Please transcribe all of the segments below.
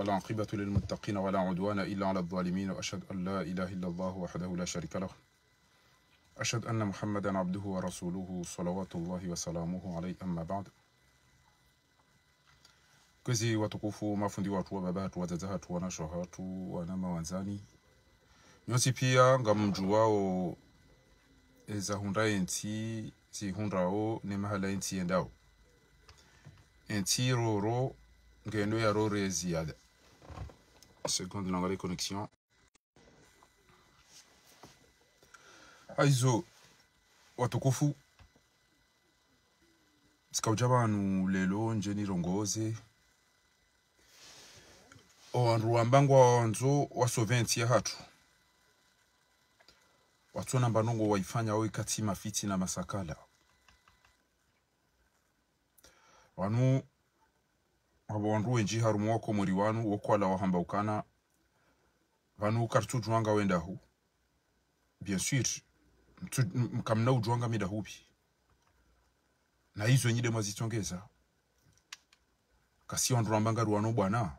والعاقبة للمتقين ولا عدوان إلا على الظالمين وأشهد أن لا إله إلا الله وحده لا شريك له أشهد أن محمدا عبده ورسوله صلوات الله وسلامه عليه أما بعد. Kwezi watukufu mafundi watu wa baba watu wazazi watu wanasho watu wanama wanzani nyosi pia ngamju wao eza hunda enti si hundao ne mahala enti endao enti roro ngendo ya roro ziada seconde n'angale connexion aizo watukufu sikawjabanu lelo njeni rongoze Oanru ambangwa wanzo wasoventi ya hatu. Watu nambanongo waifanya oe kati mafiti na masakala. Wanu wabanru wenji harumu wako muri wanu wako ala wahamba ukana. Wanu kartu juanga wenda hu. Bien sûr, mkamna ujuanga mida hubi. Na hizo nyide mazitongeza. Kasi wanru ambanga ruwano bwana.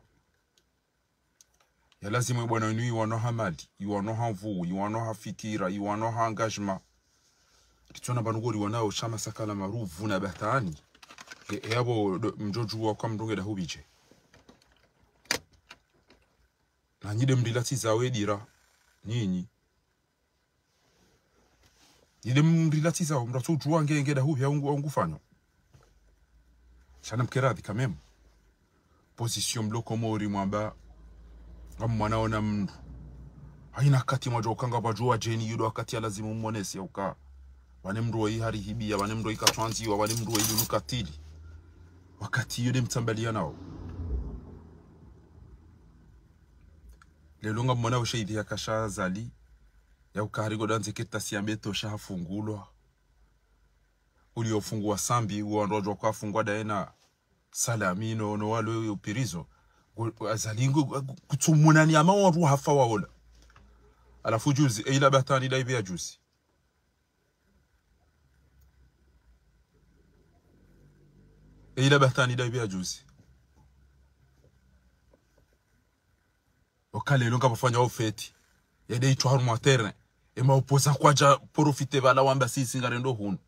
Ya lazima bwana inu iwanoha mali, iwanoha mvu, iwanoha fikira, iwanoha engagement. Kitona banugori wanao shama sakala maruvu na bahtani. Yabo mjoju wa kwa mdonge da hubije. Na nyide mrilati zawe dira, nyinyi. Nyide mrilati zawe mratu juwa nge da hubi ya ungufanyo. Shana mkeradhi kamemu. Position mloko mori mwamba. Mwana ona mndu haina kati majokanga bajua jeni yudo akati lazima mmonesi uka wane mndu wa hari hibia wane mndu ikatwanziwa wane mndu wa ilukatili wakati yude mtambalia nao lelo mwana wa shahidi yakasha zali ya ukarigo danze kita siambeto shafungulwa uliofungwa sambi uondojo kwa fungwa daena salamino no walo upirizo azalingo kutumunani ama waru hafa waola alafu juzi ila batani daibe ya juzi ila batani daibe ya juzi wakale longa bafanya ofeti ya dei to haru materne e ma oposa kwaja profite bala wamba sisi ngarendo hunu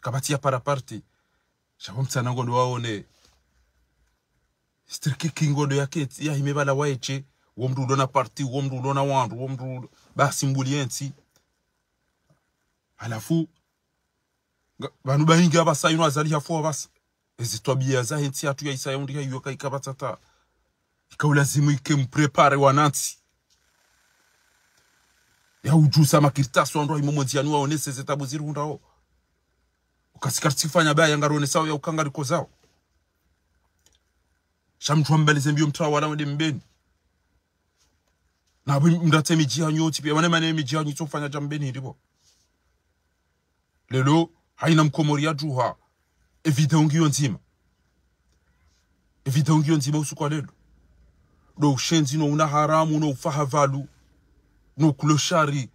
kabatia para parti shabomtsana ngo ndo waone Strike kingondo yake ya himebala waiche womdu dona parti womdu dona wandu womdu basi mbuliensi alafu banu bahinga abasa ino azali hafo abasa ezitwabia za henti atu ya isa yondi hiyo kaikabatata ikaulazimu ikemprepare wananti ya ujusa makirtaso ndo imomonziani waonese zetabu zirundao ukasikartifanya baya ngarone sawa ya ukangari kozao Shamtu mbalize mbio mtawa wala wende mbeni. Na mdate mijia nyoti pia wane mane mijia nyoti ufanya jambeni ndipo. Lelo haina mkomori ya juha. Evita ungiyo nzima. Evita ungiyo nzima usukwa lelo. Do ushenzi no una haramu no ufahavalu. No kuloshari.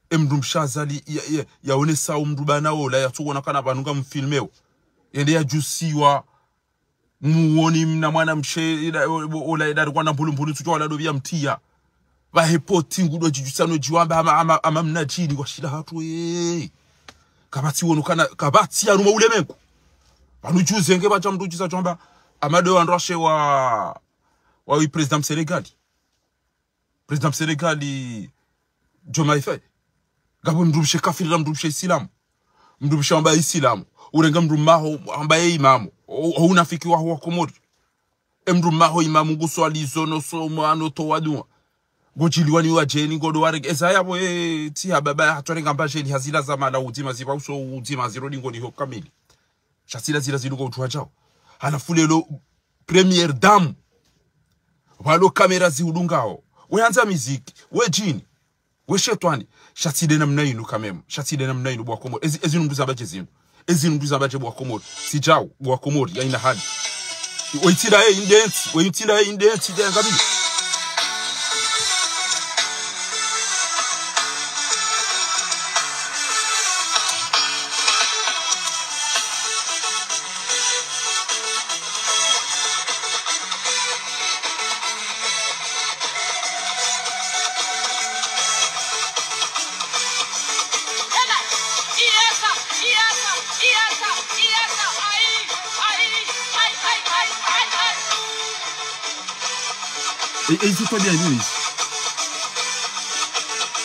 Emdu mshazali ya onesa umdubana ola ya tuwa nakana banunga mfilmeo. Yende ya jusiwa. Muoni mna mwana mshe ola idari kwa nampulu tujo wala dovia mtia bahepoti ngudo jijusano jiwamba ama mna jini kwa shida hatu kabati wono kana kabati ya ruma ulemenku banujuze nge bacha mdujuza jomba amado androshe wa president Senegali Diomaye Faye gabo mdumshe kafiri mdumshe Islam mdumshe amba Islam urenga mdumaho ambaye imamu unafiki wa Komori emdu maho imamu nguso alizono so mano to wadua gojiliwani wa jeni godo warege ezayabo ti ababa hatorenga mbasheli hazila zamana udima ziba uso udima zirodi ngoni ho kamili shasila zila zilugo utwajao halafu lelo premiere dame walo kamera ziudungao weanza muziki we jini we shetwani shatide namna inu kamem shatide namna inu bwa Komori ezinu nduza baje zinu ezinu nduza baje bwa Komori sijao bwa Komori yaina hali Oitira indensi ngabili Et ils sont bien venus.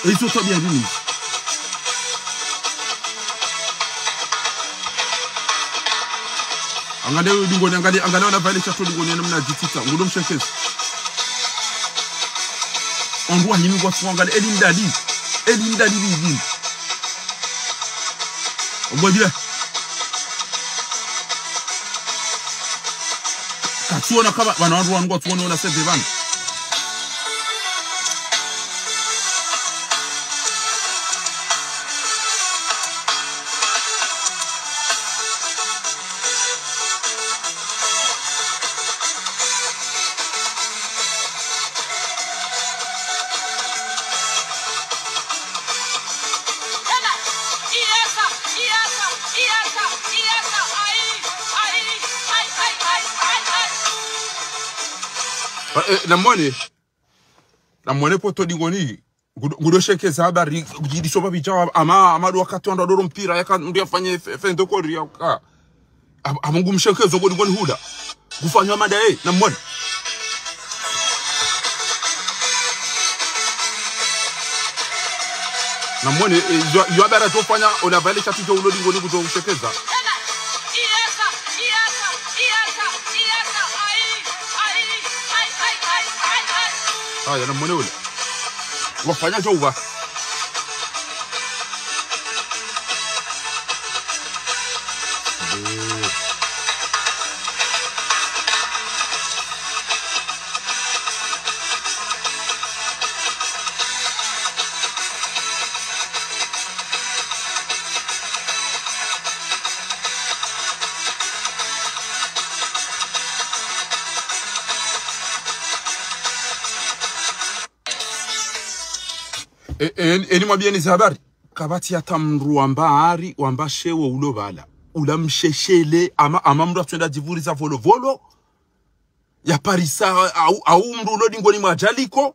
Et ils sont bien venus. Angalia dingoni, angalia wana vale chato dingoni na mna jitita. Ngudom shekes. On doit himi kwa angalia Elim Dadi bibi. On voit bien. Katuona kama wanaanza ngo tuone una save van. Namwone poto dingoni ngudo sheke za habari kujidisoba bichawa ama wakati ndo doro mpira yaka ndio afanye fendo kori ya amungu msheke zo dingoni huda kufanywa madae namwone yo habari tofanya ona vale chatu jo ulo dingoni kujo ushekeza ya namwone ule wafanya jowa eni mwabia ni habari kabati ya tamru wambari wambashewe ulobala ulamsheshele ama mru atwenda divuri za volo ya parisa au mru ulodingoni mwajaliko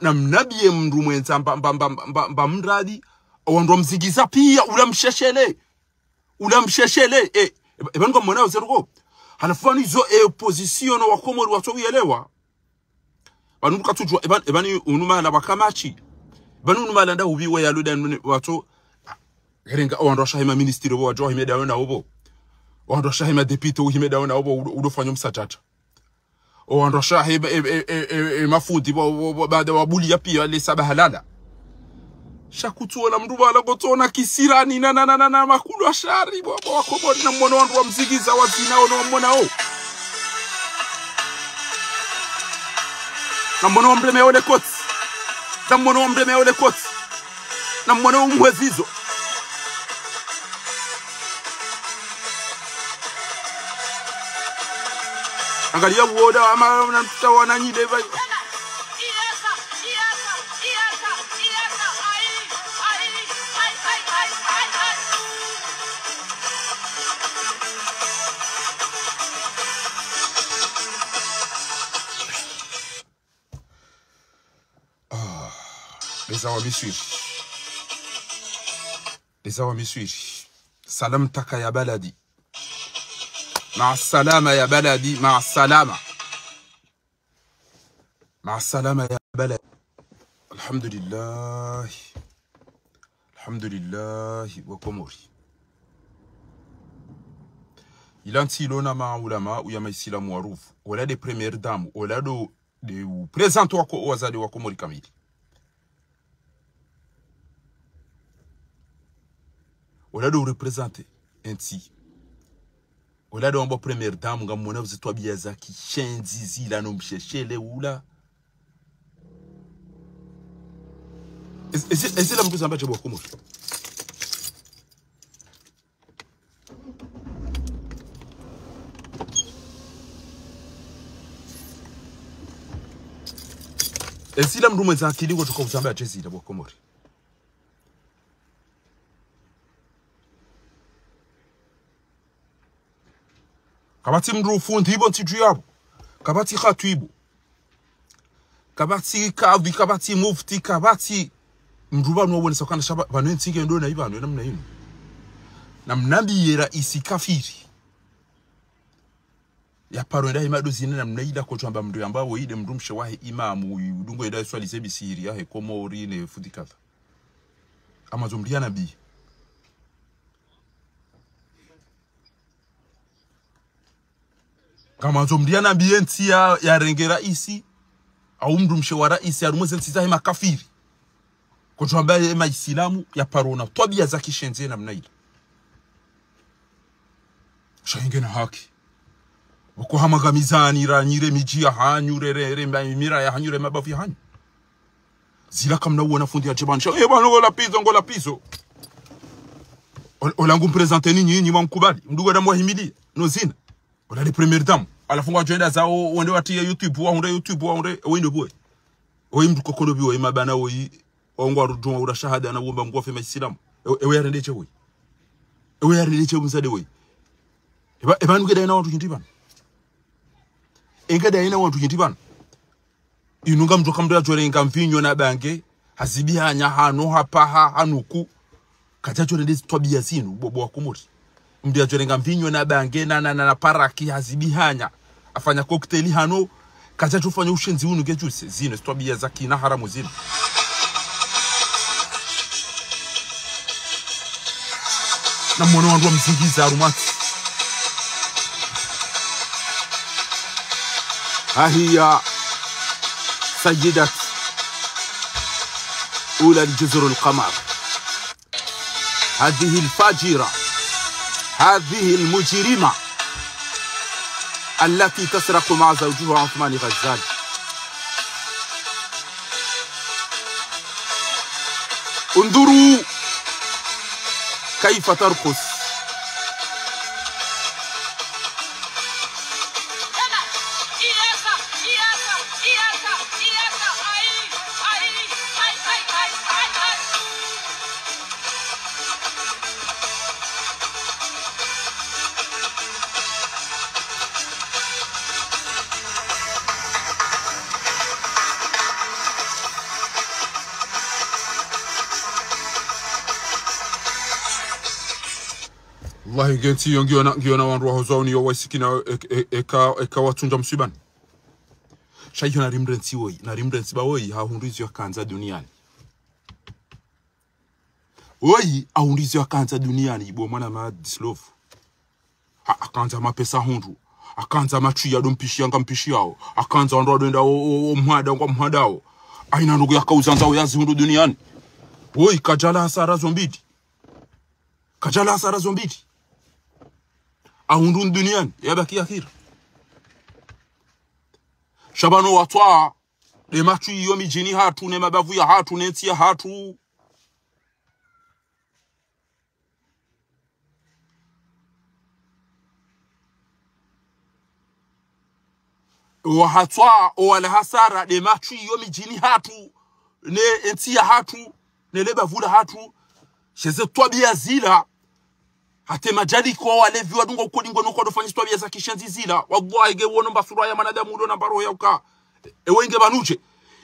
na mnabie mru mwenza mba mradi wando mzigiza pia ulamsheshele ebango mwana uzeruko hanafani zo opposition wa Komori watowielewa banuka tujwa ebani unuma la bakamachi banu malanda ubiwe ya ludan watu gerenga wando shahima ministry wa jo himeda na obo wando shahima deputy himeda na obo udofanya msatata wando shahima mafudi baada wabuli ya pia le sabahalala shakutuola mruba la gotona kisirani na makulu ashari wa Komori na mwono wandu wa mzigiza wazinao na mmonao na mwono wa mreme ole koti na mwono wa mreme ole koti na mwono wa mwezizo angalia uoda ama mnamtuta wananyide bai Les amis suivent. Salam taka ya baladi. Ma salama ya baladi. Ma salama ya baladi. Alhamdulillah wa Komori. Il antilona ma ulama ou yama isilamu warufu. Ola de première dame. Ola de présente wako wazade wa Komori kamili. Ola do représenter ainsi. Ola do ambo première dame nga mona vous toi biaza ki chenzizi la no msheshele ula. Ese la mbuza mbaje boko Komori. Ese la mrumo za akili go tuko mzamba aje zida boko Komori. Kabati mru fundi ibo ntiju yabo kabati khatu ibo kabati kavi kabati mufti kabati mruba no wone sakana shaba banentsike ndo na ibano namna yini namnabi yera isi kafiri ya paro nda imado zine na mnaida ko chamba mndu amba wo ide mndu mshawahi imamu udungo ida swali zebi siri ya he komori ne fudikatha amazomdia nabii kama zomdia nabii enti ya rengera isi au mndu mshawara isi arumwe enti za makafiri ko chamba ya Islamu ya paro na tabia za kishenze na mnaida shayingena haki uko hamagamizani ranyire miji ya hanyu rere mira ya hanyu mabavu ya hanyu zila kamna uona fundi ya jebani bwana ngola pizo olangu mpresente ninyi mwamkubali mdugo da mwahimidia no zina ola le premier dame alafunga agenda zao wende watie YouTube wa wende boy oyi mdu kokolo biwo mabana oyi ongwa rudwa ura shahada na womba mgwa fema Islamu ewe yarendeche oyi ewe yarendeche mzade oyi eba nugeda ina watu jintibana engeda ina watu jintibana inunga mtu kamdo yachore inga mvinyo na bange hazibihanya hano hapaha hanuku kachachore ndezi twabia zinu bobo wakumuri mdu yachore inga mvinyo na bange na paraki hazibihanya afanya cocktaili hano kachachofanya ushenzi unu gechuse zinu twabia zaki na haramu zinu na mwana wandu wa mzingiza arumati هي سيدة أولى الجزر القمر هذه الفاجرة هذه المجرمة التي تسرق مع زوجها عثمان غزال انظروا كيف ترقص wallahi genti ngiona wandu wa hozao niyo waisikina eka watunja msibani shayo na rimrensi woi na rimrensi ba woi hahundizi wakanza duniani woi ahundizi wakanza duniani ibo mwana ma dislovu akanza mapesa hundu akanza machi ya dompishi yanga mpishi yao akanza wandu wadoenda o mhadao aina ndugu yakauzanza uyazi hundu duniani woi kajala hasara zombidi ahundu duniani yabaki akhira shabano watwa le machu iyo mijini hatu ne mabavu ya hatu ne ntia hatu wa hatwa wala hasara le machu iyo mijini hatu ne ntia hatu ne le bavu la hatu sheze twabia zila hate majali kwa walevi wadunga ukodingo nuko dofanya twabia za kishenzi zila wallahi ge wono mbasura ya manadamu ndo na baro ya uka ewenge banuche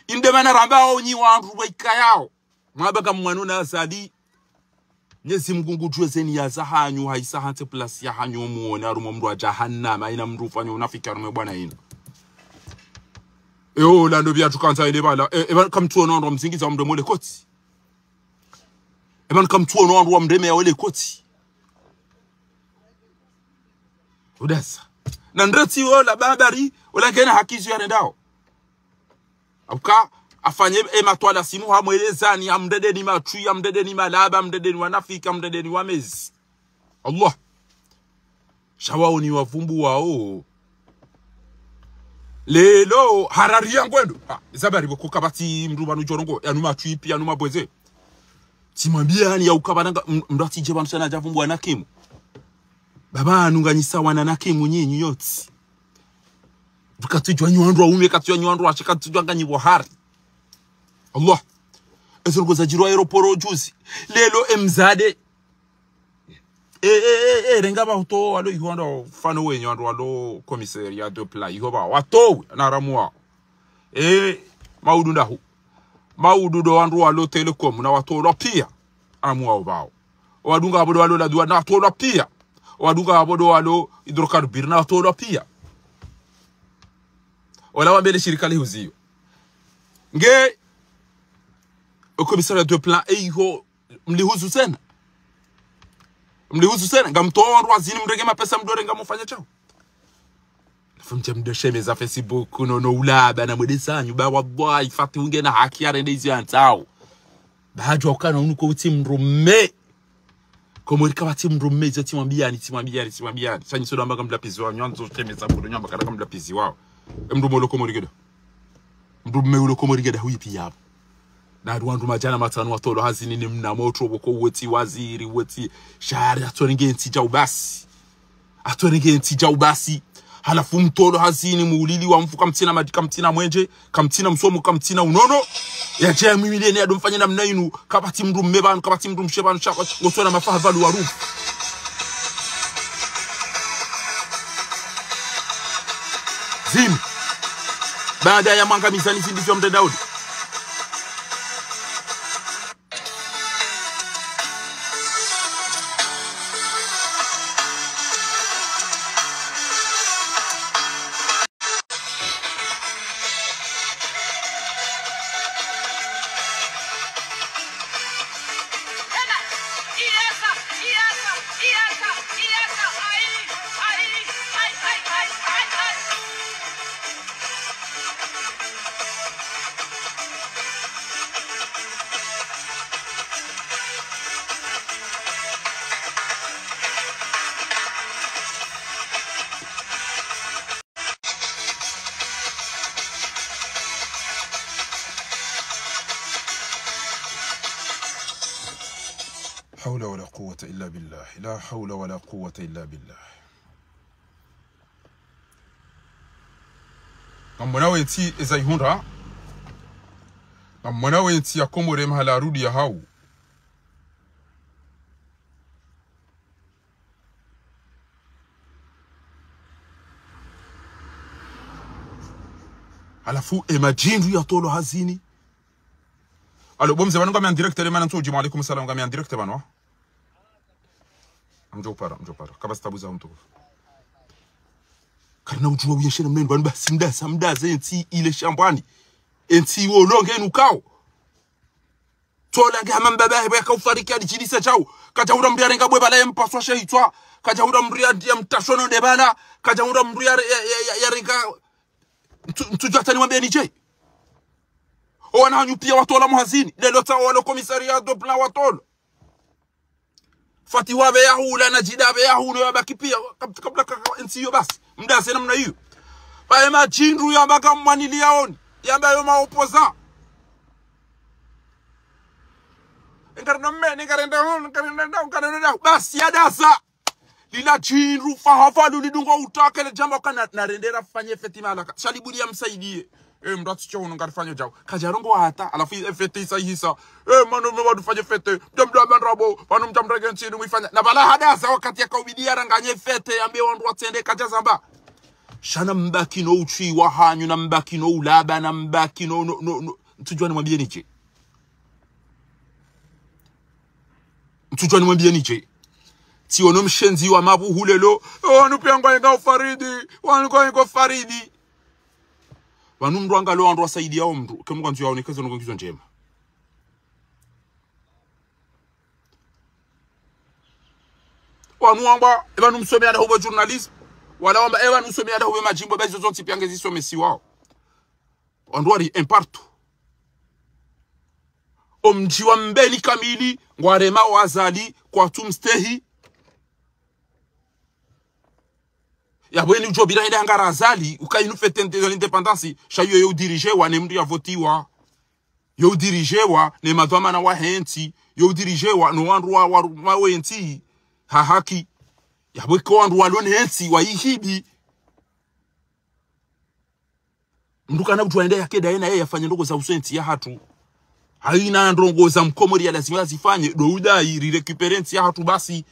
inde mana rambao nyi wandu baika yao mwabaga mwanu na azadi nyezi mgungu juezeni ya zahanyu haisa hante plus ya hanyu muone arumo mdu wa jahannama ina mdu ufanya unafika arume bwana ino lando bia tukanza ile bala kamtuono wandu wa mzingiza wa mdomole koti kamtuono wandu wa mdeme ya wale koti udasa na ndreti wala babari wala kena hakizu ya nendao abuka afanye matwala simu hamwelezani amdede ni machui amdede ni malaba amdede ni wanafika amdede ni wamezi Allah shawao ni wavumbu wao lelo harari yangwendo zabari boko kabati mrubanu jorongo ya numa chui pia numa bweze timwambia yani ya ukabananga mrati je banu sana javumbu anakimu baba anunganyisa wana nakimu nyinyi yoti bukatujwa nyandwa ume katujwa nyandwa chakatujwa nganyibo hari Allah ezo za jirwa aeroporo juzi lelo emzade renga ba to alo ihondo fano wenyo ando alo commissariat de plan ihoba wato na ramwa maudu ndahu maudu do ando alo telecom na wato lo pia amwa obao wadunga abodo alo la dua na to lo pia wadunga abodo alo hydrocarbure na to lo pia wala wambele shirika lihuziyo nge ukomisari de plan eho mlihuzu sena ngamtoa wazini mrege mapesa mdore ngamufanya chao fumcha mdoshe za Facebook no ulaba na mwedesanyu ba wallahi ifati unge na haki ya rende izi antao bahajwa ukana unuko uti mrume komorika wati mrume izo timwambiani sanyi soda mbaga mlapizi wao nyanzo temeza budo nyamba kada mlapizi wao mrume ulo komorigeda hui pia na rwandu majana matanu watolo hazini ni mna moto boko woti waziri woti shari atwerenge ntija ubasi halafu mtolo hazini muulili wa mfuka mtina madika mtina mwenje kamtina msomo kamtina unono ya jaya mwimilene ya domfanya na mna inu kabati mru mbebanu kabati mru mshebanu shaka gotona mafaha valu waru zim baada ya mwanga mizani sindisio mde Daudi حول ولا قوة إلا بالله لا حول ولا قوة إلا بالله Ngamona wenti ezaihunra ngamona wenti yakomore mahala rudi ya hau alafu emajindu ya tolo hazini alo bomze banu ngami en direct le manan toji alaykum salam ngami en direct banu amjo para kabasta buza mtu karna ujua uyeshena mnene banu basimda samda zenti ile shambani enti wolonge nukao tola ngama mbaba beka ufariki adijilisa chao kajahura mriya renga bwe bala mpaswa sheitwa kajahura mriya dia mtashono de bala kajahura mriya ya renga ntujatani mwambie ni je wana pia watola muhazini lelo tawa walo komisaria do plan watolo fati wabe yahula na jidabe yahula wabaki pia kabla nsiyo basi mdase namna hiyo bae majindu yambaka mwanili yaoni yamba yo maopoza ngarenda basi yadasa lila jindu fahafalu lidungo utake le jambo kana narendera fanye feti malaka shalibuli ya msaidie mdatu chono ngarifanya jao kajarongo hata alafu fete isahisa manu mwadu fanye fete mdamda banrabo manu mtamrege nchini mwifanya na bala hadasa wakati ya kaubidia ranganye fete ambe wandu watende kajazamba shana mbaki no uchi wahanyu na mbaki no ulaba na mbaki no ntujua ni mwambie nije tiono mshenzi wa mabu hulelo wanu piangwa inga ufaridi wanu kwa inga faridi wanu mdu angalo wandu wasaidi yao mdu kemu kwa ntu yao nikazo nuko kizo njema wanu wamba wanu msome ada hubo journalism wala wamba wanu msome ada hubo majimbo bezo zonti piangezi some si wao wandu wari impartu omjiwa mbeli kamili ngwarema wazali kwa tumstehi ya bweni ujobira inde ngarazali ukainu fete l'indépendance shayo yo dirigewa ne mndu ya votiwa yo dirigewa ne madwama na wahenti yo dirigewa no wandu wa wenti ha haki ya bwe ko wandu walone henti wa ihibi mndu kana mtu aende yakeda yena yeye afanye ndogo za usenti ya hatu haina ndongo za mkomori ya lazima zifanye do udai recuperence ya hatu basi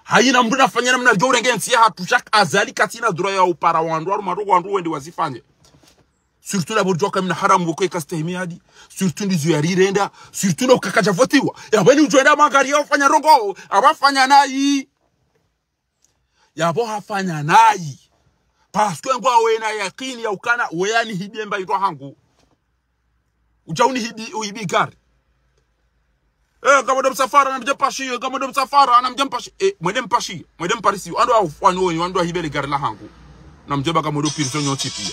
haina mdu nafanya namna jore ngensi ya hatu shak azali katina dura ya upara wandu waru marogo wandu wende wazifanye surtout la burjoka mna haramu ko ikastehimi hadi surtout ndizo ya rirenda surtout no kakaja votiwa ya bani ujoenda magari ya ufanya rongo abafanya nayi ya bo hafanya nayi Paske ngwa wena yakini ya ukana weyani hibiemba yitwa hangu. Ujauni hibi gari. Kama ndo msafara na mjampashi, kama ndo msafara na mjampashi. Mwede mpashi, mwede mparisi. Ando wa ufwani wando wa hibele gari la hangu. Na mjeba kama ndo pirizo nyoti pia.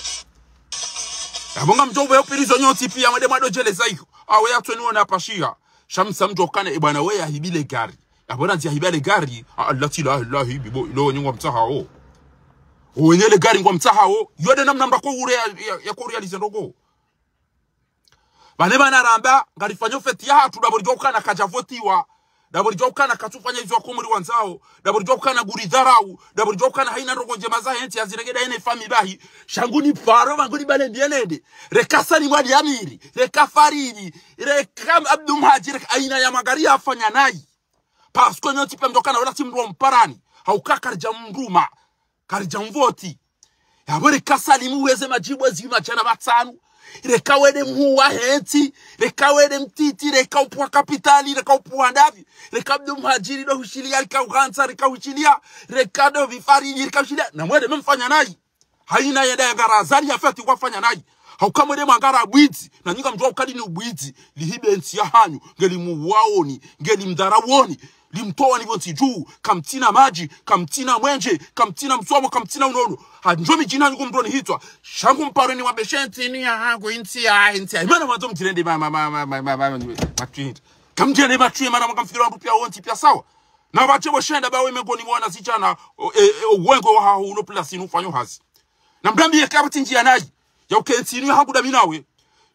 Ya bonga mjoba ya pirizo nyoti pia. Mwede mwado jele zaiku. Awe ya tueni wana pashia. Shamsa mjokane ibana weya hibile gari. Ya bona ntia hibele gari. Allati la ilahi bibo ilo nyingwa mtaha o. Uwenyele gari ngwa mtaha o. Yode namna mrako ure ya kurealize ndogo. Bane bana ramba ngalifanya feti ya hatu daburijwa ukana kajavotiwa, daburijwa ukana katufanya hizo komuri wanzao, daburijwa ukana guridharau, daburijwa ukana haina rogo njema za henti aziregeda ene fami bahi shanguni paro mangoni bale bienende rekasa ni mwadi amiri rekafariri rekam abdu mhajir aina ya magari afanya nai pasko nyoti pe mdokana wala timro mparani hauka karja mruma karja mvoti yabore kasali muweze majibu zima chana batanu reka wede mhuwa henti, reka wede mtiti, reka upua kapitali, reka upua ndavi, reka mdu mhajiri do hushilia, reka ugansa, reka hushilia, reka do vifariji, reka hushilia. Na mwede memfanya nai. Haina yeda ya garazali ya feti kwa fanya nai. Hauka mwede mwangara buiti, na nyinga mjua ukadi ni ubuiti, lihibe nti ya hanyu, ngeli muwaoni, ngeli mdarawoni, limtoa ni vonti juu, kamtina maji, kamtina mwenje, kamtina msuamo, kamtina unono. Hanjomi jina yuko mbroni hitwa. Shangu mparo ni wabeshenti ni ya hangu inti ya. Imana mato mtirende matui. Kamjene matui mana makamfikira rupia onti pia sawa. Na wachewa shenda bawe mengoni mwana sichana uwengo wa hau unoplasi nufanyo hazi. Na mdambi ya kabati njia naji. Ya ukenti ni ya hangu daminawe.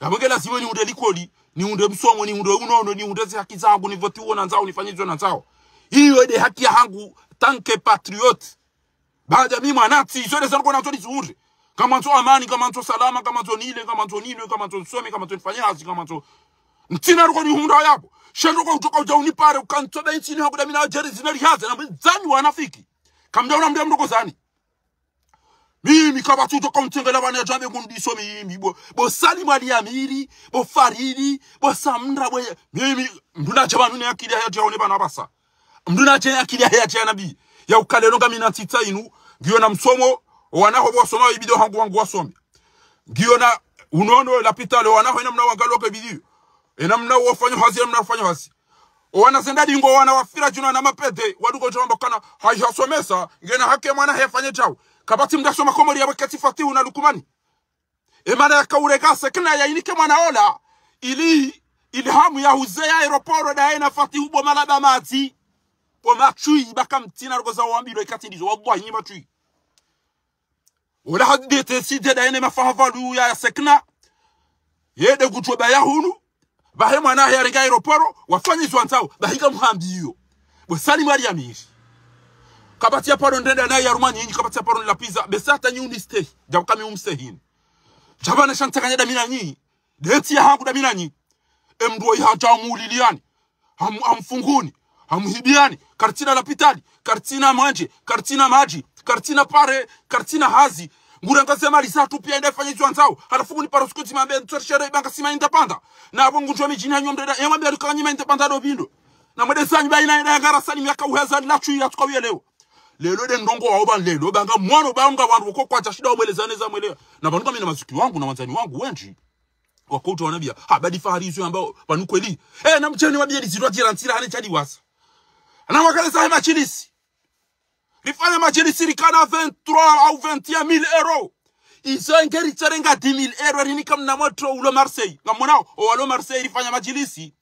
Ya mwengela ziwe ni unde likoli. Ni unde msomo, ni unde unono, ni unde zi haki zangu, ni voti uona nzao, ni fanyizo na nzao. Hiyo ede haki ya hangu tanke patriot. Baada mimi mwanati, zote zangu na zoni zuhuri. Kama nto amani, kama nto salama, kama nto nile, kama nto nile, kama nto some, kama nto nfanyazi, kama nto... Ntina ruko ni hunda yapo. Shendo kwa utoka ujauni pare, ukantobe nchini haku damina wajeri zinari haze. Na zani wanafiki. Kamdauna mdea mdoko zani. Mimi kama tuto kumtengela wane ya jambe kundiso mimi. Bo sali mwali ya miri, bo fariri, bo samndra boye. Mimi mduna chaba nune akili ya hati ya uneba basa. Mduna chene akili ya hati ya nabi. Ya ukalelonga minatita inu. Giyo na msomo, wanaho wasoma ibido hangu wangu wasome. Giyo na unono lapitale wanaho ina mna wangaloke bidiyo. Ina mna wafanyo hazi, ina mna wafanyo hazi. Wana sendadi ingo wana wafira juna na mapete. Waduko jamba kana haihasomesa. Ngena hake mwana hefanye chao. Kabati mdasoma komori ya wakati fatihu na lukumani. Emana ya kaureka sekina ya inike mwana ola. Ilhamu ya huzea aeroporo da ena fatihu bo malaba mati. Po machui baka mtina rogoza wambiro ikati ndizo wallahi ni machui. Wala hadite side da ene mafahavalu ya sekina. Yede kutuba ya hunu. Bahe mwana ya renga aeroporo wafanye zwanzao bahiga muhambiyo. Bosali mwari ya miri. Kabati ya paro ndenda na ya rumani yinyi kabati ya paro la pizza besata nyundi stay jabukami umsehini. Jabana shantaka nyada mina nyi. Deti ya hangu da mina nyi. Emduwa iha jamu liliani. Hamfunguni. Hamuhibiani. Kartina lapitali. Kartina manje. Kartina maji. Kartina pare. Kartina hazi. Ngura ngazema lisa tupia enda fanya hizo anzao. Halafu ni paro skuti mambe ntuarishere ibanga sima indapanda. Na hapo ngunjwa mijini hanyo mdeda. Yamambe alika nyima indapanda do bindo. Na mwede sanyi baina enda ngara sani miaka uheza lachu ya tukawie leo. Lelo de ndongo wa oban lelo. Banga mwano banga wangu kwa chashida umwelezane za mwelea. Na banuka mina mazuki wangu na wanzani wangu wenji. Wakoto wanabia. Badi fahari hizo ambao banukweli. Na mcheni wabia lizirwa jirantira hane chadi wasa. Na wakale sahi machilisi. Rifanya machilisi rikana 23 au 21,000 euro. Iso ngeri charenga 10,000 euro. Rini kam na motro ulo Marseille. Ngamonao o walo Marseille rifanya machilisi.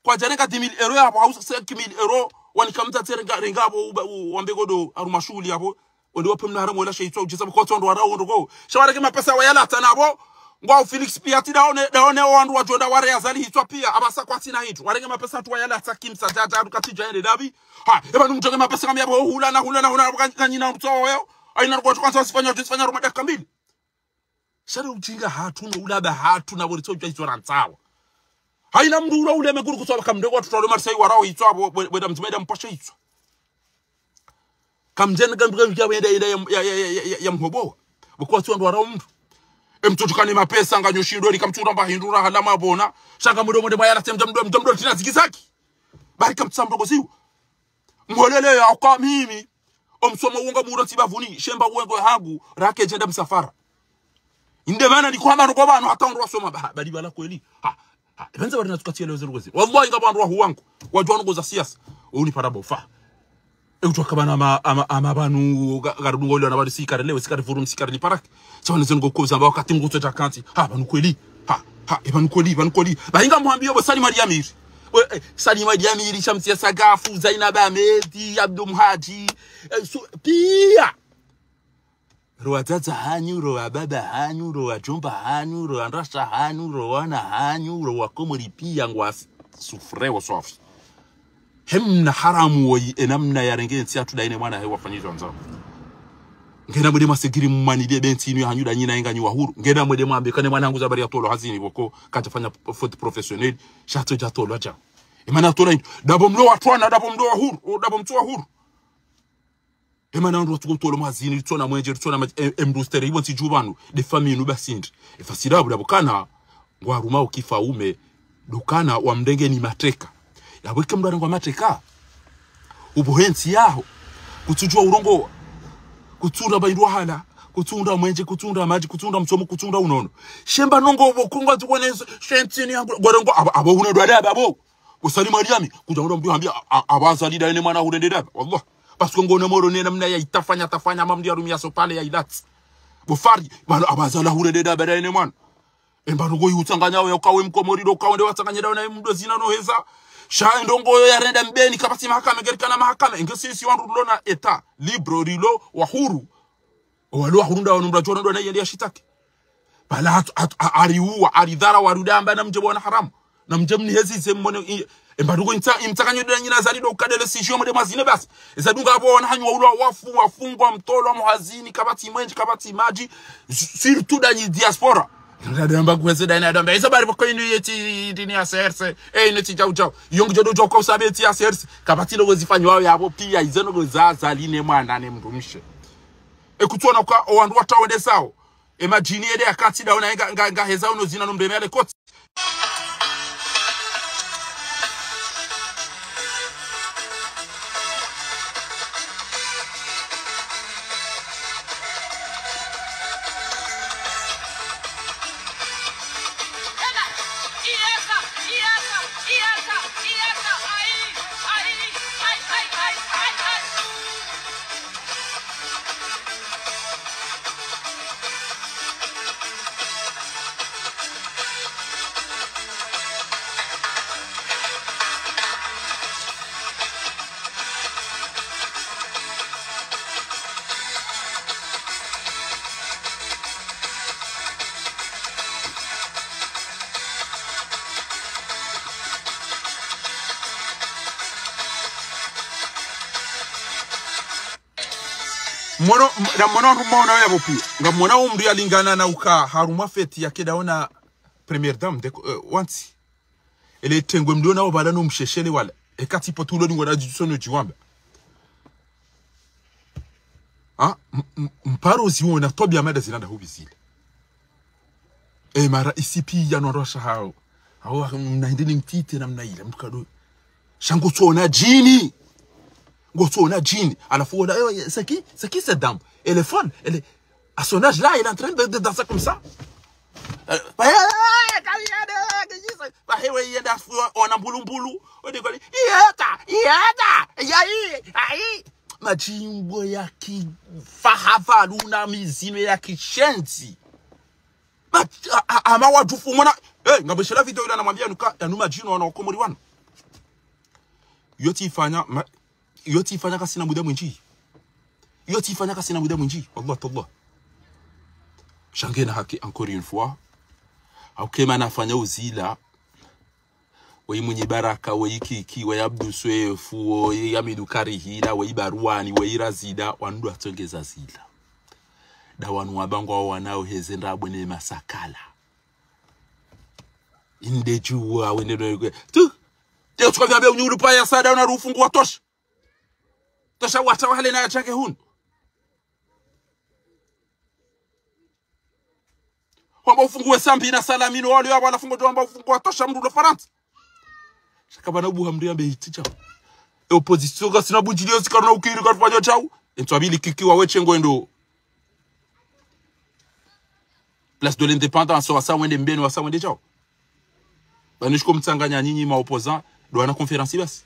Kwa jarenga 10,000 euro hapo hausa 5,000 euro. Wanikamta terenga rengabo wambegodo arumashuli hapo. Wende wape mnaharamu wala sheitwa ujisabu kwa tondo warao ndoko. Shawara kima pesa wayalata nabo. Ngwao Felix pia ti daone wandu wajonda ware azali hitwa pia abasa kwa tina hitu warenge mapesa tu wayala takimsa jaja tukatija ende dabi eba numtoke mapesa kama yabo hula na kanyina mtoa wao aina kwa kwanza sifanya roma dakika mbili shari ujinga hatu na ulaba hatu na wori toja hizo rantawa haina mdura ule meguru kutoka kamdogo tutole Marseille warao hitwa bweda mtumeda mpasha hitwa kamjene gambiga ya mhoboa bukwa tu ndo warao mtu mtutukani mapesa nganyoshindo likamtura mbahindura halama bona shanga mudomo de bayala temdo tina zikizaki bari kamtsambo goziwa mholele ya kwa mimi omsoma uonga muroti bavuni shemba uwengo hangu rake jenda msafara inde maana ni kwamba ndo bana hata ndo wasoma bali bala kweli benza bari natukatia leo zerugozi wallahi ngaba ndo wahu wangu wajwa ngo za siasa uni parabo fa ekutoka bana ama banu garudungo leo na bali sikare leo sikare forum sikare ni paraki cyane zengo ko zamba wakati nguto cha kanti banu kweli banu kweli bahinga muhambio bo sali mariamiri sali mariamiri shamsia sagafu zainab ahmedi abdul haji pia roa tata hanyu roa baba hanyu roa chumba hanyu roa ndrasha hanyu roa na hanyu roa komori pia ngwa sufrewa sofi hemna haramu woyi enamna yarengensi atudaine mwana hewa fanyizo nzao ngena mwede masegiri mmanide benti inu ya hanyu da nyina inga nyuwa huru ngena mwede mwambe kane mwana hangu zabari ya tolo hazini wako katafanya foot professionnel shato ja tolo aja imana tola inu dabo mlo watwana dabo mlo wa huru dabo mtu wa huru emana ndo watu tolo mazini tona mwenje tona emdusteri ibonti jubanu de famille nubasindri efasirabu dabo kana ngwa ruma ukifa ume dukana wa mdenge ni mateka yabweke mdwana ngwa mateka ubuhensi yaho kutujua urongo kutunda baindwa hala kutunda mwenje kutunda maji kutunda mchomo kutunda unono shemba nongo bokunga tukone shentini yangu gorongo abo unedwa daba abo usali mariami kujaura mbio hambia abazalida ene mwana urende daba wallah parce ngo ne moro ne namna ya itafanya mamdi arumia so pale ya ilat bofari balo abazala urende daba ene mwana embarugo yutanganya we ukawe mkomoriro ukaonde watanganya dawa na mdo zina no heza sha ndongo ya renda mbeni kapati mahakama gerikana mahakama ingesi wandu lona eta libro rilo wa huru walo hurunda wanumra jona ndo na shitaki bala ariwa aridhara warudamba na mje bona haramu na mje mni hezi semone embarugo imtakanyo ndo nyina zalido ukadele sijio mode mazine basi ezadunga abo wana hanywa ulo wafungwa mtolo muhazini kabati mwenje kabati maji surtout dans diaspora ndamba kweze dana ndamba isabari bako inu yeti dini ya serse neti jau yongo jodo joko sabeti ya serse kabati lo zifanywa yabo pia izeno go zazaline mwana ne mrumishe ekutona kwa owandu watawende sawo imagine ede akati da una nga heza uno zina no mdemele koti Mwana ya bopi nga mwana umri alingana na uka haruma feti ya kedaona première dame de wanti ele tengwe mliona wabala no msheshele wala ekati potulo ngona jisono jiwamba mparo ziona tobia mada zinanda hubizile mara isipi ya norosha hao mnaendeni mtite na mnaila mtukado shango tuona jini Gotona Jean, à la fois, c'est qui cette dame? Elle est folle. Elle est, à son âge là, elle est en train de danser comme ça. Majimbo ya ki fahavalu na mizino ya kishenzi. Ama wajufu mwana. Ngabeshela video ila namwambia nuka ya numa jino wana wakomori wano. Yoti ifanya kasi na muda mwinji. Allah tallah. Shangena haki encore une fois. Aukema nafanya uzila. Wei mwenye baraka, wei kiki, wei abdu swefu, wei yamidu karihila, wei baruani, wei razida, wandu atongeza zila. Da wanu wabango wanao hezenda abwene masakala. Inde juwa, wende tu. Teo tukavyambia unyuru pa ya sada unarufungu watosha. Tosha wata wale na chake hunu. Wamba ufunguwe sambi na salamino wale wala fungu wamba ufunguwa tosha mrulo Faransa. Shakabana ubu hamri ambe hiti chao. Opposition ka sina bujilio sikaruna ukiri kwa tufanya chao. Entwabili kikiwa weche ngwendo place de l'indépendance wasa wende mbeni wasa wende chao. Banishko mtanganya nyinyi maopposant do ana konferansi basi.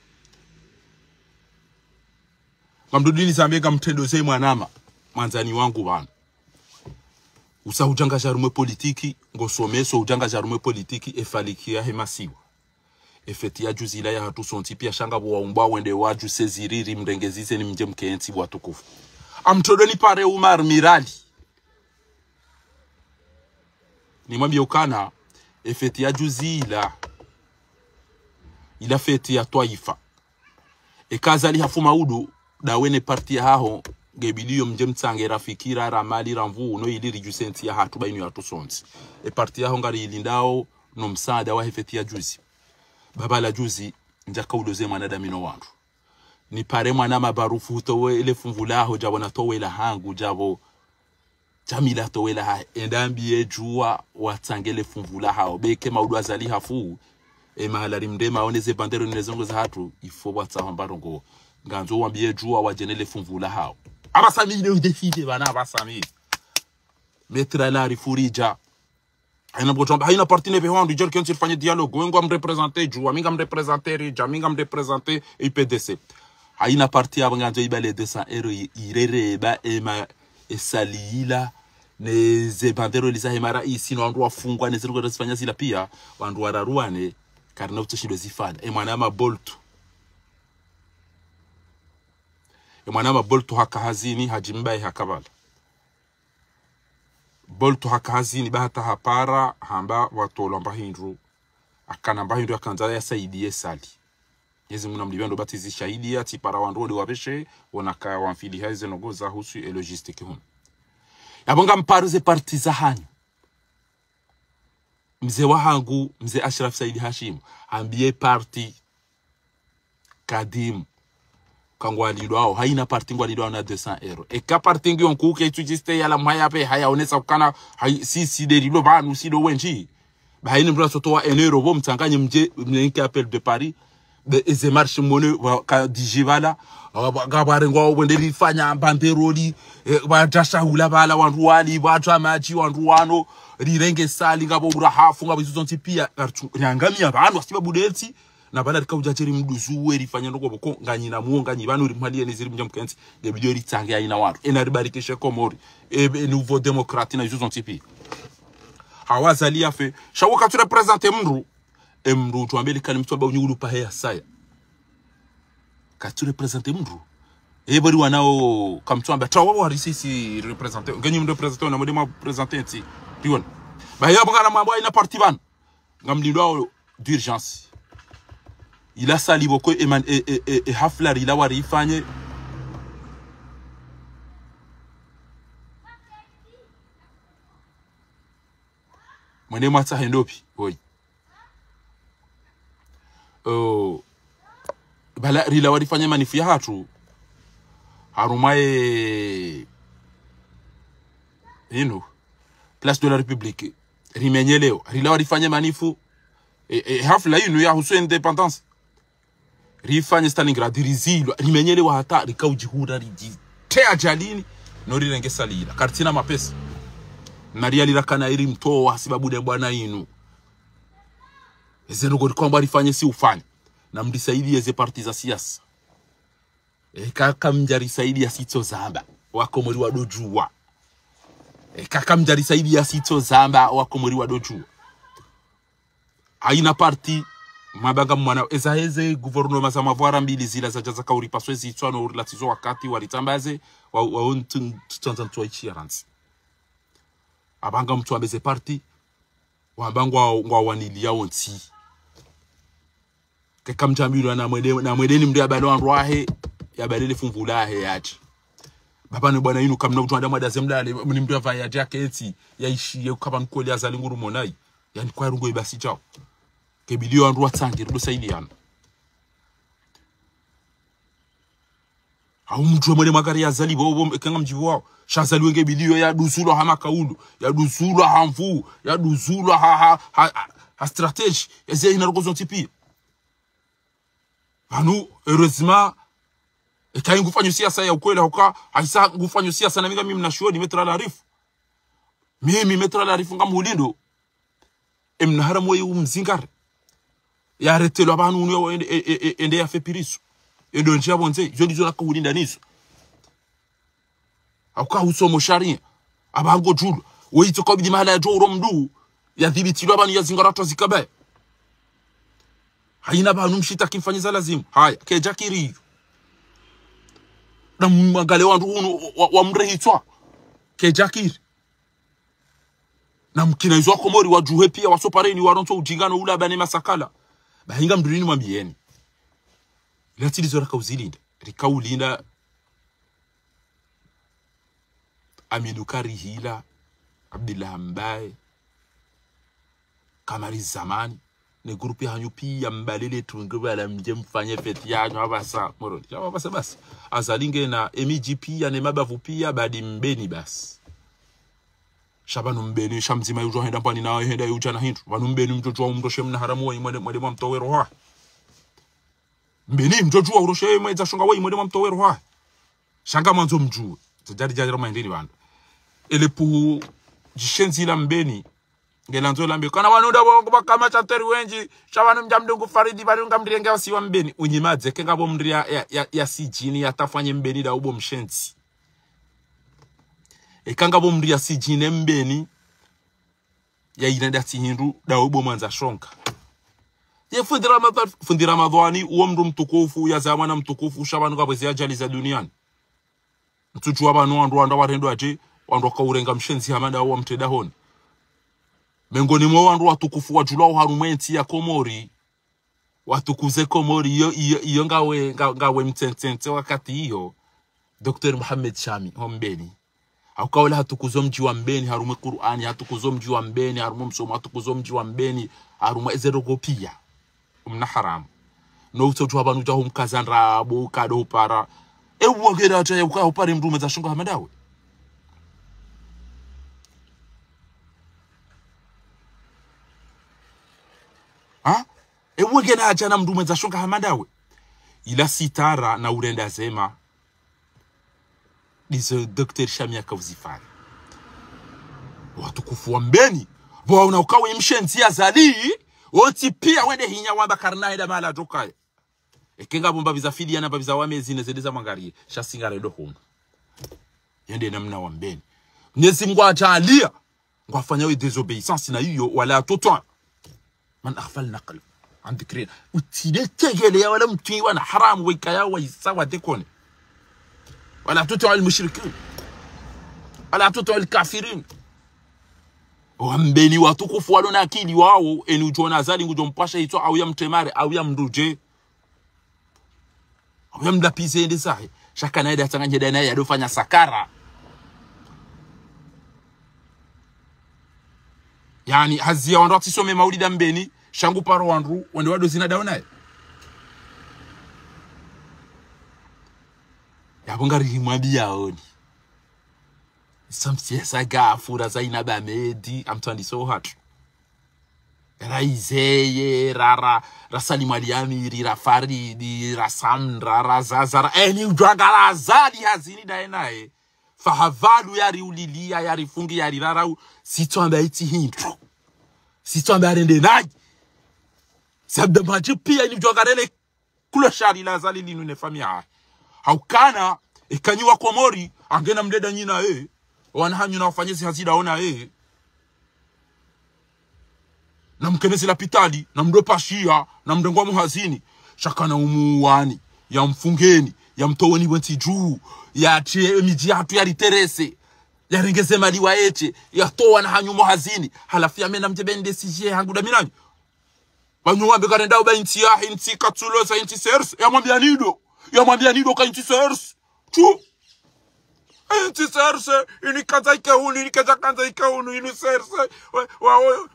Mamdudini zambega mtendo zei mwanama manzani wangu bana. Usa ujanga jarume politiki ngosomeso ujanga jarume politiki efalikia hemasiwa. Efetia juzila ya hatu sonti pia shanga waumba wende waju seziriri mrengezize ni mje mkeensi watukufu. Amtodoni pare Umar Mirali. Ni mwambi ukana efetia juzila ila feti ya Twaifa. Ekazali hafu maudu dawene parti ya haho gebiliyo mje mtsange rafikira ramali ramvu no ili rijusenti ya hatu bainu ya hatu sonti. Parti ya haho ngari ilindao no msaada wa efeti ya juzi. Baba la juzi njaka uloze mwanadamino wangu. Ni pare mwanama barufu utowe ile funvulaho jabo na towe la hangu jabo jamila towe la ha endambiye juwa watangele funvulaho beke maudu azali hafu mahalari mdema oneze bandero nilezongo za hatu ifo watsaho mbarongo nganzo wambiye juwa wajenele funvulaho abasami ile udefide bana abasami metra la rifurija haina parti nebe hondu jel kionsi fanye dialogue wengo mrepresenter juwa minga mrepresenter rija minga mrepresenter IPDC haina parti abanganzo ibale 200 euro irereba ema esalila neze bandero liza hemara isi no wandu wafungwa neziruko zifanya sila pia wandu wararuane karna utoshindo zifana mwanama boltu mwanama boltu hakahazini hajimbai hakabala boltu hakahazini bahata hapara hamba watolo mbahindru akana mbahindru akanza ya saidie sali yezi muna mlibendo batizi shahidi ati para wandu wabeshe wanaka wanfili haize nogoza husu e logistique hum yabonga mparuze partiza hanyu mzee wahangu mzee Ashraf Saidi Hashim ambie parti kadim kangwalido ao haina parti ngwalido na 200 euro eka parti ngi onkuke itujiste yala mwaya pe haya onesa kukana si derilo banu si do wenji ba haina mbra sotowa 1 euro bo mtanganye mje mnenke appel de Paris de eze marche mone ka dijivala gabare ngo wendeli fanya banderoli badasha hula bala wandu wali batwa maji wandu wano rirenge sali ngabo urahafu ngabo izonti pia nyangamia abantu asiba budeti na bala rikawujacheri mduzu we rifanya ndoko boko nganyina muonga nyibano rimali neziri mjam kenzi de video ritange ayina watu enaribarikishe komori nouveau démocrate na izonti pia hawazali afe shawaka tu representer mru tuambele kalimtu aba unyulu paheya saya katu representer mru bari wanao kamtuamba tawo wari sisi representer ganyi mdo representer na modema representer nti riwon ba yabanga na mambo ina parti ban ngamlindo d'urgence ila sali boko e hafla ila wari ifanye mwene matsa hendopi boy bala rila wari fanya manifu ya hatu harumae place de la République rimenye leo rila wari fanya manifu hafla inu ya husu independence rifanye Stalingrad rizilo rimenye leo hata rikaujihura riji tea jalini no rirenge salila kartina mapesa Maria lirakana iri mtoa sababu de bwana inu ezero gori kwamba rifanye si ufanye na mdisaidi yeze parti za siasa kaka mjari saidi ya sito zamba wako muri wadojuwa kaka mjari saidi ya sito zamba wako muri wadojuwa haina parti mabaga mwana ezaheze gouvernement za mavwara mbili zila za jaza kauri paswe zitwano urlatizo wakati waritambaze wa tutanzantwa ichiaransi abanga mtu ambeze parti wabangwa wanilia onti kaka mjambilo na mwedeni mdia balo anroahe ya balele funvulahe yachi baba ni bwana yinu kamna mtu adamu adazemlale mnimdia vaya yake eti yaishiye kaba nkoli azali nguru monai yani kwa rungo ibasi chao kebilio anrua tsangi rudo saidiana au mtu mwele magari azali bobo kanga mjibu wao shazali wenge bilio ya dusulo hama kaundu ya dusulo hamfu ya dusulo ha strategy eze inaruko zontipi anu heureusement Eka ngufanya siasa ya ukweli huka haisa ngufanya siasa na mimi mnashuhudi metra la arifu. Mimi metra la arifu ngamulindo. Emnahara moyo umzingare. Ya retelo abantu unyo ende ya fepiriso. Endo njia bonze jodi zona kulinda niso. Auka usomo sharia. Abango julu. Weito ko bidi mahala ya joro mdu. Ya dhibitilo abantu ya zingarato zikabe. Haina ba numshita kimfanyiza lazimu. Haya keja kiri. Na mwangale wandu wa mrehitwa. Keja kiri. Na mkina izo komori wajuhe pia wasopareni waronto ujingano ula bane masakala. Bahinga mdurini mwambieni. Lati lizo raka uzilinda. Rika ulinda. Aminukari hila. Abdillah Mbaye. Kamari zamani. Ne grupi hanyu pia mbalele tunguwa la mfanye feti yanyu wabasa. Moroni. Ya wabasa basi. Azalinge na emiji pia ne mabavu pia badi mbeni basi. Shabanu mbeni shamzima yujo henda pani na henda yuja na hindu. Wanu mbeni mjoju wa umroshe mna haramu wa mwede mwa mtowero haa. Mbeni mjoju wa uroshe mwede shonga wa mwede mwa mtowero haa. Shanga manzo mjuu. Tujari jari rama indini wanda. Ele puhu jishenzi la mbeni. Ngelanzo la mbeni. Kana wanuda wa kama chateri wenji. Shabanu mjamdungu faridi bari unga mdirenge wa siwa mbeni. Unyimadze kenga bo mdiria ya sijini ya tafanye mbeni da ubo mshenzi. Ekanga bo mdia si jine mbeni ya inenda si hindu da ubo mwanza shonka. Ye fundi Ramadhani uo mdu mtukufu ya zamana mtukufu shabanu kabwezi ajali za duniani. Mtuchu wabanu wandu warendo aje wandu kaurenga mshenzi hamada uwa mteda honi. Mengoni mwa wandu watukufu wajulao harumenti ya Komori. Watukuze Komori iyo ngawe mtentente wakati hiyo. Dr. Muhammad Shami hombeni. Haukawala hatukuzo mji wa mbeni harume Qur'ani, hatukuzo mji wa mbeni harume msomo, hatukuzo mji wa mbeni harume ezerogo pia. Umna haramu. No utoju habanu jahu mkazanra abu kado upara. Ewu wageda acha ya ukaha upari mdume za shunga hamadawe. Ha? Ewu wageda acha na mdume za shunga hamadawe. Ila sitara na urenda zema. Dizo Dr. Shami akauzifanya. Watukufu wa mbeni. Bwa unaukawe mshenzi ya zali. Oti pia wende hinya wamba karnahe da mala jokaya. Ekenga bomba viza fili ya naba viza wame zine zedeza mangari. Shasinga redo hona. Yende namna wa mbeni. Nyezi mgwa ajalia. Mgwa fanyawe desobeysansi na hiyo wala totoan. Man akhfal naql. Andikrin. Utide tegele ya wala mtuiwa na haramu wikaya wa isawa dekone. ولا تطع المشركين ولا تطع الكافرين wambeni watukufu walona akili wao enujona zali ngujompasha ito au ya mtemare au ya mduje au ya mdapize ende sahi shaka naida tanganye dana ya dofanya sakara yani hazia wandati some maulida mbeni shangu paro wandu wande wado zina daonaye Yabongari himwambia oni. Samsiesa gafura zaina bamedi. I'm trying so hard. Raizeye, rara, rasali maliamiri, rafaridi, rasamra, razazara. Eni ujwanga razali hazini daenae. Fahavalu yari ulilia, yari fungi, yari rarau. Sito amba iti hintro. Sito amba arende nai. Sabda maji pia ni ujwanga rele kuloshari lazali linu nefamia. Haukana ekanyiwa Komori angena mdeda nyina wanahanyu na wafanyezi hazida ona na mkenezi la pitali na mdopa shia na mdengwa muhazini shakana umuwani ya mfungeni ya mtoweni wenti juu ya chie miji hatu ya literese ya rengeze maliwa eche ya towa na hanyu muhazini halafu ya mena mjebende sijie hangu da minani wanyuwa mbekarenda uba inti ya inti katsulosa inti serse ya mwambia nido ka inti serse tu inti serse ini kaza ikaunu ini kaza kanza ikaunu ini serse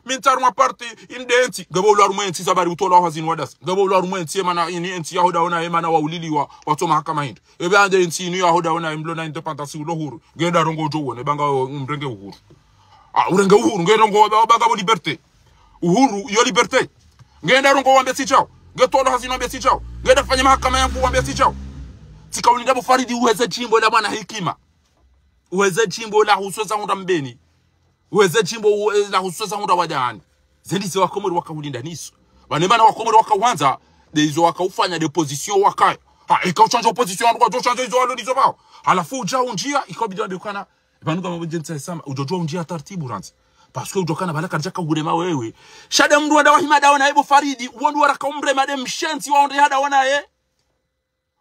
mintaru maparti indenti gabo ulu arumu inti sabari utola wazini wadas gabo ulu arumu inti emana ini inti yahuda una emana wa ulili watoma hakama hindu ebe ande inti inu yahuda una imblona independence ulo huru genda rongo jowo ne banga mrenge uhuru urenge uhuru ngenda rongo banga bo liberté uhuru yo liberté ngenda rongo wambia si chao ngetola hazini wambia si chao ngenda fanya mahakama yangu wambia si chao tikaulinda Bofaridi uweze chimbo la mwana hekima. Uweze chimbo la hususa hunda mbeni. Uweze chimbo la hususa hunda wadani. Zendisi wakomori wakaulinda niso. Wanemana wakomori wakawanza dezo wakaufanya deposition wakaya. Ha ikauchanja opposition ndo kwa chanja hizo alonizo bao. Halafu uja unjia ikabidi wabekana banuka mabujenta sama ujojua unjia taratibu ranzi. Parce que ujokana balaka njaka urema wewe. Shada mndu wanda wahimada wana Bofaridi uondu waraka umbre madem mshenzi wa onde hada wana ye.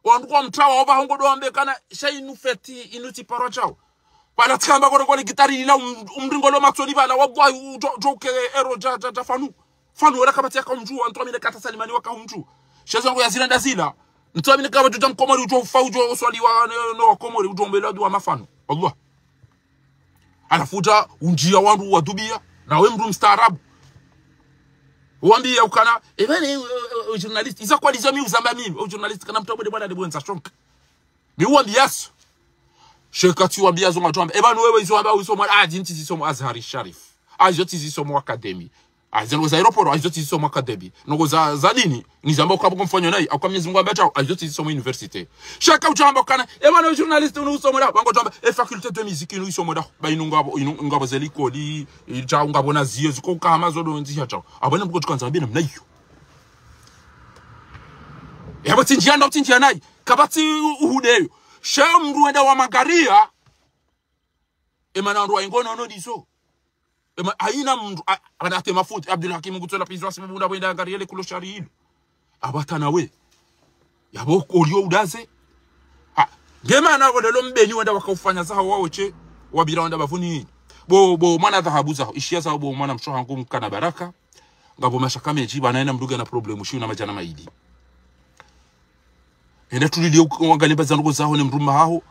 Wandu kwa mtawa oba hongo do ambekana shay nufeti inuti paro chao. Pala tikamba kwa gitari ila umringolo maksoni bala wabwa ujoke ero ja fanu. Fanu wala kabati yaka umju antwa mine kata salimani waka umju. Shezo ngo yazira ndazila. Ntwa mine kabati tutamkomori ujo fa ujo swali wa no komori ujo mbele wa mafanu. Allah. Alafuta unjia wandu wadubia na we mru mstaarabu. Wambia ukana ebane journalist isa kwa lizami uzamba mimi journalist kana mtu abode bwana de bonza shonka. Ni wambia yaso. Shekati wambia zonga twamba ebane wewe izo amba uso mwa ajinti zisomo Azhari Sharif. Ajoti zisomo academy. Azengo za aeroport ajoti zisomo academy. Ngo za dini ni zamba ukabo kumfanya nayi akwa Mwenyezi Mungu ambacha ajoti zisomo university. Sheka utamba kana ebane journalist unusomo da bango twamba faculté de musique inu isomo da ngabo zeliko li ja ngabo na ziyo ziko kama zodo nzi hacha. Abone mko tukanza bina mnayo. Yabati njianda utinjia nayi kabati uhudeyo. Shamru wenda wa magaria emana ndo ingono no diso. Haina mndu anate mafuti Abdul Hakim Gutola pizwa sababu unda wenda ngariele kulo shari hilo. Abatana we. Yabo kolio udaze. Ha, ngema na wale lombeni wenda wakaufanya zaha waoche wabira wenda bafuni. Bo mwana dhahabu zaho ishia zaho bo mwana mshoha ngumu kana baraka. Ngabo mashaka meji banaenda mduga na problemu shi na majana maidi. Enda tulili uangalia bazango zaho ni mruma hao.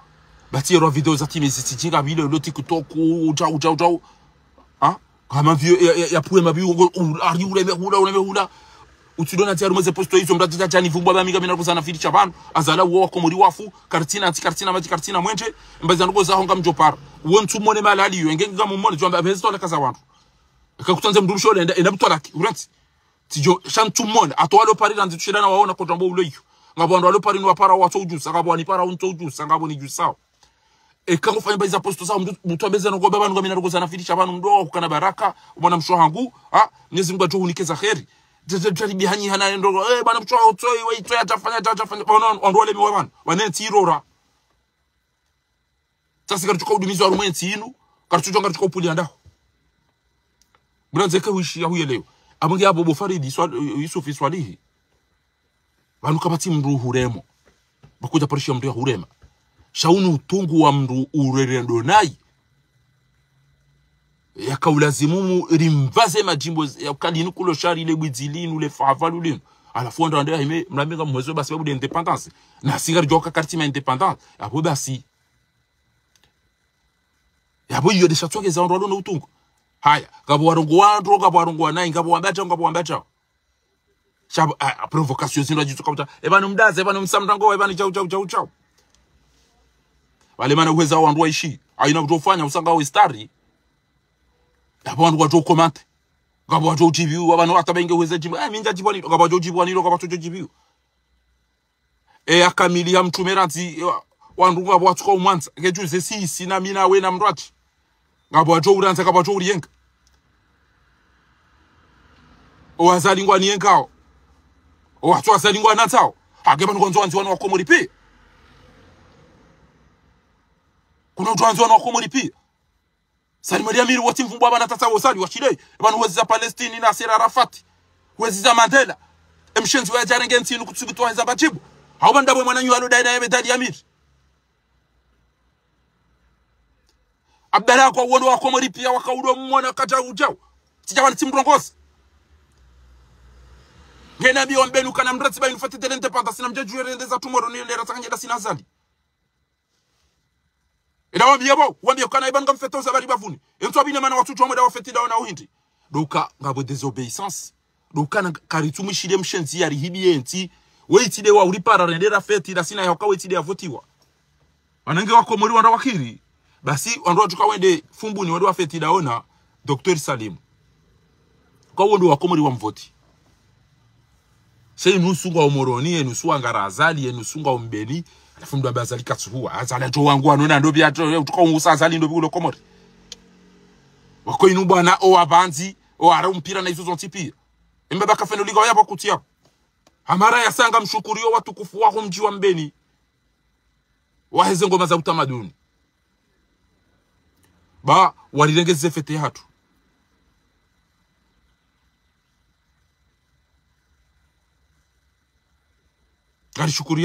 Bati ro video za timu zisijinga vile lo TikTok ujao. Ah? Kama vio ya puwe mabiu ari uremehula. Utudona tia rumeze posto hizo mtata chani vumbwa bamiga mina kusana fiti chabano azala wo komori wafu kartina mwenje mbazango zaho ngamjopara. Wontu mone malali yo ngenga mumone jomba bezo la kaza wantu. Akakutanze mdurusho enda butolaki uranti. Tijo shantu mone atwalo pari ranzi tushirana waona ko jombo uleyo. Ngabo ndo alopari no para wa tojusa ngabo ni para unto jusa ngabo ni jusao kango fanya baiza posto sawa mtu ambeza ngo baba ngo mina rugoza nafirisha abantu ndo kukana baraka ubona mshohangu Mwenyezi Mungu atuhunikeza kheri taribi hani hana ndo bana mshoha utoi we itoi atafanya ndo wale miwa bana wanenti irora sasa karituka udumizi wa rumenti inu karituka upuli andao mwanze kawishi ya huye leo abange abo Bofaridi Yusuf Swalihi banu kabati mru huremo bakuja parisha mru hurema shaunu utungu wa mru urerendo nai yakaulazimumu rimvaze majimbo ya kalinu kulo shari ile bwizilinu le favalu linu alafu ndo ndio hime mlamenga mwezo basi babu de independence na sigari joka karti ma independence abo basi yabo yo de chatwa keza ndo no utungu haya gabo warongo wandro gabo warongo wanai gabo wambacha Shab provocation zino jitu kauta ebana mdaze ebana msamrango ebana chau wale mana uweza wandu waishi aina kutofanya usanga wa istari abo wandu watu comment gabo watu jibiu abana watabenge uweza jibu minja jibwani gabo watu jibwani gabo watu jibiu akamili hamtumeranzi wandu gabo watu kwa mwanza kejuze sisi na mina we na mrati gabo watu uranza gabo watu uriyenga owazalingwa niyenkao watu wasalingwa natao ageba ngonzo wanzi wana wakomori pia kuna watu wanzi wana wakomori pia sali Maria Miri wati mvumbwa bana tata wosali washidei bana wezi za Palestine na Sera Arafat wezi za Mandela emshenzi wa jarenge ntinu kutsugitwa za bachibu hauba ndabwe mwananyu alo daina yebe dadi Amir Abdalla kwa wono wakomori pia wakaudo mwana kata ujao sijawani timrongosi ngena biyo mbenu kana mrati ba inufati de l'indépendance na mjeju rendeza tomorrow ni lera takanyeda sinazali ila wambia kana ibanga mfeto za bari bavuni ento abine mana watu chomwe da wafeti da na uhindi doka ngabo désobéissance doka na karitumishire mshenzi yari hibienti weitide wa ulipara rendera feti da sina yoka weitide avotiwa wanange wako muri wanda wakiri basi wanda tuka wende fumbuni wanda wafeti da ona Dr. Salim kwa wanda wako muri wa mvoti sei nusunga omoroni enusunga ngarazali enusunga ombeni alafu mdu ambaye azali katsuhua azali to wangu anona ndo bya tukaungusa azali ndo bigulo komori wako inu bwana o abanzi o ara mpira na izo zontipi mbaba kafeno liga yabo kutia amara yasanga mshukurio watukufu wako mji wa Mbeni waheze ngoma za utamaduni ba walirengeze fete hatu gari shukuri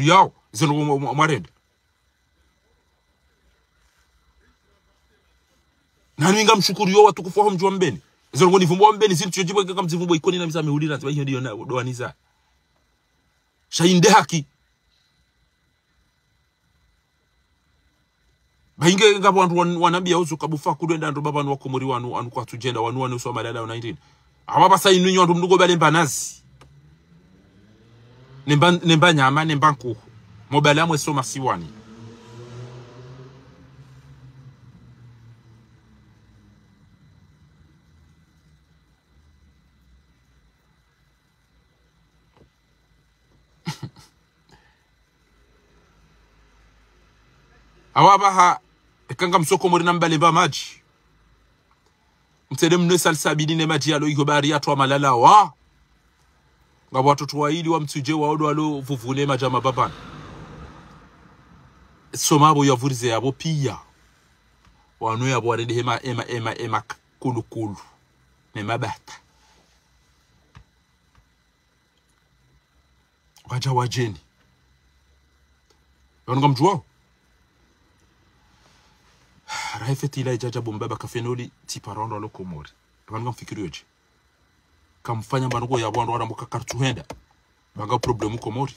yao zeno mwarende nani nga mshukuri yao watukufu wako mji wa Mbeni zeno ngo nivumbo wa Mbeni zinu tujojibu kaka mzivumbo ikoni na misa mehulira ntiba hiyo ndiyo doaniza shainde haki bainge ngabo wantu wanambia uzu kabufa kudwenda ndo baba wako muri wanu anu kwa tujenda wanu uswa malala 19 ababa sa inu nyondo mdugo bale mbanazi nemba nyama nemba nku mobala mwe soma siwani awabaha ekanga msoko muri nambale ba maji mtede mne salsabini ne maji alo igobari atwa malala wa ngabo watoto waili wa mtuje waodo alo vuvule majama babana somabo yavurize yabo pia wanu yabo warende ema kulukulu ne mabata waja wajeni yonga mjuwao raifeti ila ijajabu mbaba kafenoli tiparondo alo komori abanga mfikirioje kamfanya banugo ya bwandu wanamuka kartuhenda banga problemu komori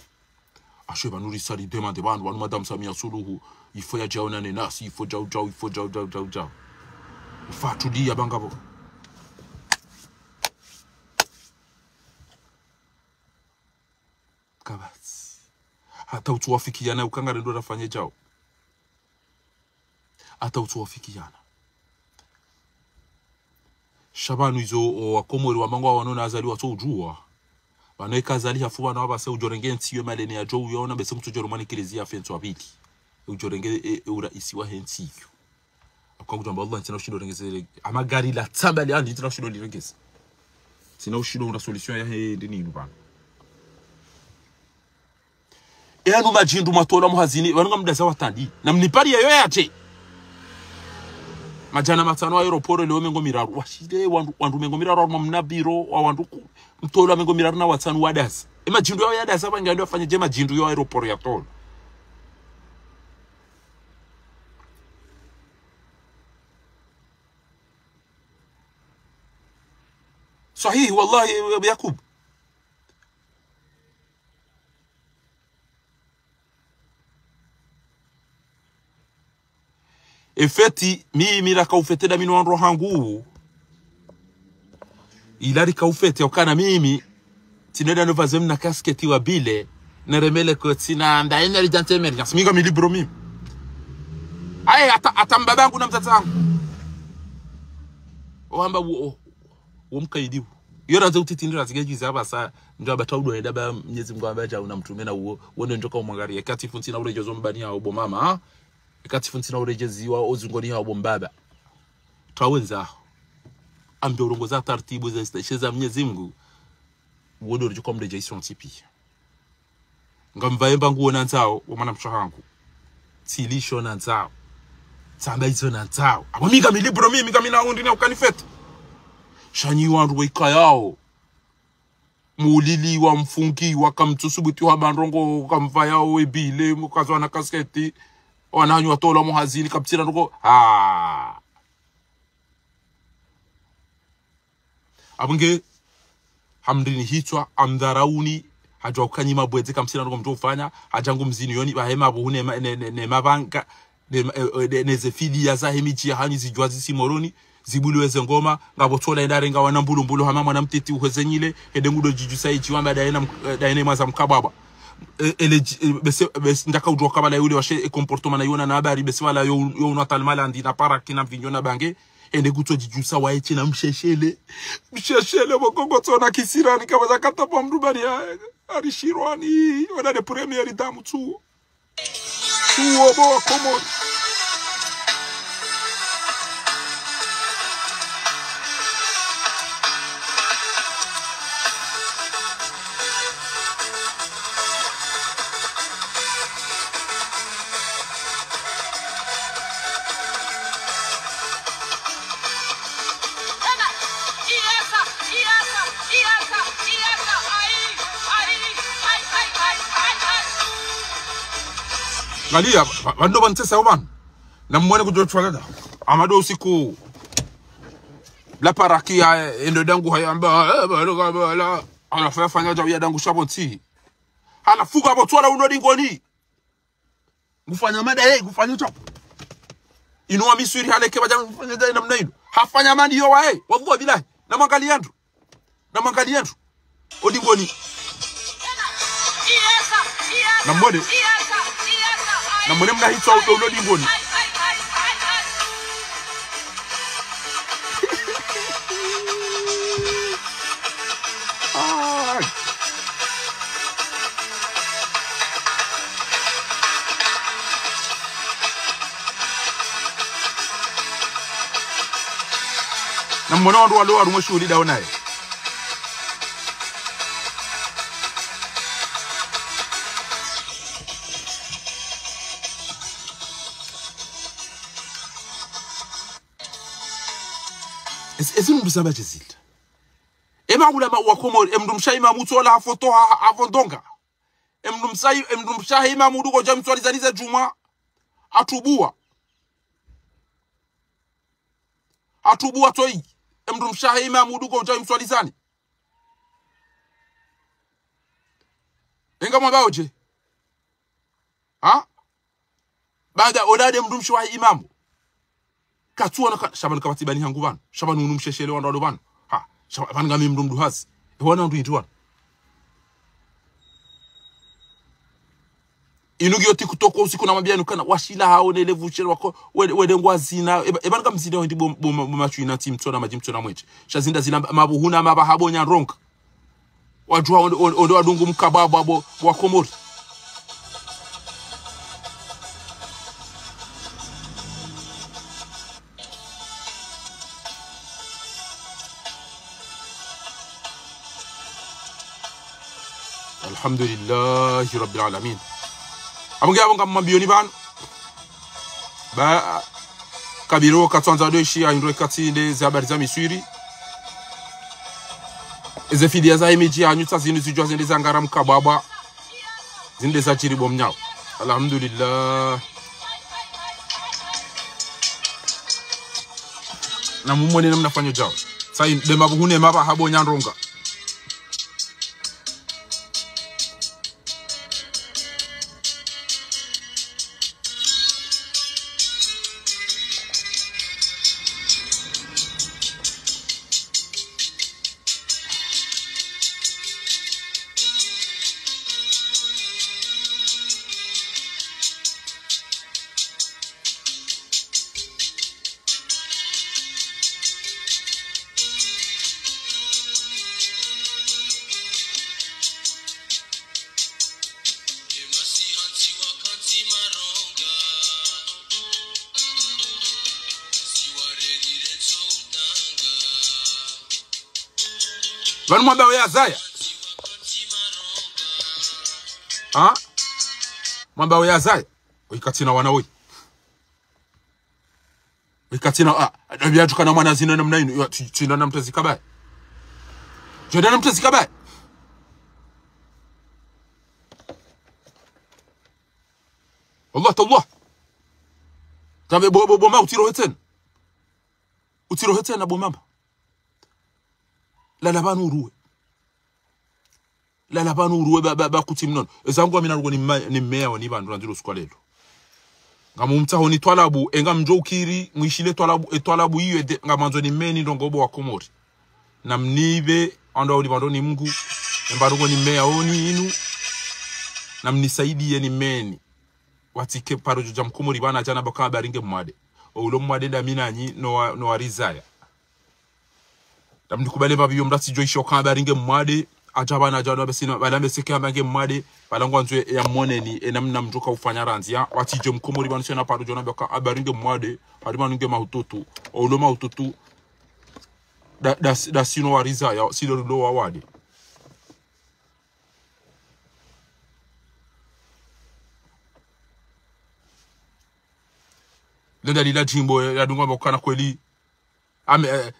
ashe banuri sali demande bandu wanu madame Samia Suluhu ifo ya jaona nenasi ifo jau ufatu dia banga bo kabats hata utuwafikiana ukanga ndo nafanye jao hata utuwafikiana shabanu izo wakomori wa mango wanona azali wato ujua wanaeka azali hafu wana wabase ujorenge ntiyo malene ya jo uyona bese mtujoro mani kilezia fentu wabili ujorenge uraisi wa hentiyo akongu jamba Allah ntina ushido rengeze ama gari la tambali andi ntina ushido lirengeze sina ushido una solution ya hindi ninu bana enu majindu matola muhazini wanunga mdasa watandi na mnipari ya yoyache majana matano wa aeroporo leo mengo miraru washide wandu mengo miraru mnabiro wa wandu mtolo mengo miraru na watanu wadasa majindu yao yadasa bangalo afanye je majindu yo aeroporo ya tolo sahihi wallahi Yakub efeti mimi la kaufete da minu wanro hangu ilari kaufete okana mimi tineda no vazem na kasketi wa bile na remele ko tina ndaenda lijante emergence minga mi libro mimi aye atambabangu na mtatangu oamba wo mkaidibu yora za utitindira zigejiza aba sa ndo abataudo enda ba Mwenyezi Mungu ambaye una mtume na uo wone ndoka umwangarie kati funtina urejezo mbani ya obo mama kati funtina urejezi wa ozungoni ya obo mbaba tawenza ambe urongoza taratibu za stesheza Mwenyezi Mungu wone urejeko mrejezo ntipi ngamvaemba nguona nzao omana mshahangu tilisho na nzao tsamba izo na nzao abamiga milibro mimi kamina undi na ukanifeta shanyi wandu weka yao mulili wa mfungi wakamtusubuti wa bandrongo kamva yao ebile mukazwa na kasketi wananywa tola muhazini kaptira ndoko abunge hamdini hitwa amdarauni hajwa ukanyima bweze kamtira ndoko mtofanya hajangu mzini yoni bahema buhune ne mabanga ne zefidi ya zahemichi ya hanyi zijwazi simoroni zibuluweze ngoma ngabo tola endarenga wanambulumbulu hama mwana mteti uhezenyile ede ngudo jijusai chiwamba daene maza mkababa bese ndaka udroka bala yule washe comportement na yona na habari bese wala yo unatalmala ndi na para kina vinyona bange ende kutwa jijusa waeche na msheshele wakongotona kisirani kama zakata pa mdubani arishirwani wadade premier damu tuo bo Komori. Galia bando bantesa oban na mwene kujotwagada amado usiku la parakia endo dangu hayamba la anafanya fanya jawi dangu shabonti hala fuga botwala unodi ngoni gufanya mada gufanya top inua misuri haleke baja gufanya dai namna hino hafanya mandi yo wae wavuwa bilahi na mangali yandu odi ngoni na mwene na mwene mna hito unodi ngoni na mwene wandu waru shughuli dao naye esi mndu saba chezilta ema ulama wa Komori emndu mshayi mamutu wala hafoto avondonga emndu mshayi mamudu ko jamu twalizaliza juma atubua toi emndu mshayi mamudu ko jamu twalizani enga mwabaoje baada odade mndu mshayi imamu katuona shabanu kabatibani hangu bana shabanu unumsheshele wando bana shabanu ngami mndu mduhazi wana ndu intwana inugiyo tikutoko usiku na mabianu kana washila hao ne levuchele wako wede ngwazina ebana kamzida ndi bomachu ina team tsona majimtsona mweche shazinda zina mabuhuna mabahabonya ronka wajua ondo adungu mkababo wa Komori alhamdulillahi rabbil alamin abonga mabioni ban ba kabiro katsanza doshi ayindwe katinde zabari za miswiri eze fidia za imiji anyuta zinu zijwa zinde zangara mkababa zinde za chiribo mnyao alhamdulillah na mumone namna fanyo jao sai de mabuhune maba habo nyanronga Vanu mwamba wa Yazaya mwamba wa Yazaya wikatina wanawoi wikatina abiatu kana mwana zina namna ino tina namtazi kabaye joda namtazi kabaye Allah tallah tabe boma utiro heten na bomamba la labanu uruwe ba kutimnon ezangu amina rugo ni mmea wani bandu ndiro skwalelo ngamu mtaho ni twalabu enga mjokiri mwishile twalabu hiyo ngamanzo ni meni ndongobo wa Komori na mnibe ando uli bando ni Mungu embarugo ni mmea oni inu na mnisaidie ni meni watike parojo jam Komori bana jana baka baringe mwade ulo mwade da minanyi no warizaya tamdikubale babiyo mrati joisho kamba ringe mwade ajaba na jado besina balambe seke ambange mwade balangwanzwe ya moneni enamna mjuka ufanya ranzia watije mkomori banisho na paro jona baka abaringe mwade harima nge mahutoto ulo mahutoto da sino warizaya silo lo wawade Lenda lila jimbo ya dunga mbokana kweli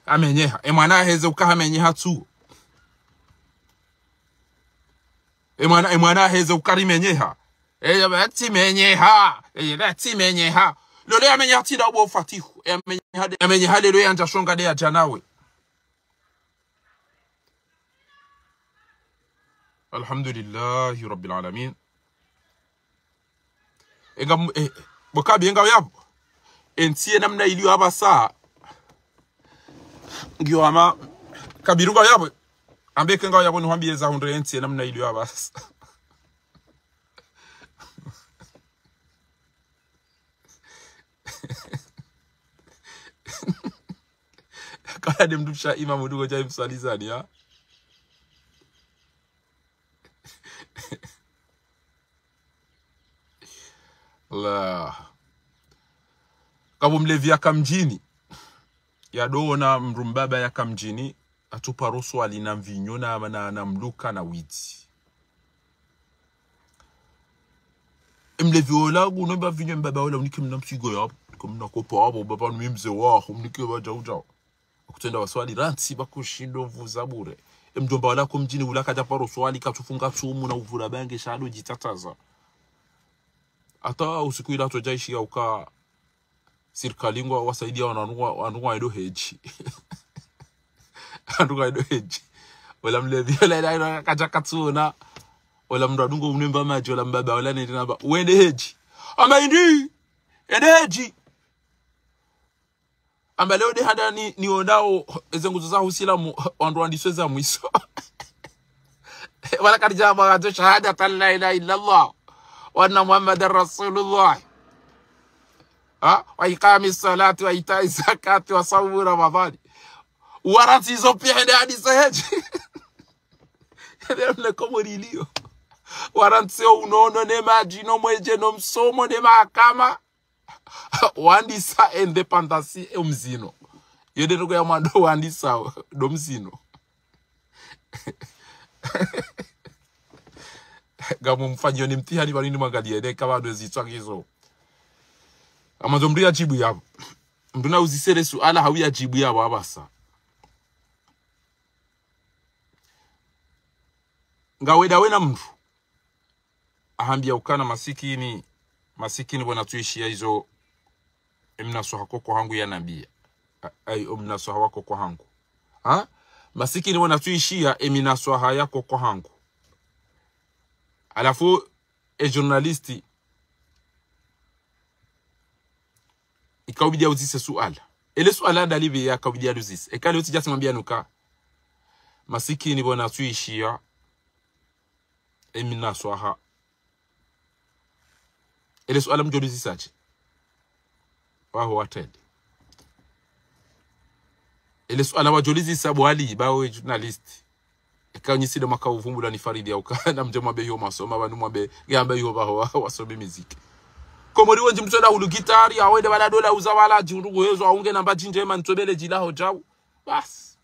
amenyeha emwana heze ukaha menyeha tu emwana heze ukari menyeha bati menyeha bati menyeha lole amenyeha tida ubo fatihu amenyeha lelo yanja shonga de ya janawe alhamdulillahi rabbil alamin bokabi enga yabo entie namna iliyo abasa ngiyo ama kabirunga yabo ambeke nga yabo nwambie za hundre entie namna iliyo abasa kaya demdusha imamu dugo jai msalizani ya Allah Kabo mlevi ya kamjini ya doona mrumbaba ya kamjini atupa roso alina mvinyo na mluka na witi mlevi ola gunomba vinyo mbaba ola unike mnamsigo yapo kumna kopa abo baba numimze waho unike baja uja kutenda waswali ranti bakushindo vuzabure mjomba wala kumjini ulaka japa roso ali katufunga chumu na uvura bange shado jitataza ata usiku ila tojaishi ya uka sirkalingwa wasaidia wanunua edo heji anunua edo heji wala mlevi wala kaja katsuna wala mradungo unemba maji wala mbaba wala naba uende heji amba indi ende heji amba leo de hada ni ondao ezenguzo za usilamu wandu andisweza mwiso wala karjaba gato shahada la ilaha illa Allah wa anna muhammadar rasulullah wa iqami salati wa itai zakati wa sawmu ramadhani warati hizo pia ndio hadi sahihi ndio komoriliyo warati unono ne maji no mweje no msomo ne mahakama wandisa independence umzino yede ndugu ya mwando wandisa do mzino gamu mfanyo ni mtihani bali ni mwangalie de kama ndo zitwakizo amazomria jibu yabo nduna uzisere suala hawia jibu yabo abasa ngaweda wena mtu ahambia ukana masikini bwana tuishia hizo mnaso hakoko hangu ya nabia ai mnaso hawako kwa hangu masikini bwana tuishia mnaso hayako kwa hangu alafu journalisti ikaubidia uzise suala ele suala dalibi ya kaubidia uzise ekale utijasi mwambia nuka masikini bwana tuishia emina swaha ele suala mjodizi sachi waho watende ele suala wajolizi sabu ali bawe journalist ekanyisida maka uvumbula ni Faridi au kana mjoma be yo masoma banu mwabe gamba yo baho wasobe muziki komori wonje mtsoda hulu gitari awede bala dola uzawala jirugo yezo aunge namba jinjema ntsobele jilaho jawu bas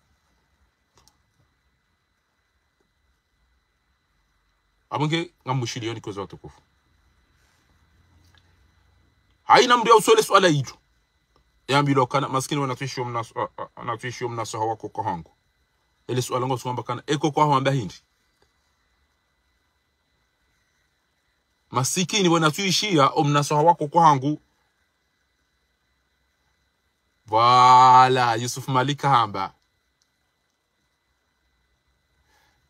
amunge ngamushilioni kozo watukufu haina mndio usole swala hilo yambilo kana maskini wanatuishio mnaso hawako kwa hangu ele swala ngo swamba kana eko kwa hamba hindi masikini wanatuishia omnaso hawako kwa hangu wala Yusuf Malika hamba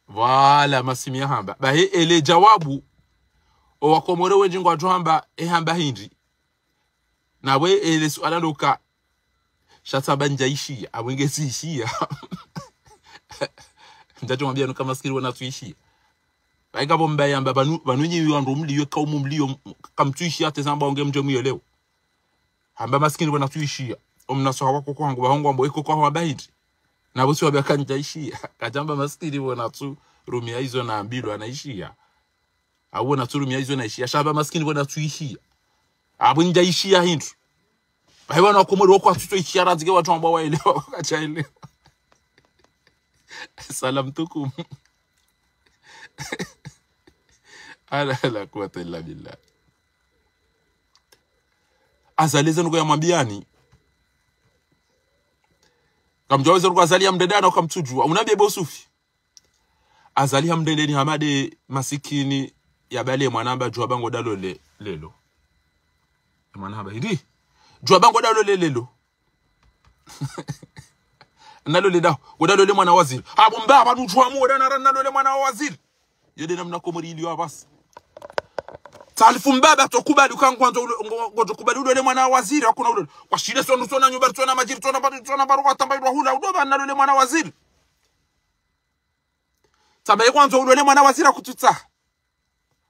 wala masimia hamba bahe ele jawabu o wakomore wenji ngwa hamba hamba hindi nawe ele swala ndoka shatabanja ishia abwenge si ishia ndacho mwambia nuka maskini wanatuishia baika bomba yamba banunyi wandu mliyo ka umumliyo kamtuishia tezamba onge mjemu yeleo Hamba maskini wana tuishia. Omnasoha wako kwangu bahongo ambo iko kwa bahindi. Na bosi wabakanjaishia. Kajamba maskini wana tu rumia hizo na ambilo anaishia. Awo na tu rumia hizo naishia. Shamba maskini wana tuishia. Abo njaishia hindu. Bahewa na wakomori wako atuto ishia razige watu ambao waelewa wakachaelewa. Salam tukum. Ala la quwwata illa billah. Azaliza nuko ya mwambiani. Kamjaweza nuko azalia mdedana ukamtujua. Unabie bosufi. Azalia mdedeni hamade masikini ya bale mwanamba jua bango dalo lelo. Mwanamba hidi. Jua bango dalo lelo. Nalo le dawo. Godalo le mwana waziri. Abumba abantu jua mu dana nalo le mwana waziri. Yede namna komori iliwa basi. Talifu mbaba tokubali ukangwanza ngotokubali ule mwana waziri hakuna ule washile sonu sona nyumba tona majiri tona baruka tambairwa hula udoba nalo le mwana waziri tabaye kwanza ule mwana waziri akututsa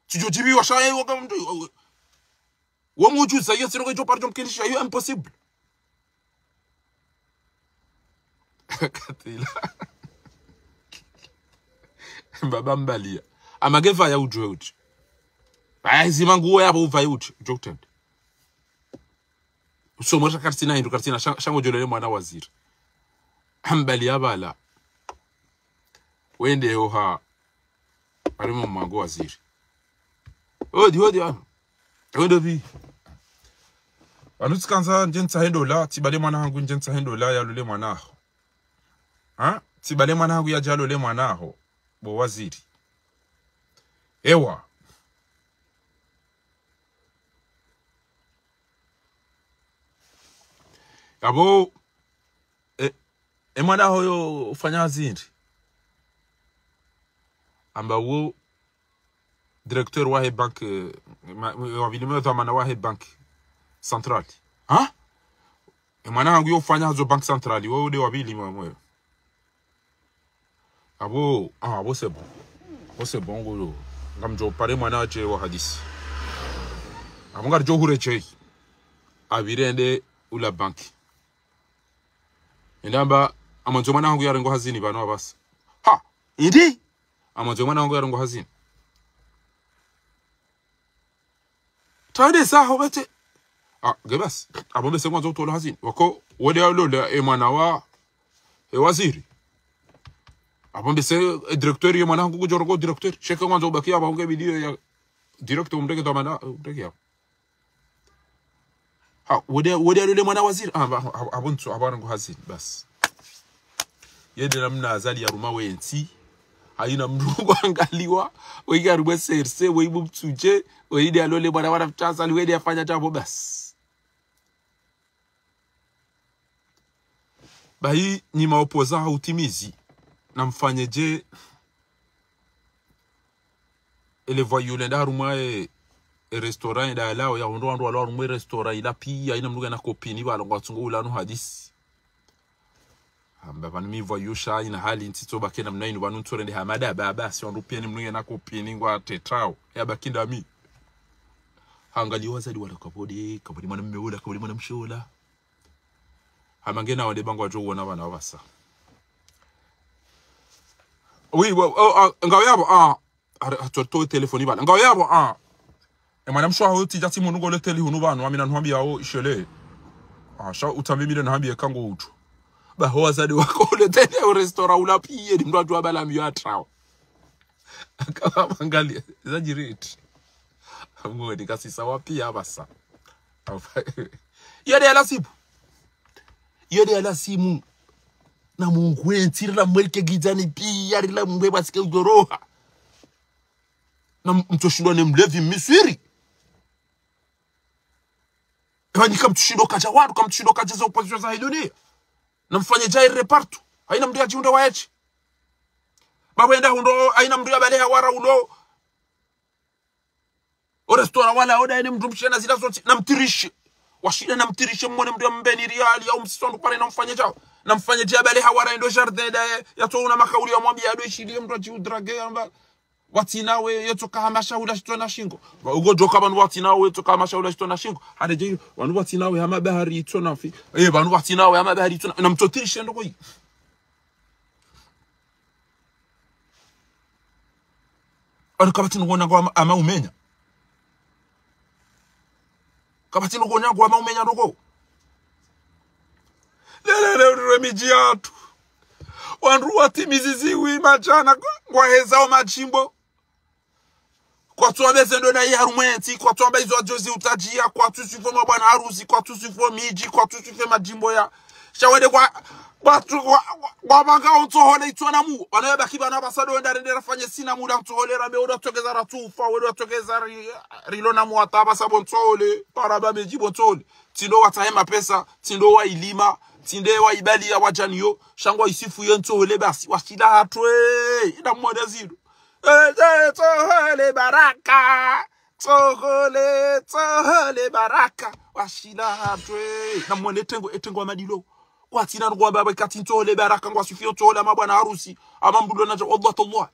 tujojibi washaye wokamndu wo mujuza yesiro ko parjo mkinisha yo impossible katila baba mbalia amageva ya ujwe uji Zima nguo yabo uvayuti jokutend. Usomosha kartina hindu kartina shango jolele mwana waziri. Hambali yabala. Wende yoha. Arimu mwango waziri. Hodi ano. Wende bi. Anutsikanza njensa hendo la. Tibale mwana hangu njensa hendo la ya lule mwana aho. Tibale mwana hangu ya jalo le mwana aho. Bo waziri. Ewa. Abo mwana hoyo ufanya hazindi amba wo directeur wa bank wabilime dhamana wa bank central mwana hangu yo ufanya hazo bank central wo de wabili mwe abo sebo ngolo ngamjo pare mwana aje wa hadisi abo ngar jo hureche abirende ula banki Ndamba amanzo mwana wangu yarengo hazini bano abasa. Idi amanzo mwana wangu yarengo hazini. Tade saho bete. Gebas. Abombe se mwanzo tolo hazini. Wako wode alola mwana wa waziri. Abombe se directeur ye mwana wangu jorgo directeur. Sheka mwanzo baki aba unge video ya directeur umreke domana umreke ya. Wode alola mwana waziri. Abonto abarango hazini bas. Yede namna azali ya ruma wensi haina mrugo angaliwa wege arubwe serse weibu mtuje weide alole bwana wana mchaza wede afanya jambo basi bayi ni maopoza hautimizi na mfanyeje ele voyou nda ruma restaurant da lao ya ndo alo ruma restaurant ila pia ina mrugo na kopini balo ngwatungo ulano hadisi Mbaba nimi voyusha ina hali ntito bakena mnainu banu ntorende hamada baba si ondupia ni mnuye nako pini ngwa tetrao ya bakinda mi hangaliwa zadi wala kabodi mwana mmeula kabodi mwana mshola hamangena wale bango wajo wona bana wabasa oui ngaw yabo atoto telefoni bana ngaw yabo mwana mshwa hoti jati munungo le teli hunu bana wamina nhwambia o ishele sha utamimile nhambia kango utu ba hoa zadi wako le tele o restaurant ula piye ni mtu ajua bala myo atrao akawa mangalia zajirit ngodi kasisa wapi abasa yode ala simu na Mungu entira la mwelke gizani pia la mwe basike ujoroha na mtoshindwa ne mlevi miswiri Kwani kamtushindo kacha watu kamtushindo kacha za opposition za dunia na mfanye jai repartu haina mdia jiunda waechi babenda hundo haina mdia bale hawara ulo o restaurant wala oda ni mtumshia na zila zote na mtirishi washida na mtirishi mwone mdia mbeni riali au msisondu pale na mfanye jao na mfanye jai bale hawara ndo jardin da ya to una makauli ya mwambia ado ishili mtu ajiudrage amba watinawe yotoka hamasha ulashitwa na shingo ugo joka banu watinawe yotoka hamasha ulashitwa na shingo hadeje wanu watinawe hama bahari itona fi banu watinawe hama bahari itona na mtotirishe ndoko yi kabati ngona ngo ama umenya kabati ngona ngo ama umenya ndoko lele remediatu wandu watimizizi wimajana ngwa hezao majimbo kwa tuambe zendo na yarumwenti kwa tuambe izo ajozi utajia kwa tusifo mabwana harusi kwa tusifo miji kwa tusifo majimbo ya shawede kwa banga ontohole itwana mu wanayoba kibana basado ndarendera fanye sina muda ontoholera me oda tokeza ratufa oda tokeza rilo na muata basabo ntole paraba meji bontole tindo watahema pesa tindo wa ilima tinde wa ibali ya wajaniyo shangwa isifu yentole basi washida hatwe ina mwada zidu tohole baraka tohole baraka washida hatwe na mwene etengo amadilo kwa tina ngwa baba kati tohole baraka ngwa sifu yentole mabwana harusi amambulo na Allah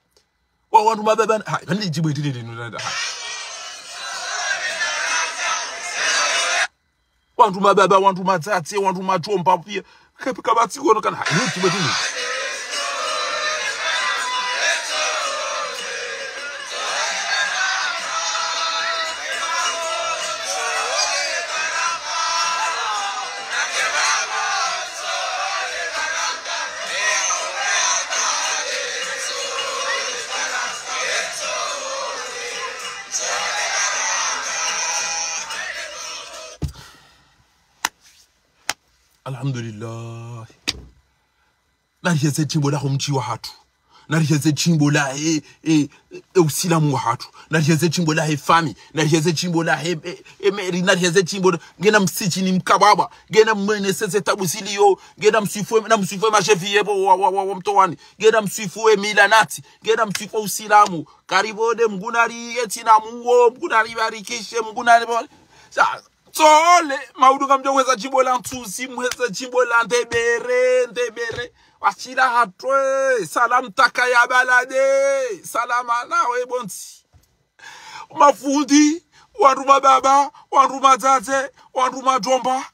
wa wandu mababa hai bani jibu itini wandu mababa wandu matate wandu majomba pia kabati ngono kana hai jibu itini Alhamdulillah. Nariheze chimbo la humchi wa hatu. Nariheze chimbo la usilamu wa hatu. Nariheze chimbo la fami. Nariheze chimbo la meri. Nariheze chimbo gena msichi ni mkababa. Gena mwene sese tabusilio. Gena msifue mashefi yebo wa mtowani. Gena msifue milanati. Gena msifue usilamu. Karibode mgunari etina mungo. Mgunari barikishe mgunari tole maudu kamjoweza jimbo la Ntusi mweza jimbo la ndebere wachira hatwe salam taka ya balade salama nawe bonti mafundi wandu mababa wandu matate wandu majomba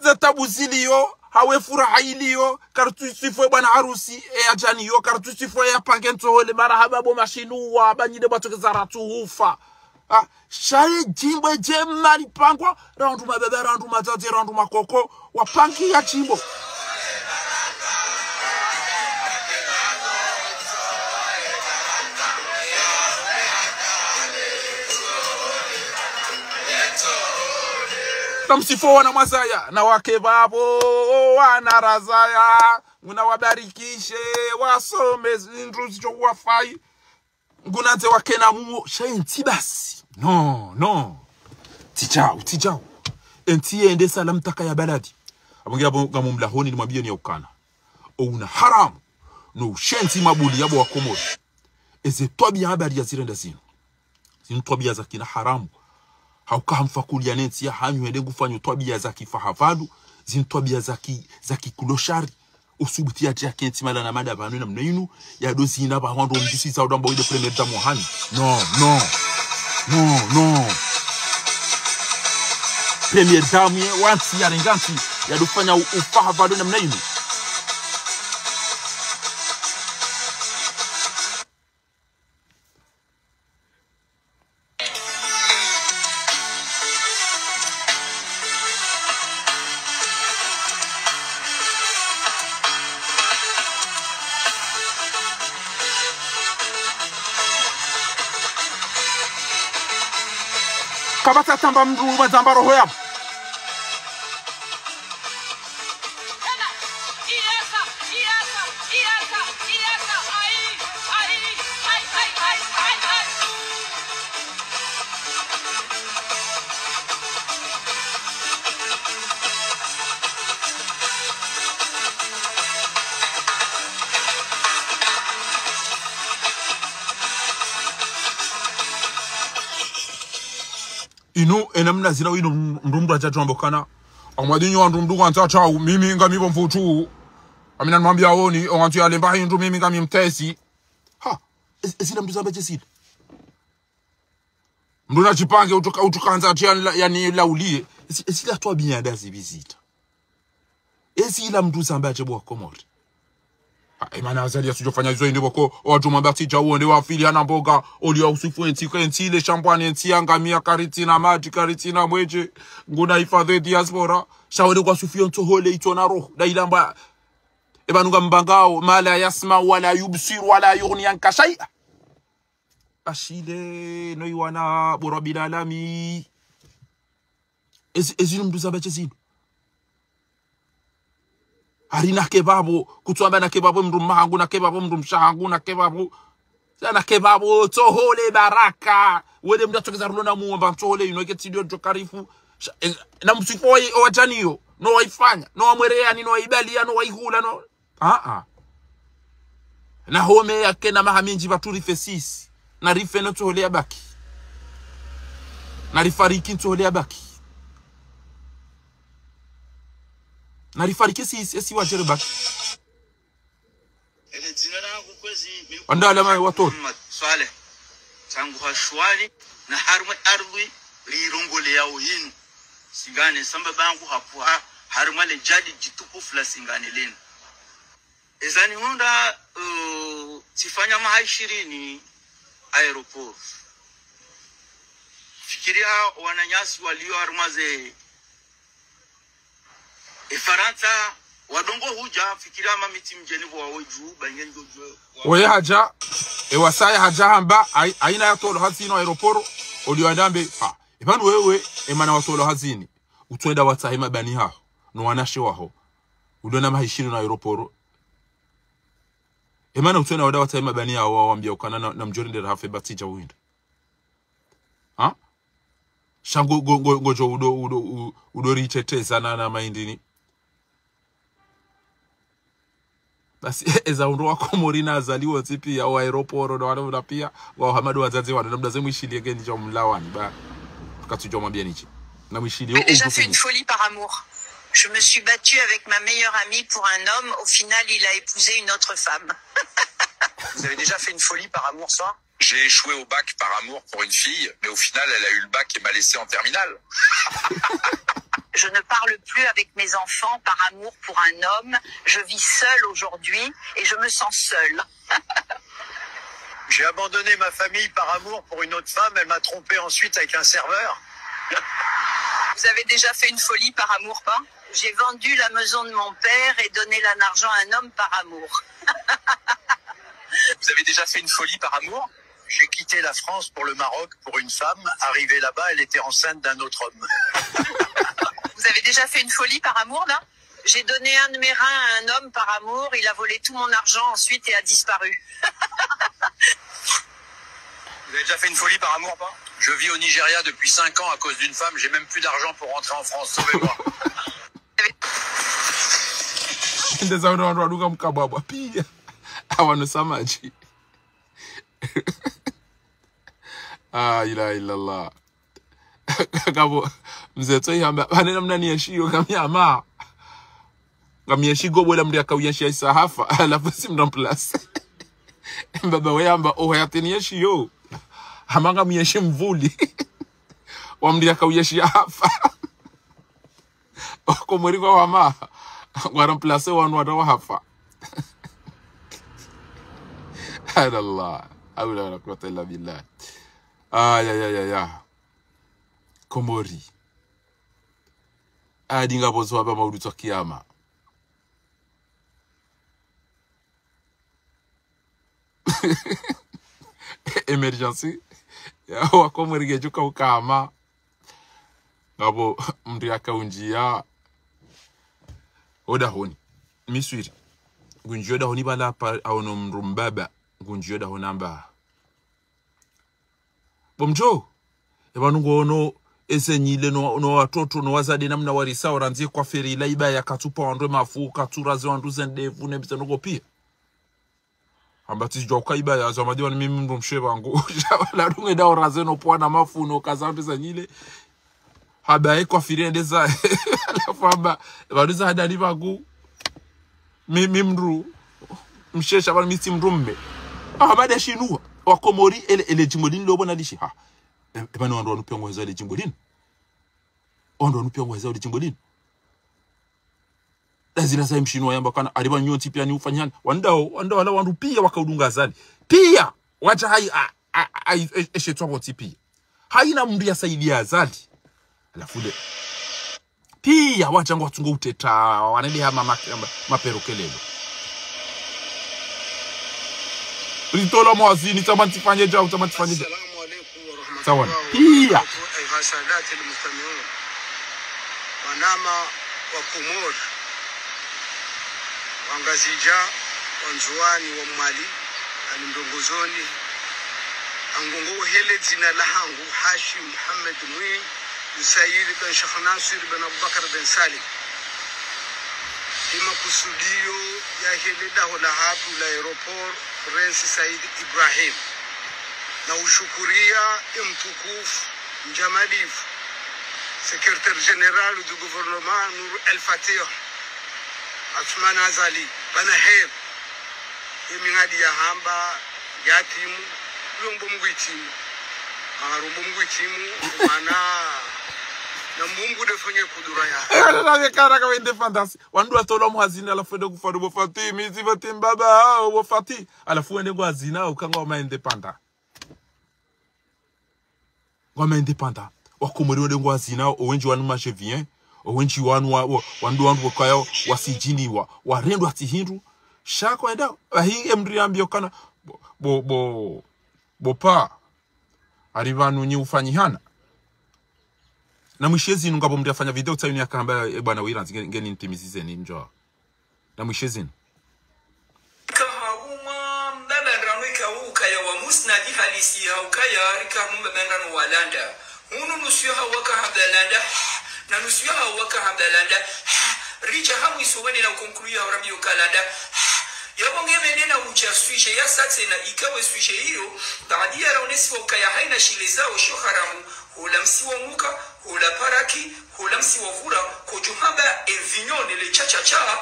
zetabuzilio hawe furaha ilio kartusifwe bwana harusi ajaniyo kartusifwe ya pangentole marahaba bo mashinuwa banyide batokeza ratuhufa shari jimbo jemari pangwa randu mababa randu matate randu makoko wapangi ya jimbo namsifo wana mazaya na wake babo wana razaya muna wabarikishe wasome zinduzi chokwa fai ngunante wakena mumo shainti basi no tijao entiye ende salam taka ya baladi abongira gamu mlahoni ni mwambie ni ukana una haram no ushenzi mabuli yabo wa Komoro eze tobia habari ya zirenda zino tobia za kina haramu haukahamfakulia nenti ya hanyu ende gufanya tobia za kifahavalu tobia za kikuloshari usubuti ya kenti mala na mada banu na mnainu ya dozi ina ba hondo mjisi za udamba ile premier damo hani no premier dame wanti ya renganti ya dufanya ufahavalo na mnainu kabata tamba mdu mazamba roho yabo inu enamna zina wino mrumdu ajajambokana amwadinyo wandu mdugu antacha mimi ngami bomfutu amina nwambia woni ontu ya lemba hindu mimi ngami mtesi Ezila mndu zamba jesila. Mndu na jipange utukanza yani laulie. Ezila toa binyanda zibizita. Ezila mndu zamba jebwa Komori. Imana azali ya sujofanya hizo ndi boko wajuma bati jawo ndi wafili ana mboga oli usifu enti le champagne enti angamia karitina maji karitina mweje nguna hifadhi diaspora shawede kwa sufio ntohole itona roho dailamba ebanunga mbangao mala yasma wala yubsir wala yughni anka shay'a ashile no iwana burabil alami ezinu mndu zamba chezino harina kebabo kutuamba na kebabo mndu mahangu na kebabo mndu mshahangu na kebabo sana kebabo tohole baraka wede mndu atokeza rulona muomba tohole inoke tidio jokarifu na msifoi owajaniyo no waifanya no wamwerea ni no waibalia no waihula no na home yake na mahaminji baturi fesisi na rife no tohole ya baki na rifariki tohole ya baki na rifariki si wajere baki andala mai watoto Saleh tangu hashwali na harmwe ardhi lirongole yao yinu singane samba bangu hapo harmwe le jadi jitukufu la singane lenu ezani honda tifanya maha 20 aeroport fikiria wananyasi walio harmaze Faransa wadongo huja fikiria mamiti mjenivu wa oju banyenjo oye haja wasaya haja hamba aina ya tolo hazino aeroporo oliwandambe ibanu wewe emana watolo hazini utwenda watahima bani hao no wanashe waho udona mahishini na aeroporo emana utwenda wada watahima bani hao wawambia ukana na mjorinde rahafe batija uwinda shango gojo udo richeteza na maindini basi eza undu wa Komori na azaliwa tipi ya aeroporo na wana pia wa Hamadu wazazi wana namda zemu ishili ngeni jo mlawani ba tukatujo mwambia nichi na mwishili J'ai déjà fait une folie par amour. Je me suis battue avec ma meilleure amie pour un homme. Au final, il a épousé une autre femme. Vous avez déjà fait une folie par amour, ça? J'ai échoué au bac par amour pour une fille, mais au final, elle a eu le bac et m'a laissé en terminale. Je ne parle plus avec mes enfants par amour pour un homme. Je vis seule aujourd'hui et je me sens seule. J'ai abandonné ma famille par amour pour une autre femme. Elle m'a trompé ensuite avec un serveur. Vous avez déjà fait une folie par amour, pas? J'ai vendu la maison de mon père et donné l'argent à un homme par amour. Vous avez déjà fait une folie par amour? J'ai quitté la France pour le Maroc pour une femme. Arrivé là-bas, elle était enceinte d'un autre homme. Vous avez déjà fait une folie par amour, là? J'ai donné un de mes reins à un homme par amour. Il a volé tout mon argent ensuite et a disparu. Vous avez déjà fait une folie par amour, pas? Je vis au Nigeria depuis 5 ans à cause d'une femme. J'ai même plus d'argent pour rentrer en France. Sauvez-moi. Ila illallah. Kabo mzeto yamba banena mnani yashiyo kamyama. Ngamiyashigo bola mndi akawiyashia isahafa alafu simramplace. Mbaba weyamba hayateni yashiyo. Hamanga miyeshi mvuli. Wamdi akawiyashia hafa. Komori kwa wama waramplace wanu wadawa hafa. Allah. Awla wala quwwata illa billah. Ya. Komori. Adinga bozo haba mauduto kiyama. Emergency. Ya wa Komori gejuka ukama. Ngabo mri akaunjia oda honi. Miswiri. Gunjoda honi bala pa aono mrumbaba. Gunjoda honamba. Bomjo. Ebanu ngono esenyile no watoto no wazade namna warisa oranzie kwa feri laiba ya katupa wandwe mafu katuraze wanduze ndevu nebisa nugo pia. Ambati joka iba ya zamadi wani mimi mndo mshe wangu. La dunge da oraze no poa na mafu no kazambi za nyile. Haba kwa feri ndeza. Alafu haba waduza hadani wangu. Mimi mru. Mshe shabani misi mrumme. Habada shinua. wakomori ele jimbolini lobo na lishi ha ebana wando wanu piongo hezo ele jimbolini wando wanu piongo hezo ele jimbolini lazila za mshinu yamba kana aliba nyoti pia ni ufanyana wandao wala wandu pia wakaudunga azali pia wacha hai eshetwa boti pia haina mria saidia azali alafu pia wacha ngo watungo uteta wanali hama maperokelelo Ritola mwazini tamantifanye jao tamantifanye jao. Sawa. Pia hasadati almustami'un wanama wa Komor wangazija wanzuani wa Mali alimdongozoni angongo hele jina la hangu Hashim Muhammad Mwin Sayyid bin Sheikh Nasir bin Abubakar bin Salim ima kusudio ya hele daho la hapu la aeroport Prince Said Ibrahim na ushukuria mtukufu mjamalifu Secrétaire Général du gouvernement Nour El Fatih Asman Azali Banaher emingadi ya hamba yatimu lombo mgwitimu arumbo mgwitimu mana na mbungu defanye kudura ya na vekara ka independence wandu atola muhazina alafu ende kufaru bo Fati mizi vote mbaba bo Fati alafu ende kwa hazina ukanga wa independent wa independent wakomori wende kwa hazina owenji wanu machevien owenji wanu wandu wakayo wasijini warendo atihindu shako enda ahi emri ambio kana bo pa arivanu nyi ufanyihana na mwishezi ngabo mtafanya video tsayo yakamba bwana Wiranzi ngeni ntimizize ni njoo na mwishezi kahuma mbabanramika ukaya wa musnadi halisi ukaya rikamu mbabandano walanda hunu nusuya waka habdalanda na nusuya waka habdalanda richa hamu isowene na concluya rabio kalanda yabonge mendena ucha swishe ya satse na ikawe swishe hiyo baadhi ya raonesi ukaya haina shileza o shoharamu hula msiwa muka hula paraki hula msiwa vura kujuhamba evinyone le chachacha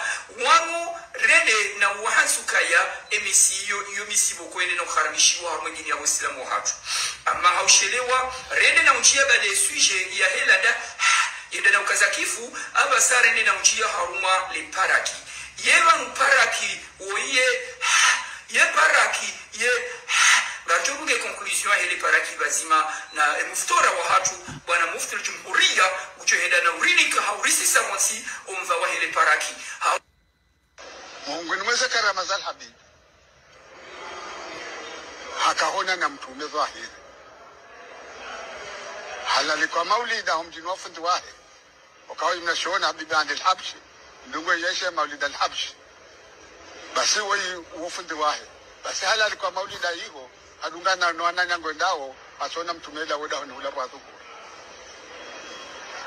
wanu rende na wahansukaya emisi iyo misibo kwene no kharamishiwa mwingine ya waislamu hatu ama haushelewa rende na unjia bade swishe ya helada yenda na ukazakifu aba sa rende na unjia haruma le paraki yeba paraki oye ye paraki ye Rajobuge conclusion hele paraki bazima na muftora wa hatu bwana mufti al-jumhuria uchohenda na urinika haurisi samonsi umva wa hele paraki Mungu ni mweze karama za Habib hakahona na mtume dhahiri halali kwa maulida humjini wafundi wahe wakawa mnashona Habib andi al-Habshi ndungo yeshe maulida al-Habshi basi wai wafundi wahe basi halali kwa maulida hiyo adungana no ananyango ndao asona mtumela woda ni ula bwazuko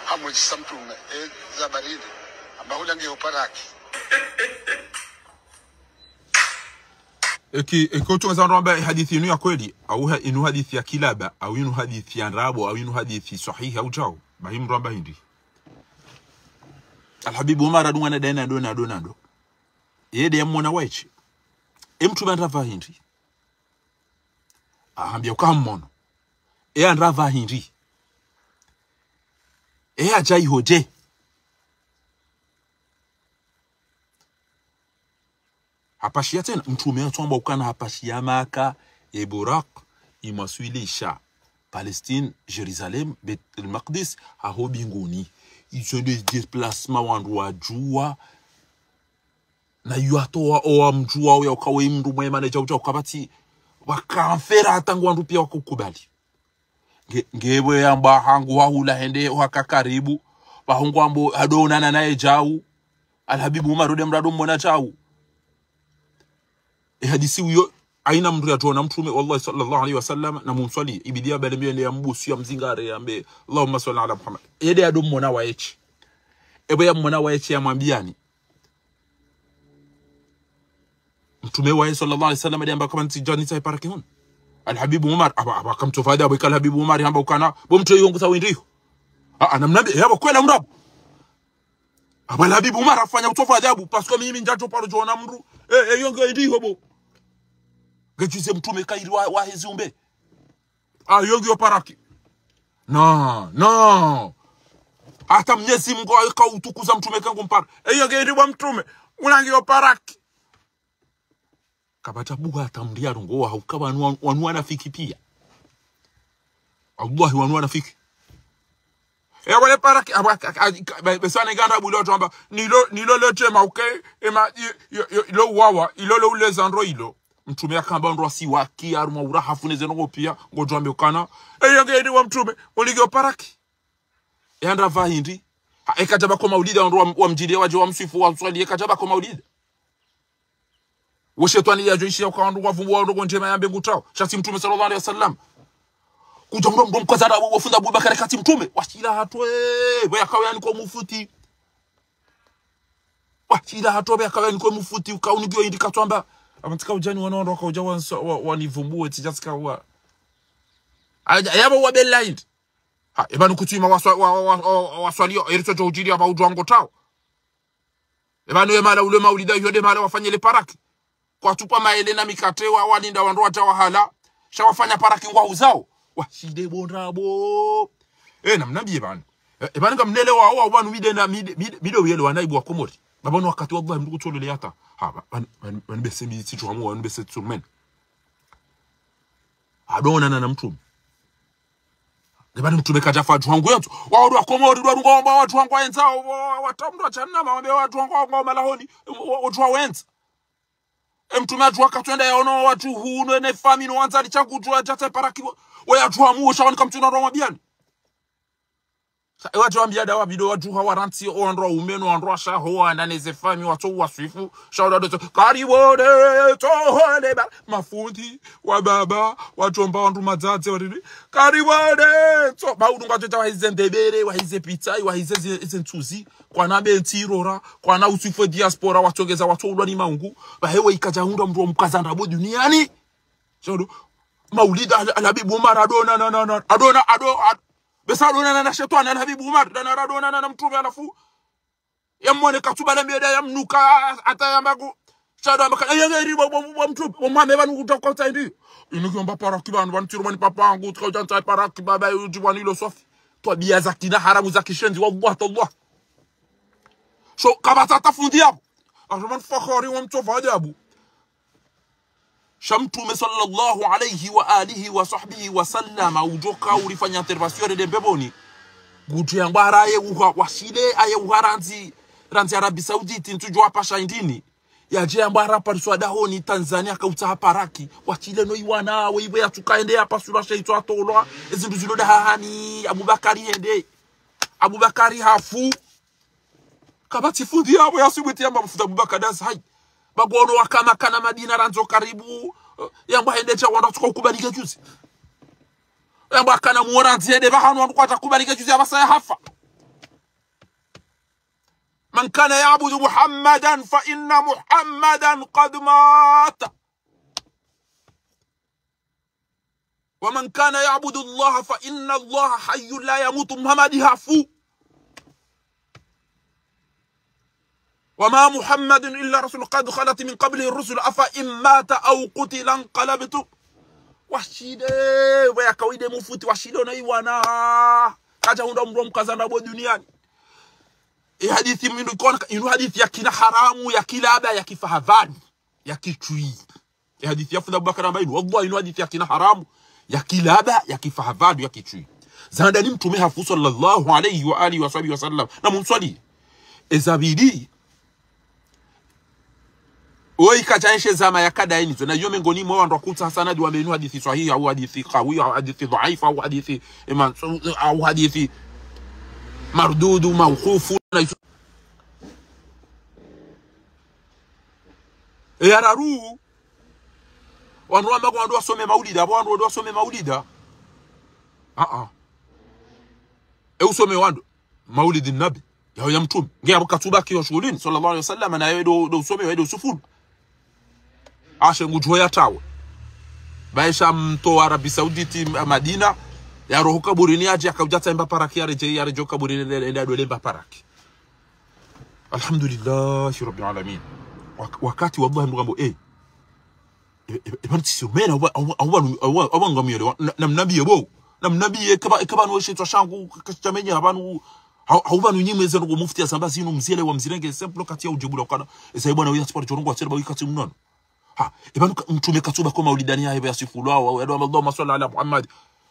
hamujisa mtume zabaridi ambahula ngiyo paraki eko tunza ndomba hadithi inu ya kweli au inu hadithi ya kilaba au inu hadithi ya rabo au inu hadithi sahihi au jao bahim ndomba hindi Al-Habib Umar adungana dena do yede yamona wechi emtume ndava hindi ahambia ukammono andava hindi ajai hoje hapashia tena mtume atomba ukana hapashia Maka Burak imaswilisha Palestine Jerusalem Bet el-Maqdis aho binguni ils ont des déplacements wandu wajua na yuatoa oa mjua uya ukawe mndu mwema na jauja ukabati wakamfera tangu wandu pia wakukubali ngewe yamba hangu wahula hende wakakaribu bahungu ambo hadonana nae jau Al-Habib Umar ode mrado mwona jau hadisi uyo aina mndu ya tuona mtume wallahi sallallahu alaihi wasallam na mumswali ibidia balembe ya mbusu ya mzingare yambe Allahumma salli ala Muhammad yede ado mwona waechi ebe ya mwona waechi ya mwambiani mtume wa sallallahu alaihi wasallam ndiye kama ntijani sai paraki hon Al-Habib Umar aba kamtofada abo Al-Habib Umar hamba ukana bomto yongo sawa ndio anamnabe yabo kwela mrabo aba Al-Habib Umar afanya utofada abu parce que mimi njato paro jona mru yongo ndio bo gejuze mtume kairi wa hezi umbe ayogyo paraki no hata Mwenyezi Mungu akautukuza mtume kangu mpara eyo geirwa mtume unangio paraki kabata buga atamdia rongo haukaba wanu wanafiki pia Allah wanu wanafiki wale paraki besane ganda bulo tamba nilo letema okay ema lo wawa ilo uleza ndro ilo mtume akamba ndo asiwaki aruma urahafu nezengo pia ngojwambe ukana eyo geirwa mtume uligio paraki yanda vahindi ekataba kwa maulida ndo wa mjidi waje wa msifu wa swali ekataba kwa maulida woshetwani ya joishi kwa ndo wavumbua ndo njema yambe ngutao shati mtume sallallahu alaihi wasallam kuja ndo mkazana wafunda Abubakar kati mtume washila hatwe baya kawani kwa mufuti washila hatwe baya kawani kwa mufuti ukaunigio indika twamba amantika ujani wanaondo kwa ujawa wanivumbue tijaska wa ayaba wa belaid ha ebanu kutima waswalio erito jojiri aba udwango tao ebanu emala ule maulida yode mala wafanye le paraki kwa tupa maele na mikate wa walinda wandoa tawahala shawafanya paraki ngwa uzao washide bonrabo namnabiye bana ebanu kamnele wa banu mide na mide wele wanaibu wakomori babano wakati wallahi mndugu tolele yata ha ban besemi situamu wan beset surmen adona na mtume ebanu mtume kajafa jwangu yetu waodo wakomori rwangomba watu wangu wenzao watamndo channa maombe watu wangu ngoma lahoni watu wenza mtume atu wakatwenda yaono watu huno ne famino wanzali changu jua jata paraki waya tuamu shawani kamtuna roma biani watu ambia dawa bido watu hawaranti ondro umeno ondro sha ho ndaneze fami watu waswifu shawada doto karibode tohole mafundi wa baba watu ambao ndo mazate wadini karibode to baudu ngatota wahize mbebere wahize pitai wahize izentuzi kwa nabe ntirora kwa na uswifu diaspora watogeza watu ulwani maungu bahewe ikajahunda mro mkazanda bo duniani shawado maulida alabibu Maradona adona besadona na shetani na Habibu Umar na Maradona na mtume alafu yamone katuba na mbeda yamnuka atayambago shado ambaka yangeri bo mtume mwame banu kutoka ndi inikiomba paraki banu bantirumani papa angu tukajanta paraki baba yujibani lo sofi to bia zakina haramu zakishenzi wallahi Allah so kabata tafundi hapo ajuman fakhari wa mtofa ajabu Shamtume sallallahu alayhi wa alihi wa sahbihi wa sallama ujoka ulifanya intervention de beboni gutu yangwara aye washile aye uharanzi ranzi Arabi Saudite ntujwa pasha indini yaje yangwara pariswa dahoni Tanzania kauta paraki wachile no iwana weiwe yatukaende hapa sura sheito atolwa ezindu zino dahani Abubakari hende Abubakari hafu kabati fundi yabo yasubiti yamba mfuta Abubakar dance hai bagono wakama kana Madina ranzo karibu yamba hende cha wanda tukubalika juzi yamba kana muoranzi hende bahanu wandu kwa takubalika juzi abasa hafa man kana ya'budu Muhammadan fa inna Muhammadan qad mata wa man kana ya'budu Allah fa inna Allah hayyun la yamutu Muhammadi hafu وما محمد إلا رسول قد خلت من قبله الرسل أفإن مات أو قتل انقلبتم washide waya kawaida mufuti washide na iwana kaja hunda mro mkazana bo duniani hadithi mimi ino hadithi ya kina haramu ya kilaba ya kifahadhani ya kichui hadithi ya funda Abubakar ambaye wallahi ino hadithi ya kina haramu ya kilaba ya kifahadhani ya kichui zandani mtume hafu sallallahu alayhi wa alihi wa sallam na mumswali ezabidi oi kajanshe zama ya kada inizo na yome ngoni mwa ndo kuta sanadi wa menu hadithi sahihi au hadithi qawi au hadithi dhaifa au hadithi au hadithi mardudu mawqufu yararu wanwa mako ndo asome maulida abo ndo asome maulida usome wando maulidi nabi ya mtume ngia bukatuba kiyo shughulini sallallahu alaihi wasallam na yeye do usome wewe do usufuru ashe ngujoya tawe baisha mto Arabi Saudite Madina ya roho kaburini aje akajata imba paraki ya rejo kaburini ndio lemba paraki alhamdulillah rabbil alamin wakati wallahi ndugu Ebanu tisomena oba ngamiyele namnabi yebo namnabi ekabanu weshetwa shangu kachamenya abantu haubanu nyimeze ngo mufti asamba zinu mzile wa mzilenge simple kati ya ujibula kana esa bwana wiya sport jorongo atseba wikati mnono ha ebanu mtume katuba kwa maulidani ya hebe sifulwa wa yadu Allahumma salli ala Muhammad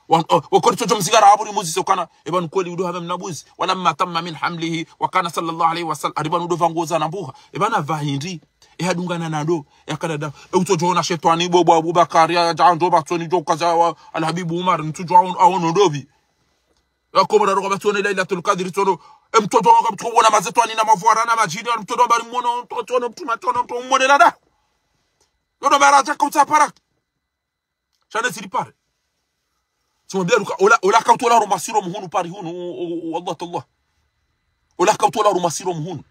wa kuntu tumsigara hapo ni muzi sokana ebanu kweli udo haba mnabuzi wala matamma min hamlihi wa kana sallallahu alaihi wasallam adibanu udo vangoza nambuha ebana vahindi ehadungana nado yakanada utotona shetani bobo Abubakar ya jando batoni jokaza alhabibu Umar mtujo awono ndobi yakomora roba batoni Lailatul Qadr tono mtoto wangu mtukubona mazetwani na mafuara na majini mtoto bari mmono mtoto mtumatono mmonela da yodo baraja kauta parak chane silipare tumwambia ola kautola romasiro muhunu pari hunu wallahi tallah ola kautola romasiro muhunu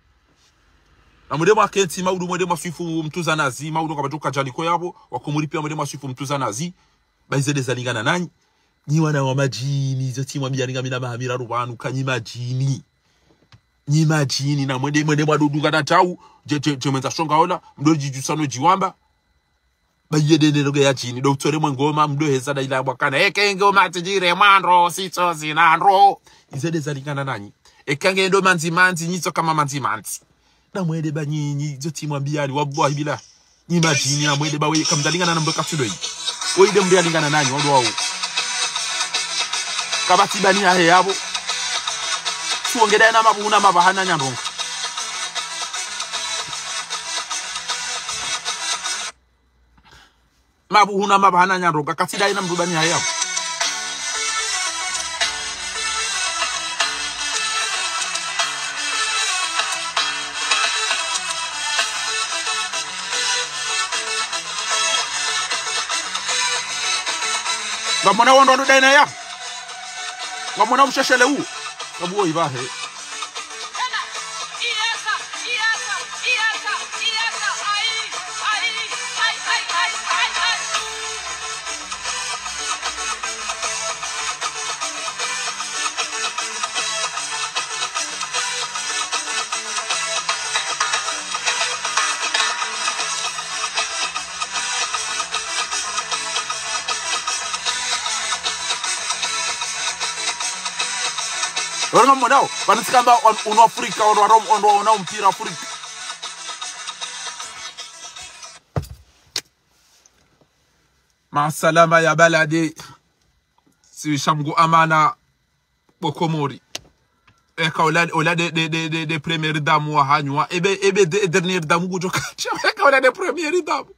na mudema kenti maudu mudema swifu mtuza nazi maudu kabajuka jaliko yabo wakumulipia mudema swifu mtuza nazi baizede zalingana nanyi ni wana wa majini zoti mwambia linga mina mahamira rubanu kanyi majini ni majini na mudema dudunga na tau je mwenza shonga ola mdoji jusano jiwamba bayede ndoge ya jini doktore mwengoma mdoheza da ila wakana eke ngoma tijire mandro sito zinandro izede zalingana nanyi ekange ndo manzi nyizo kama manzi na mwede ba nyinyi zoti mwambiani wallahi bila ni majini na mwede ba we kamdalingana na mboka tudoi oide mbialingana nanyi wado wao kabati bani ahe yabo tuongeda na mabuna mabahana nyandonga mabuhuna mabahana nyandonga katida ina mdubani ahe yabo ngamona wondo ndo dena ya ngamona msheshele huu kabuo ibahe Orang modal, panasikamba ono Afrika ono mpira Afrika. Masalama ya balade si shamgo amana bokomori. Eka ola de première dame wa hanywa ebe dernière dame gujoka. Eka ola de première dame.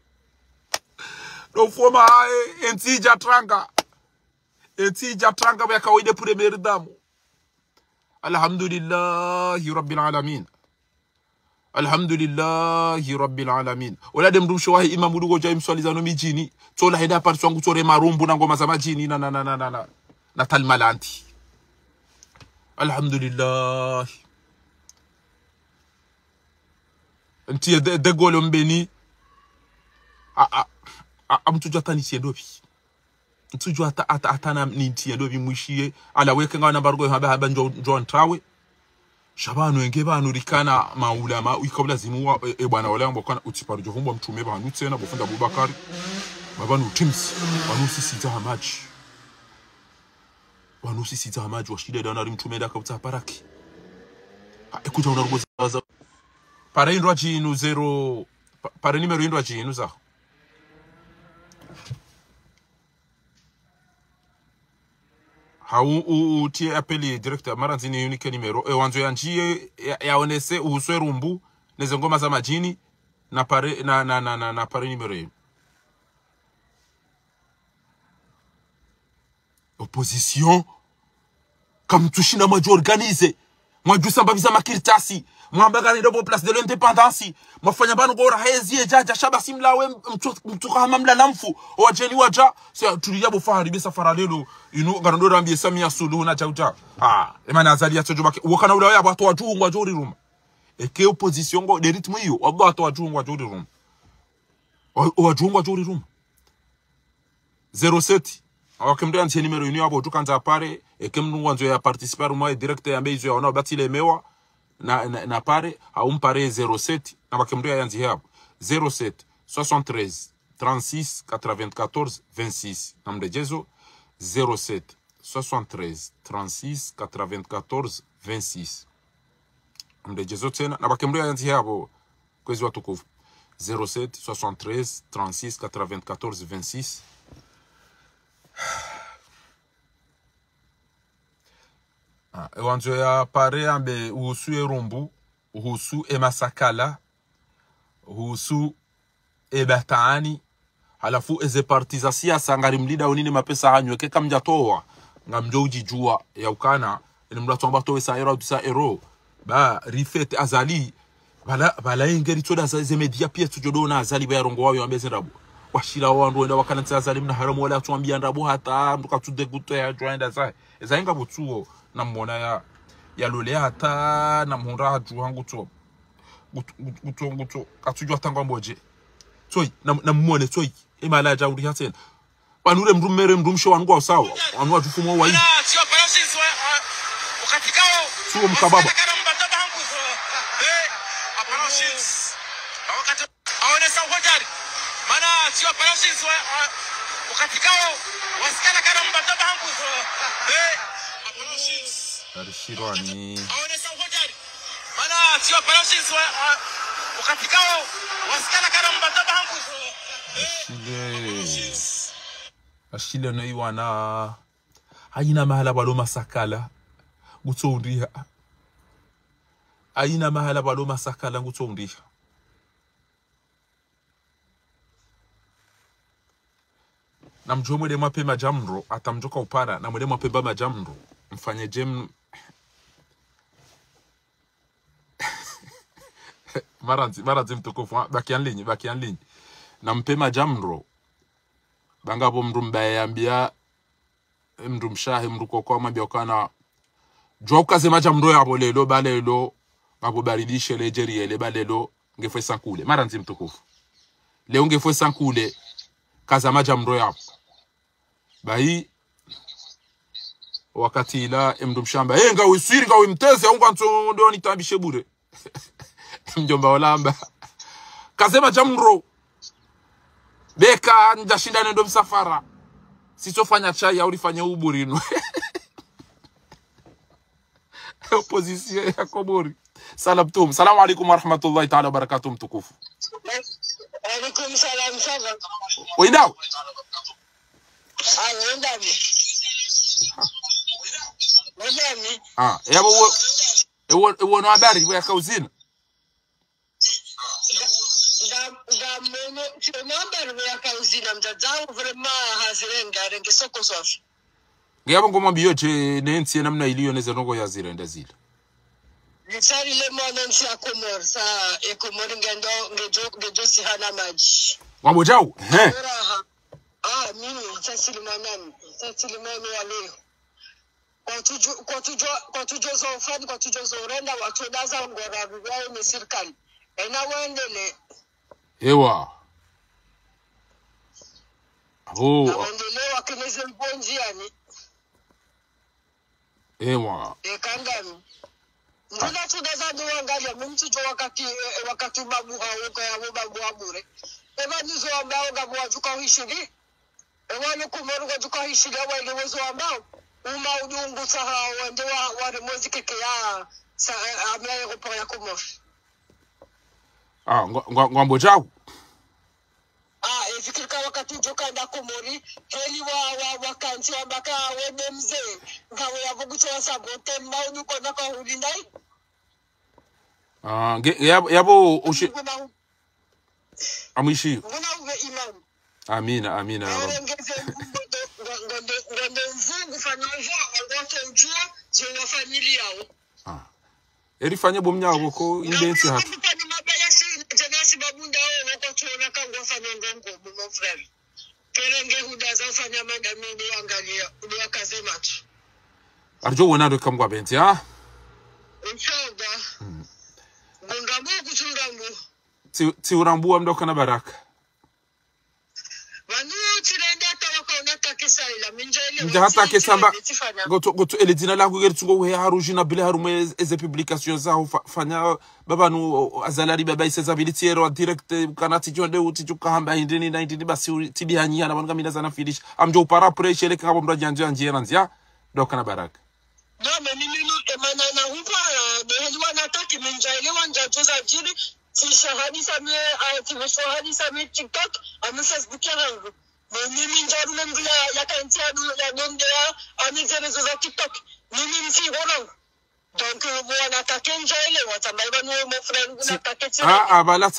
No foma entija tranga. Entija tranga eka ola de première dame. Alhamdulillahi rabbil alamin. Alhamdulillahi rabbil alamin. Ola dem dum shwahi imam dugo jay mswalizano mijini. Tola heda par swangu tore marumbu na ngoma za majini na talmalanti. Alhamdulillah. Nti de golo mbeni amtuja tani siedopi. Tujua atana ninti ndobi mwishie ala weke ngana bargo haba John Trawe shabanu wenge banu rikana maulama ikobla zimu bwana wala mbokana utiparu jovumba mtume banu tsena bofunda Abubakar babanu teams banu sisi hamaji washide dana mtume da kauta paraki ekuja unarugoza para indwa jinu 0 para numero indwa jinu za hau tie appeli directeur maranzini unique numero wanzo yanjie yaonese uhuswe rumbu neze ngoma za majini na pare na pare numero yenu. Opposition comme tushina majo organize mwaju samba visa makiritasi mwambaga ndobo place de l'indépendance mwafanya banu gora hezi jaja shaba simlawe mtuka hamamla lamfu wajeni waja se tuliyabo fahari bisa faralelo inu garandora ambie Samia Suluhu na chauta emana azalia tojo bake wakana ula yabo ato wajungwa jori ruma eke opposition go de ritmo hiyo wabo ato wajungwa jori ruma wajungwa jori ruma 07 awakemdo yanti numero yenu yabo tukanza pare ekemnu wanzo ya participer moi direct ya mbezo ya ona batile mewa na pare au mpare 07 na bakemdo yanzi hapo 07 73 36 94 26 namrejezo 07 73 36 94 26 namrejezo tena na bakemria yanzi yabo kwezi watukufu 07 73 36 94 26 ewanzo ya pare ambe uhusu erumbu uhusu emasakala uhusu ebataani halafu eze parti za siasa ngari mlida unini mapesa hanyweke kamjatoa ngamjo ujijua ya ukana ni mlatu amba towe sa ero sa ero ba rifet azali bala ingeri toda za media pia tujodo na azali ba rongo wao ambeze rabo washira wandu enda wakana tsa azali mna haramu wala tuambia ndabo hata mtuka tude guto ya joinda za ezainga butuo na mbona ya lole hata na mhura juhangu to guto katujwa tangwa mboje toy na mmone toy imala ja uri haten banure mrumere mrumsho wangu sawa wanwa tufumo wa hii sio mkababa Arishirani mana sio operations wakati kao wasikana kana mbata bangu ashile no iwana haina mahala balo masakala gutsondiha haina mahala balo masakala gutsondiha na mjomwe de mapema jamro atamjoka upara na mwede mapema majamro mfanye jem maranzi mtukufu bakian linyi na mpema jamro bangabo mrumbaye ambia mrumshahe mrukoko amabia kana joka sema jamro yabo lelo balelo ngabo baridishe lejeri ele balelo ngefwe sankule maranzi mtukufu leo ngefwe sankule kaza majamro yabo bayi wakati ila mrumshamba nga wisiri nga wimteze au kwanto ndo nitambishe bure mjomba olamba kasema jamro beka ndashinda ndo msafara sitofanya chai au lifanya uburino opposition ya Komori salabtum salamu alaykum wa rahmatullahi ta'ala wa barakatuh mtukufu alaykum salam salam windao yabo no habari ya kauzina mono namba ya kauzina mjajao vrema hazirenga renge soko sofi ngiyabo ngoma biyoje nensi namna iliyo neze nongo ya zirenda zile Nitsari le mono nsi ya Komor sa Komor ngendo ngejo si hana maji wambo jao mimi sasilimani wa leo kwa tujo zofani kwa tujo zorenda watu daza ngora biwao ni serikali ena wendele ewa wendele wakineze mbonji yani ewa kangami ndina tudaza duwangalia mtujo wakati babu hauko ya babu abure eba nizo ambao gabu wajuka hishiri wale Komoro wajuka hishiri wale wezo ambao uma udungu saha wende wa mwezi keke ya amya Europa ya Komoro ngwambo jao fikirika wakati joka nda Komori heli wakanti wambaka wende mzee ngawe ya vugucho wa sabote maudu kona kwa hulindai yabo ushi amishi nguna uwe imam amina ya Rabbi ngondo mvungu fanonja algote ujua zwa familia yao erifanye bomnyabo ko indensi hatu ni mabaya si jenasi babunda wao wako tuona kangwa fanongo ngo frère kerenge hudaza fanya mandamini angalia uliwa kazema tu arjo wonado kamgwa benti inshallah ngambo kutungambo ti urambu amdoka na baraka wanu tirenda tawaka unata kisaila minjele nja hata ketamba goto ele dina la kuger tsungo we harujina bile harume eze publication za fanya babanu azalari baba iseza bilitiero direct kanati jonde uti tukahamba indini 19 basi tibi hanyia na banga mina sana finish amjo para pressure le kabo mra janja njera nzia dokana baraka no mimi emana na hupa beheliwa nataki minjaelewa njajoza jiri shahadi same shahadi same TikTok ame Facebook yangu mimi njarume mbila yakantia ya dondea ame zerezo za TikTok mimi mfi hono donc wanataka njaelewa tambaye no mo friend nataka abala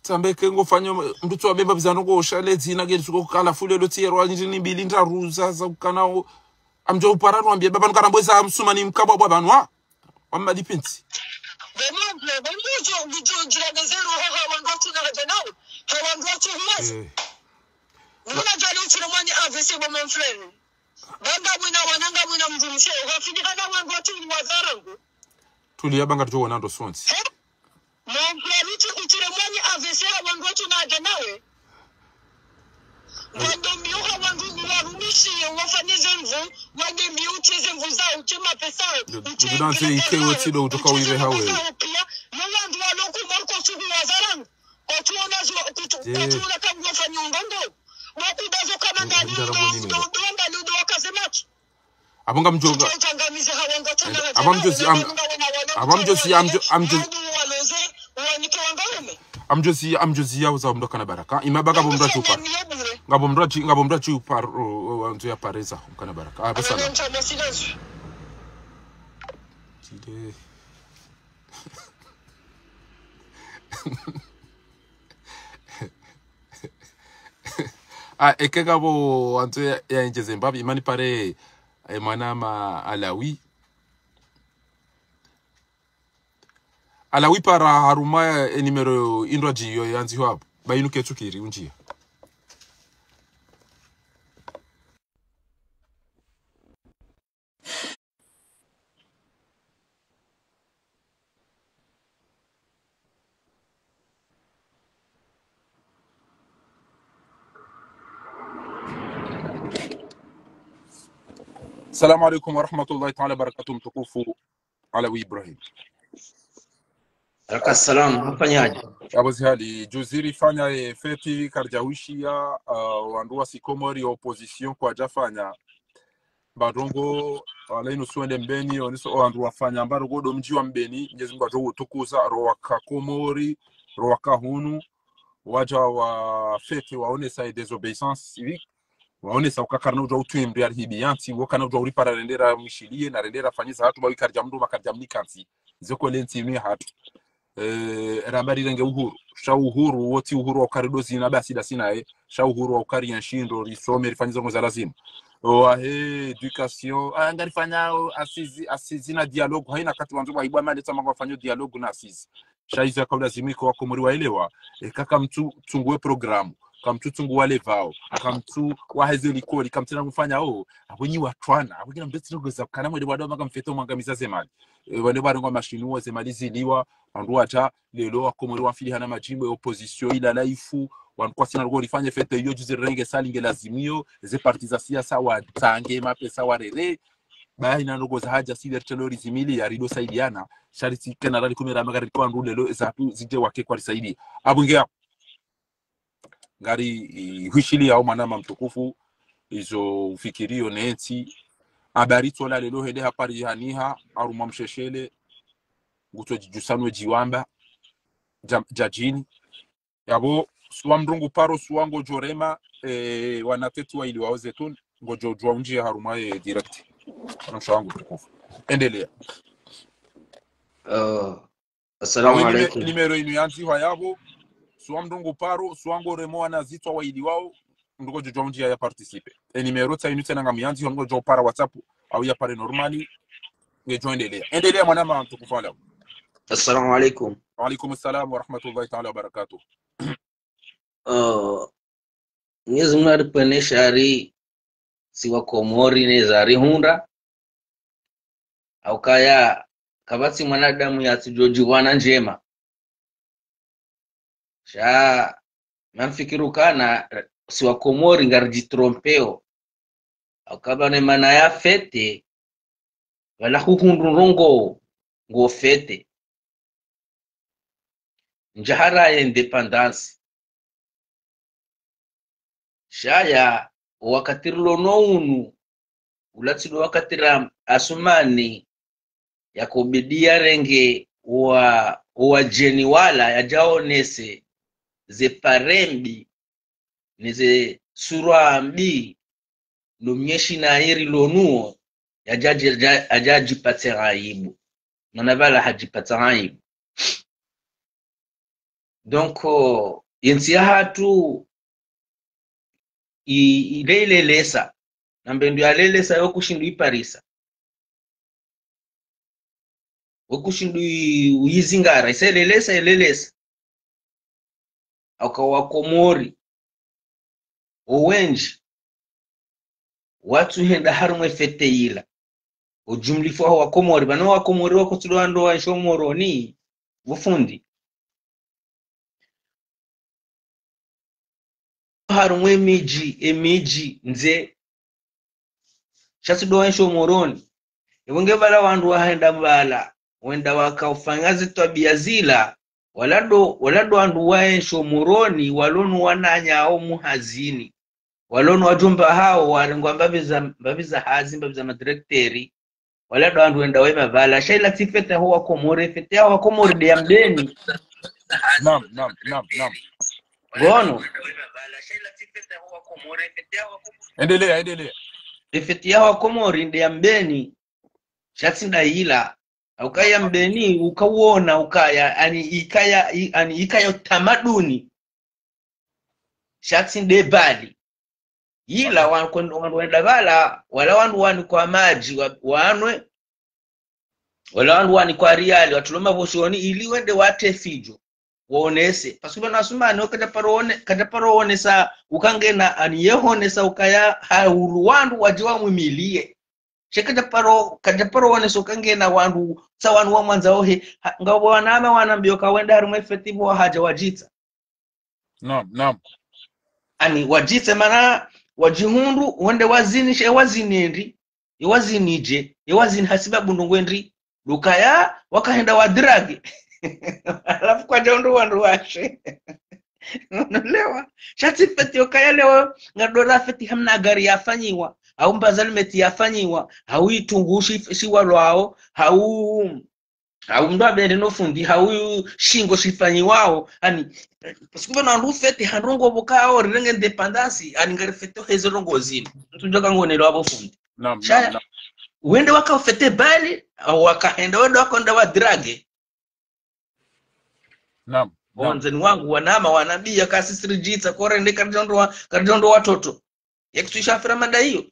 tambeke ngofanya mbuto wabemba bizano ko shale dzina geli suko kala fule lo tiero anjini mbili ndaruza za kana amjo uparano ambie baba nkana mbweza amsuma ni mkabwa bwa banwa wamadi pinti tulia banga tujo wanando sonti Wando miuha wandu warumishi wafanize mvu wande miucheze mvu za uchema pesa udanse ikewe tido utoka uive hawe no wandu waloku marko sugu wazarangu kutuona kama wafanya ngondo wakudazo kama ngani ndonga ludo wakazemachi abonga mjoga amjozi yao za mdoka na baraka imabaga bomra chupa ngabomra chupa nzo ya pareza kana baraka basa tide ekega bo anzo ya nje Zimbabwe imani pare manama Alawi para haruma enimero indwaji yo yanzi hapo bainuke tukiri unjia السلام عليكم ورحمة الله تعالى وبركاته متكوفو Alawi Ibrahim. Assalamu mfanyaje? Abazi hali juziri fanya feti karjawishia wanduwa sikomori opposition kwa jafanya barongo alainu suende mbeni oniso wanduwa fanya mbarongo do mji wa mbeni njezi mba jowo tukuza roaka komori roaka hunu waja wa feti waone sa désobéissance civique waone sa ukakarna uja utuimri ya hibiyanti wakana uja uripara rendera mishilie na rendera fanyiza hatu bawi karjamdu makarjamni kansi zoko lenti mi hatu rambari renge uhuru sha uhuru woti uhuru wa ukaridozi na basi da sinae sha uhuru wa ukari yanshindo risome rifanyiza ngo za lazima wahe education ngari fanya asizi na dialogue haina kati wanzo wa ibwa mali tama kufanya dialogue na asizi sha hizo kabla zimiko wako muri waelewa kaka mtu tungue programu kamtu tungu wale vao kamtu waheze likoli kamtena kufanya abonyi watwana abonyi mbetse ngoza kana mwede bado makamfeto mwangamiza zemali wale bado ngo mashinuwa zemali ziliwa andu ata lelo akomori wafili hana majimbo ya opposition ila laifu wanukwa sina rugori fanye fete iyo juzi renge salinge lazimio ze partiza siasa wa tange mapesa wa rere bayi na ngoza haja si vertelori zimili ya rido saidiana shariti kana rali kumera magari kwa ndu lelo zatu zije wake kwa risaidi abungea ngari huishili ya manama mtukufu izo ufikirio neti abarito la lelo hede hapari haniha aruma msheshele guto jijusanwe jiwamba jajini yabo suamdungu paro suango jorema wanatetu wa ili waozetun ngojo jwaunji haruma direct mshangu mtukufu endelea assalamu alaykum nimero inu yanzi wa yabo suamdungu paro suango remo anazitwa wa ili wao ndugo jwaunji ya participe nimero ta inu tena ngamianzi ngojo para WhatsApp au ya pare normali ngejo endelea mwanama mtukufu wala. Assalamu alaikum. Wa alaikum assalam wa rahmatullahi ta'ala wa barakatuh. Nyezi mnari pene shari siwa komori nezari hunda au kaya kabati mwanadamu ya tujojiwana njema sha namfikiru kana siwa komori ngarjitrompeo akaba ne mana ya fete wala huhundunrongo ngo fete njahara ya independence shaya wakati lonounu ulatido wakati ram asumani ya kubidia renge wa jeni wala ya jaonese ze parembi nize surambi lumyeshi na hiri lonuo ya jaji pateraibu manabala hajipata aibu. Donc yensi hatu ilelelesa nambendu yalelesa yokushindu iparisa wokushindu uyizingara iselelesa akawa Komori owenji watu henda harumwe fete ila ujumlifu wa Komori bano wa Komori wako tulwando wa shomoro ni bufundi harumwe emiji nze shatu do shomoroni ebonge bala wandu wahenda mbala wenda wakaufanya zitabia zila walado wandu waensho muroni walonu wananya au muhazini walonu wajumba hao walengwa mbabiza hazi mbabiza madirekteri walado wandu wenda wema vala shaila tifeta huwa Komori fete huwa Komori de yamdeni Naam. gono Endelea. fete huwa Komori de yamdeni shatsinda ila ukaya mbeni ukauona ukaya ani ikaya tamaduni shatsinde bali ila wandu wenda bala wala wandu kwa maji wanwe wala wandu kwa riali watuloma boshoni ili wende wate fijo waonese pasuba nasumani wakata parone sa ukangena ani yehonesa ukaya hauru wandu wajiwa mwimilie shekata paro wane sokange na wandu sawandu wa mwanza ohe ngabo wanama wanambio kawenda harumwe festival haja wajita Naam. ani wajita mana wajihundu wende wazini she wazinendi iwazinije iwazini hasiba bundungwendi lukaya wakahenda wadragi alafu kwa jondo wandu washe unaelewa shati feti okaya leo ngadora feti hamna gari yafanyiwa au mbazalmeti yafanyiwa au itungushi shiwa lwao au mbabende no fundi au shingo shifanyiwao ani pasikuba na rufeti handongo bukao renge independence ani ngari feto hezo rongo zino tujoka ngonelo abo fundi Naam. wende wakafete bali au wakahenda wende wakonda wa drage Naam. Wanzeni wangu wanama wanabia kasi sirijita korende karjondo watoto yakitushafira mada hiyo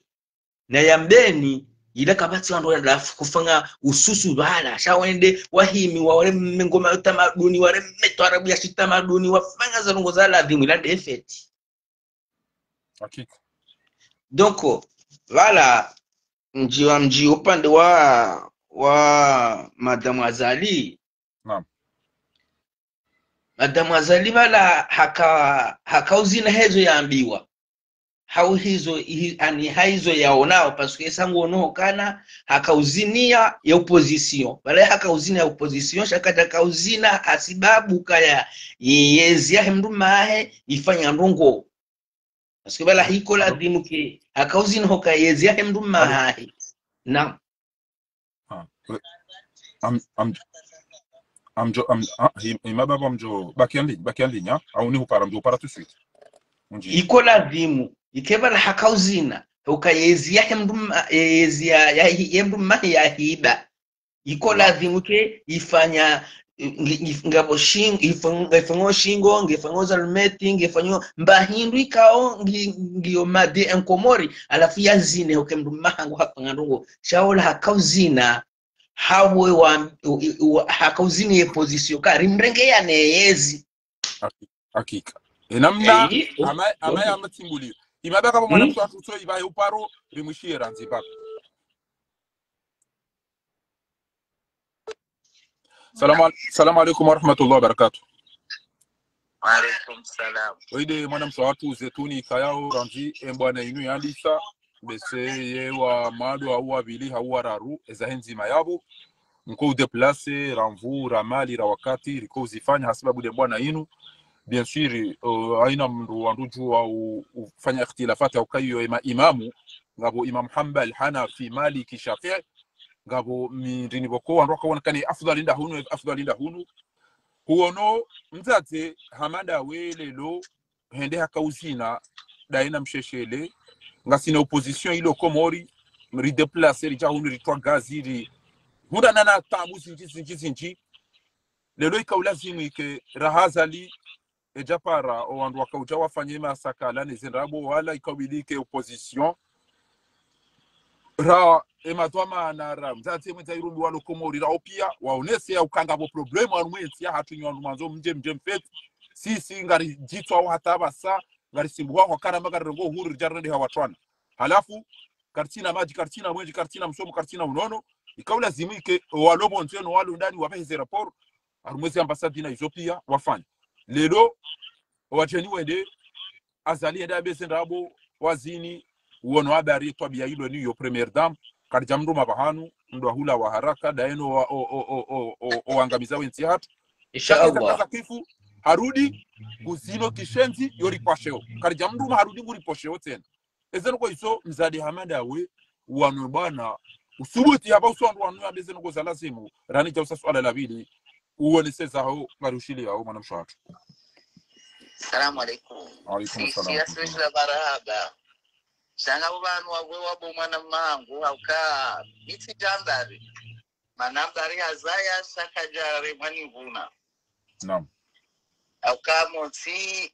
na yambeni ila kabati wandu wenda kufanga ususu bala shawende wahimi wale ngoma utamaduni wale meto arabu ya shitamaduni wafanga za longo za ladhimu ila defeti Hakika. donc wala mji upande wa Madame Azali. Naam. Madame Azali wala hakauzina hezo yaambiwa hau hizo ani haizo yaonao pasuke sangu ono kana hakauzinia ya opposition wala hakauzina ya opposition shakata kauzina asibabu kaya yezi ya mdumahe ifanya ndongo pasuke wala hiko la dimuke hakauzina hoka yezi ya mdumahe na imababa mjo bakiandinya au ni hupara mjo para tout de suite iko la dimu ikebala hakauzina ukayezi ya mduma yezi ya mduma ya hiba iko lazima ke ifanya ngabo ifanyo shingo ngefanyo zalmeti ngefanyo mbahindu ikao ngio made enkomori alafu yazine ukemduma hangu hapa ngandongo shaola hakauzina hawe wa hakauzini ye position kari mrenge ya neyezi hakika namna ama ya matimbuli imabaka kwa mwana mtu atuso ibaye uparo rimwishira nzibaka. Salamu alaikum wa rahmatullahi wa barakatuh. Wa alaikum salam. Oide mwana mtu atu zetuni kayao ranji mbwana inu yandisa bese ye wa mado au wabili hau raru ezahenzi mayabu mko deplacer ranvu ramali ra wakati liko uzifanya hasababu de bwana inu bien sûr aina mndu wanduju au ufanya ikhtilafati au kayo imamu ngabo imam Hanbal Hanafi Maliki Shafi'i ngabo mindini boko wandoka wonekane afdal inda hunu huono mzate hamada welelo hende hakauzina daina msheshele ngasina opposition ilo komori mri déplacer ri jahunu ri twa gaziri hunda nana tamu zinji lelo ikaulazimu ike rahazali ejapara o wandu wakauja wafanye masakala nezenrabo wala ikawilike opposition ra ematwama na ra mzate mwita irumbi walo komori ra opia waonese ya ukanga bo problemu anumwensi ya hatu nyandu manzo mje mfet sisi ngari jitwa au hata basa ngari simbuwa kwa kana magari rengo huru jarnedi hawatwana halafu kartina maji kartina mwenji kartina msomo kartina unono ikaula zimike walobo nteno walo ndani wapeze rapport arumwezi ambassadina Ethiopia wafanya lelo wacheni wende azali enda besenrabo wazini uono habari twabia hilo ni yo premier dame karjamru mabahanu ndo hula wa haraka daeno o angamiza wenzi hatu inshallah kifu harudi kuzino kishenzi yori pasheo karjamru harudi nguri pasheo tena ezeno ko iso mzadi hamada we wanu bana usubuti hapa uswandu wanu abezeno ko zalazimu rani cha swala la bili uone sasa ho marushili au manamshatu. Assalamu alaikum. Alaikum assalam. Sisi barahaba. Sana ubanu wabo mwana mangu auka iti jambari. Manambari hazaya sakajare mwani vuna. Naam. Auka moti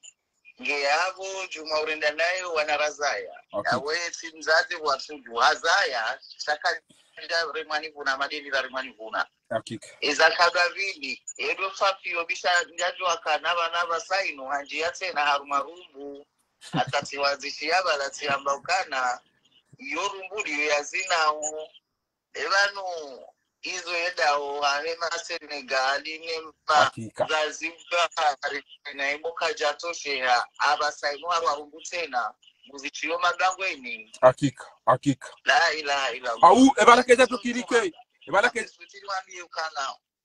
ngeabo juma urenda nayo wanarazaya. Awe simzazi wasuju hazaya sakajare mwani vuna madini la mwani vuna. Hakika. Izakagavili edo fapio bisha njajwa kanaba naba saino hanjia tena harumarumbu atatiwazishia balati ambaukana yorumbuli yazinawo ebanu izo edao harema Senegali nemba Zanzibar na iboka jatoshe abasaino harumbu tena muzichiyo magangweni hakika la ilaha illa au ebala keza tukirike ebala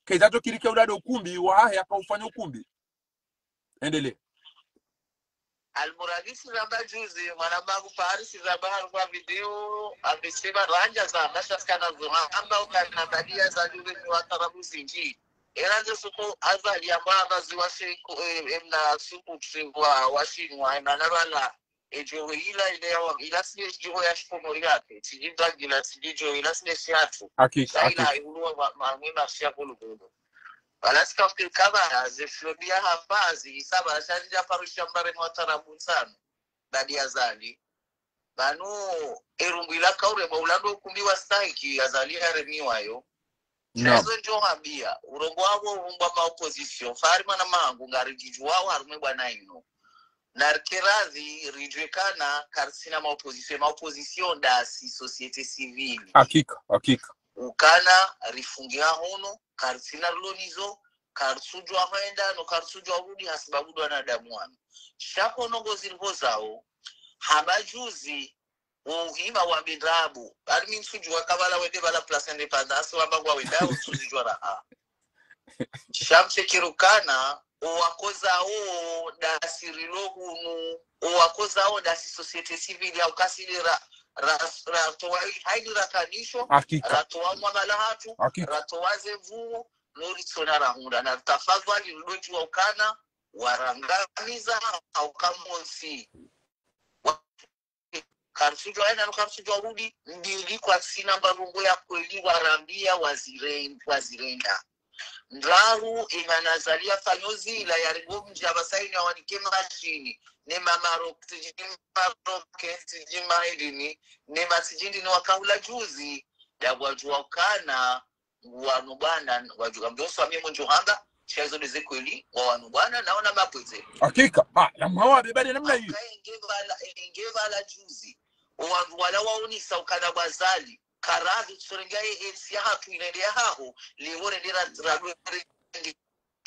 keza tukirike udado ukumbi wahe akaufanya ukumbi endele Almuradisi zamba juzi mwanabangu Paris zamba kwa video amesema ranja za mashakana zuha amba ukanabadia za juzi ni watarabu sinji eraje suko azali amba baziwashe emna suku tsingwa washinwa nanarala ejo ila sile jiho ya shikomo yake tijindagila tijijo ila sile shiatu hakika ila ihuwa mwema shiakulugudu Alaska kama zeflobia hafazi isaba shajja parusha mbare mwatarabu sana dadi azali banu erumbila kaure maulando kumbiwa staki azali haremiwayo Chezo njo mabia urongo wabo umba ma opposition farima na mangu ngari jijuwao harume bwana ino narkerazi rijwekana karsina ma opposition da si societe civile hakika ukana rifungia hono karsina lonizo karsujwa hoenda no karsujwa rudi hasibabu wanadamu wanu shako nongo zilipozao habajuzi uhima wa bidrabu alimi nsujwa kabala wende bala place independence wabagwa wenda usujwa raha shamse kirukana uwakozao da sirilohunu uwakozao da societe civile au kasilira ratoa haidira kanisho ratoa mwamala hatu ratoa zevu nuri tsonara hunda na tafadhali ludoji wa ukana warangamiza au kamonsi karsujwa ena no karsujwa rudi ndili kwa sina mbarungo ya kweli warambia wazirenda Ndaru imanazalia fanyozi ila yarigo mjabasaini awanike mashini nema tijima edini nema tijindi ni wakahula juzi ya wajua ukana wanubana wajua mdoso wa mimo njohanga shazo neze kweli wa wanubana naona mapweze hakika na mhawa bebali namna hiyo ingevala juzi wala waunisa ukana bazali karazi tsorengaye etsi hatu inendea haho liwore ndira radwe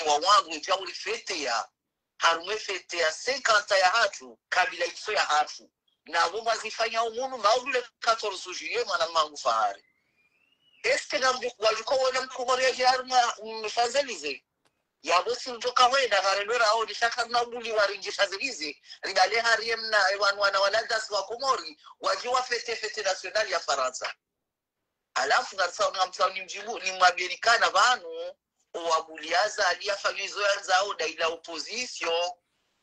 wa wangu jauli fete ya harume fete ya 50 ya hatu kabila iso ya hatu na bomba zifanya umuntu maudule 14 juillet mwana mangu fahari este na walikuwa mkumoria jarma mfazelize ya bosi mtoka wenda karendera au dishaka na buli waringisha zilize rigale hariem na wana waladas wa Komori wajiwa fete national ya Faransa alafu ngarisa unamtsauni mjibu ni Amerikana banu owabuliaza aliyafanya hizo zao daila opposition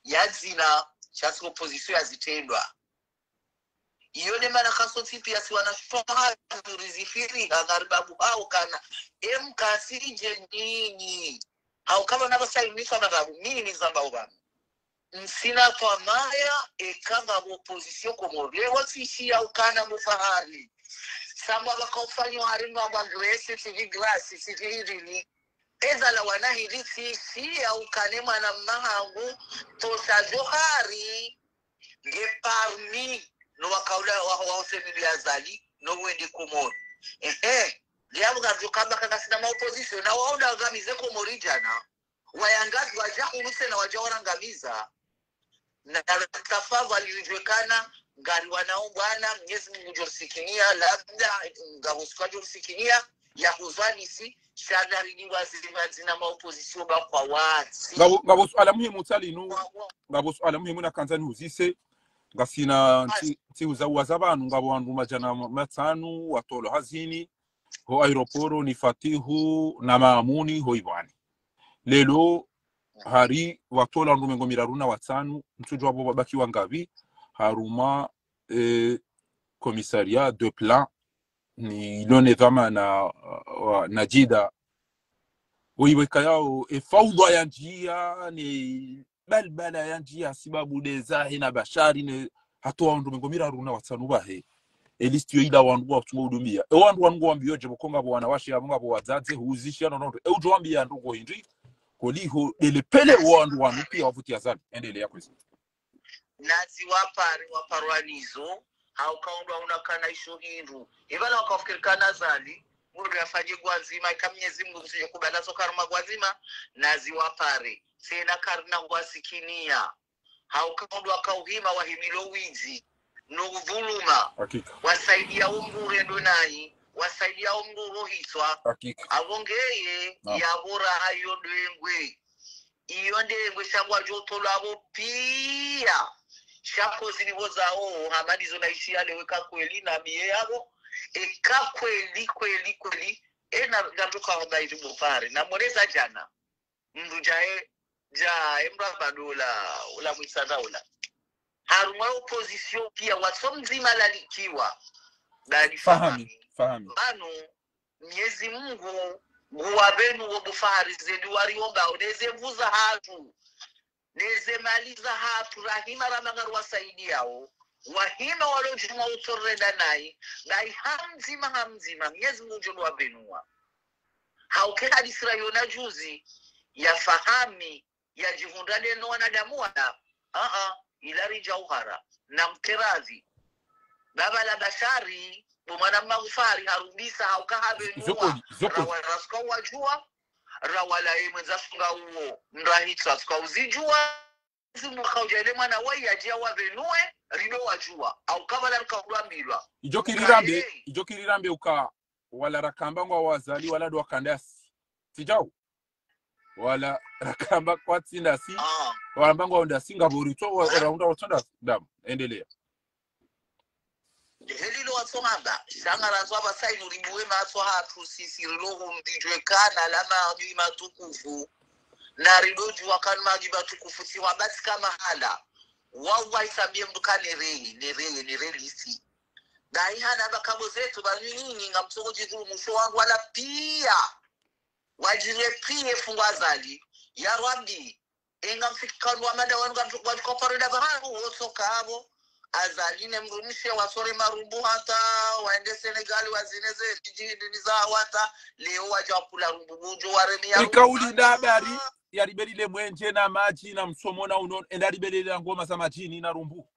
yazina chasi opposition yazitendwa iyo ne mana kasoti pia si wanashtoha rizifiri agaribabu au kana mkasije nini au kama nabasainisha nagabu nini zamba ubana msina kwa maya kama opposition Komori wasishia ukana mufahari samba bakofanya harimo abandrese tv glass tv ezala wanahirisi si au kanema na mahangu tosha johari ge parmi no wakaula wa semilia zali no wende Komori ndiabo gazo kamba kana sina ma opposition na wao ngamize Komori jana wayangazi waja uruse na waja warangamiza na tafavu alijulikana ngari wanao bwana Mwenyezi Mungu jorsikinia labda ngabusika jorsikinia ya kuzanisi shadari ni wazina ma opposition ba kwa wati ngabo swala muhimu talinu ngabo swala muhimu na kanzani uzise ngasina nti uzawaza abantu ngabo bantu majana matanu watolo hazini ho aeroporo ni Fatihu na Maamuni ho ibani lelo hari watola ndumengo miraruna watanu mtujo wabo babaki wangabi haruma commissariat de plan ni lone dhama na jida uiweka yao fawda ya njia ni balbala ya njia sababu dezahi na bashari ne hatoa ndumengo miraruna watanu bahe elistio ila wangu watumudumia wangu wambioje bokonga bwana washi abunga wazaze huzisha nono ujwambia ndugo hindi koliho elepele wandu pia wavutia zali endelea kwezi nazi waparwanizo haukaundwa unakana isho hindu ibana wakafikirikana zali mundu yafanye gwazima kamnyezi Mungu sije kubalazo karma gwazima nazi wapare sena karna wasikinia haukaundwa kauhima wahimilo wizi no dhuluma wasaidia umure ndonai wasaidia umuru hiswa abongeye yabora hayo ndengwe iyo ndengwe shangwa joto labo pia shako zilivozao hamadi zonaishia leweka kweli na bie yabo eka kweli na ganduka hobaiti bufari na moreza jana mndu jae mrabadola ula mwisada ula haruma opposition pia watomzima lalikiwa bali fahami banu Mwenyezi Mungu nguwabenu wobufari zedu wariomba oneze vuza hatu neze maliza hatu rahima ramangaru wasaidiao wahima walojuma utorenda nai hamzima Mwenyezi Mungu jono wabenua hauke hadisi rayona juzi ya fahami ya jihundane no wanadamu wana ilari jauhara na mkerazi baba la bashari bumana magufari harubisa haukahabenua rawaraska wajua rawala mwenza sunga uo mrahitra ska uzijua zimu kaujele mwana wai ajia wabenue rido wajua au kabala rikaudambilwa ijokirirambe uka wala rakamba ngwa wazali wala do wakandasi sijau wala rakamba kwa tindasi wala mbango wa ndasi ngaborito wala watonda damu endelea helilo wasomaba shangarazo abasaini ulimuwe maso hatu sisi riloho mdijwe kana lama ni matukufu na ridoju wakani magi matukufu si wabasi kama hala wawa isambie mdukane ni relisi dai hana bakabo zetu banini nga msoko jiduru msho wangu wala pia wajire pia fungwazali ya Rabbi inga mfikanu wa mada wanu wajikoparida baharu wosoka habo azaline mrumishe wasore marubu hata waende Senegali wazineze jijini za wata leo waja wakula rumbubujo waremia ikauli dabari ya libelile mwenje na maji na msomo na unon enda libelile ngoma za majini na rumbu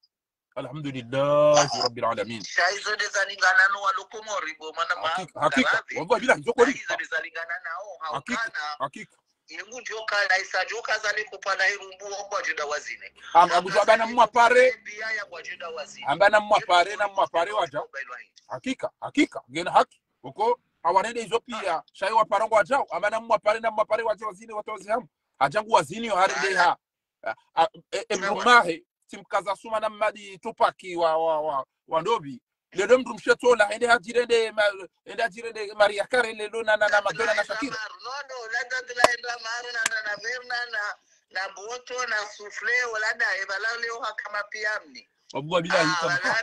alhamdulillah rabbil alamin shaizo dezalingana no walokomori bo mana hakika wago bila zokori hizo dezalingana nao haukana hakika yengu joka na isa joka zale kupana irumbu kwa juda wazine abudu abana mwapare bia ya kwa juda wazine ambana mwapare waja hakika ngena haki uko awanende hizo pia shai wa parango wajao ambana mwapare waja wazine watozi hamu ajangu wazini yo harinde ha emrumahe timkaza suma na madi tupaki wa ndobi lelo mndu mshetola ende hajirende Maria Karen lelo na Madonna na Shakira no la dandla enda maru na verna na boto na souffle wala da ebala leo kama piamni wabwa bila hita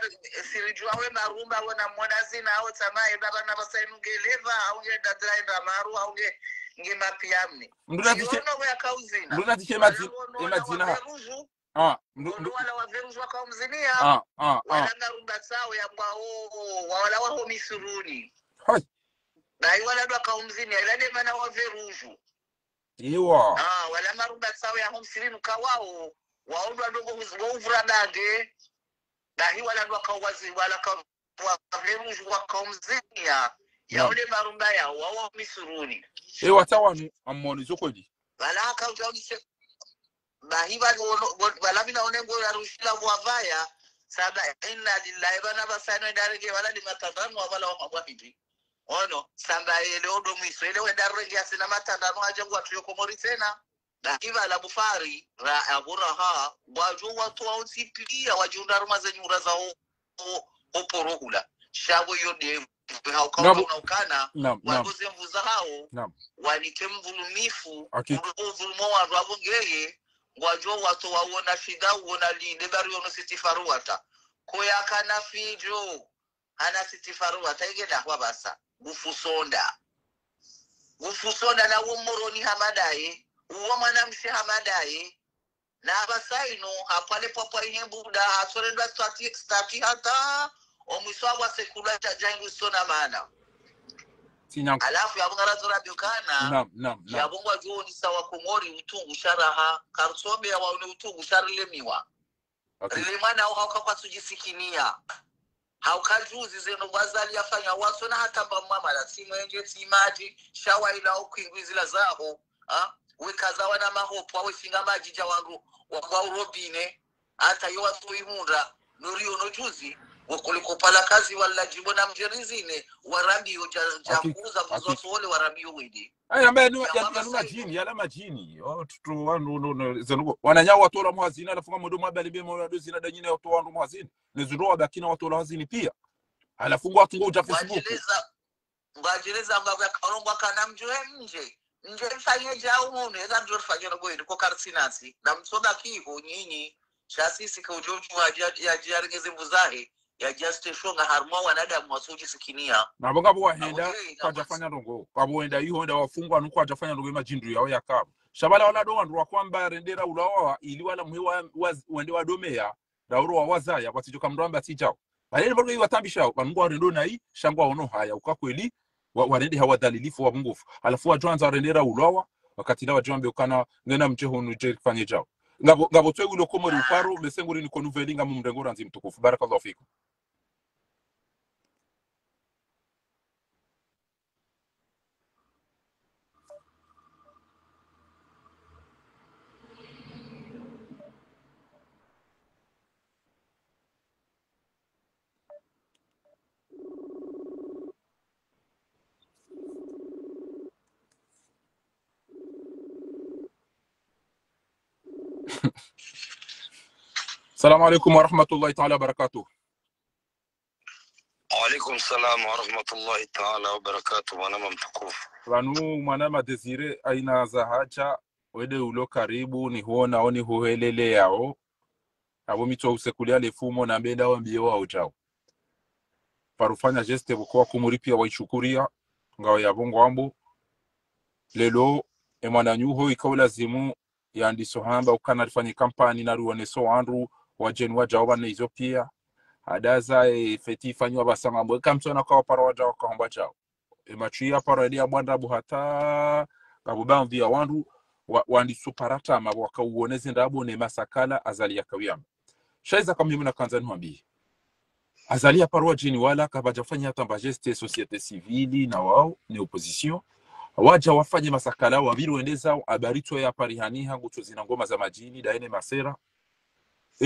sirijua we marumba wana mwanazina au tamaye baba na basainu geleva au nge dandla enda maru au nge mapiamni nduna dike mazina ndu wala waveruzu wakamzinia wala ngarumba sawa ya wala waho misuruni na wala ndo akamzinia ila de mana waveruzu iwa wala marumba sawa ya homsirinu kawao waondwa ndogo uvura dage na hi wala ndo akawazi wala ka waveruzu wakamzinia ya ule marumba ya waho misuruni watawanu amoni zokodi wala akaujawise bahiba wala bina onengo ya rushila bwavaya saba inna lillahi bana basano darege wala di matandano wala wa mabwahidi ono samba ile odo mwiso ile wedarege asina matandano ajangu atuyo komori tena bahiba la bufari ra aburaha waju watu wa usipia wajunda ruma za nyura za oporohula shabo yode haukana wagoze mvuza hao wanitemvulumifu uvulumo wa rabongeye ngwajo watu waona shida uona linde bari ono sitifaruata koya kana fijo ana sitifaruata igenda kwa basa gufusonda na umoroni hamadaye uwo mwana mshi hamadaye na basaino hapale papa ihembuda asorenda stati hata omwiswa sekula cha jangu sona maana alafu yabungara zora biokana yabungwa joni sawa komori utungu sharaha karsobe ya waone utungu sharilemiwa rilemana au hauka sujisikinia haukajuzi zeno wazali afanya waso na hata mama la simwenje timaji shawa ila ukwingwizila zao wekazawa na mahopo awe singa majija wangu wa urobine hata yo watu imunda nuri ono juzi wakuliko pala kazi wala jimbo na mjerizine warabi ujakuza mzoso wale warabi uwidi ambaye yanuna jini yala majini tutu wanu zenugo wananya watola muhazini alafunga modo mabali bema wado zina danyine watu wandu muhazini nezundo wabakina watola hazini pia alafunga watu ngo uja Facebook ngajeleza ngabya karongwa kana mjoe nje mfanye jao hune eza mjoe fanye ngo indi ko karsinasi na msoda kiho nyinyi chasisi ka ujoju ya jarigeze mbuzahe ya just shonga harma wanadamu wasuji sikinia nabo ngabo wahenda kwajafanya ndongo kwabo wenda yihonda wafungwa nuko kwajafanya ndongo majindu yao yakabo shabala wala do wandu wakwamba rendera ulawa ili wala mwe wende wadomea dauro wazaya kwatijoka mramba tijao balele bogo yiwatambisha bangu warendo nai shangwa ono haya ukakweli warende hawadhalilifu wa bungufu alafu wajanza rendera ulawa wakati la wajambe ukana ngena mcheho nuje kufanye jao ngabo twegu lokomori uparo mesenguri ni konuvelinga mu mndengora nzi mtukufu barakallahu fikum السلام عليكم ورحمة الله تعالى وبركاته. وعليكم السلام ورحمة الله تعالى وبركاته. وانا ممتكوف wanu manama desire aina za haja wede ulo karibu ni huona oni huhelele yao abo mito usekulia lefumo na mbenda wambie wao jao parufanya geste kwa kumuripia waishukuria ngao ya bongo ambu lelo emwana nyuho ikaula zimu yandi sohamba ukana rifanye kampani na ruone so andru wajeni wajaoba na hizo pia hadaza feti fanywa basanga mwe kamsona kwa para waja wakahomba chao emachia para edia bwanda buhata kabuba vya wandu wandi suparata ma wakauoneze ndabo ne masakala azali yakawiyama shaiza kama mimi na kanza niambie azali para wajeni wala kabajafanya hata geste societe civile na wao ni opposition waja wafanye masakala wabiri wendeza abarito ya parihani hangu tuzina ngoma za majini daene masera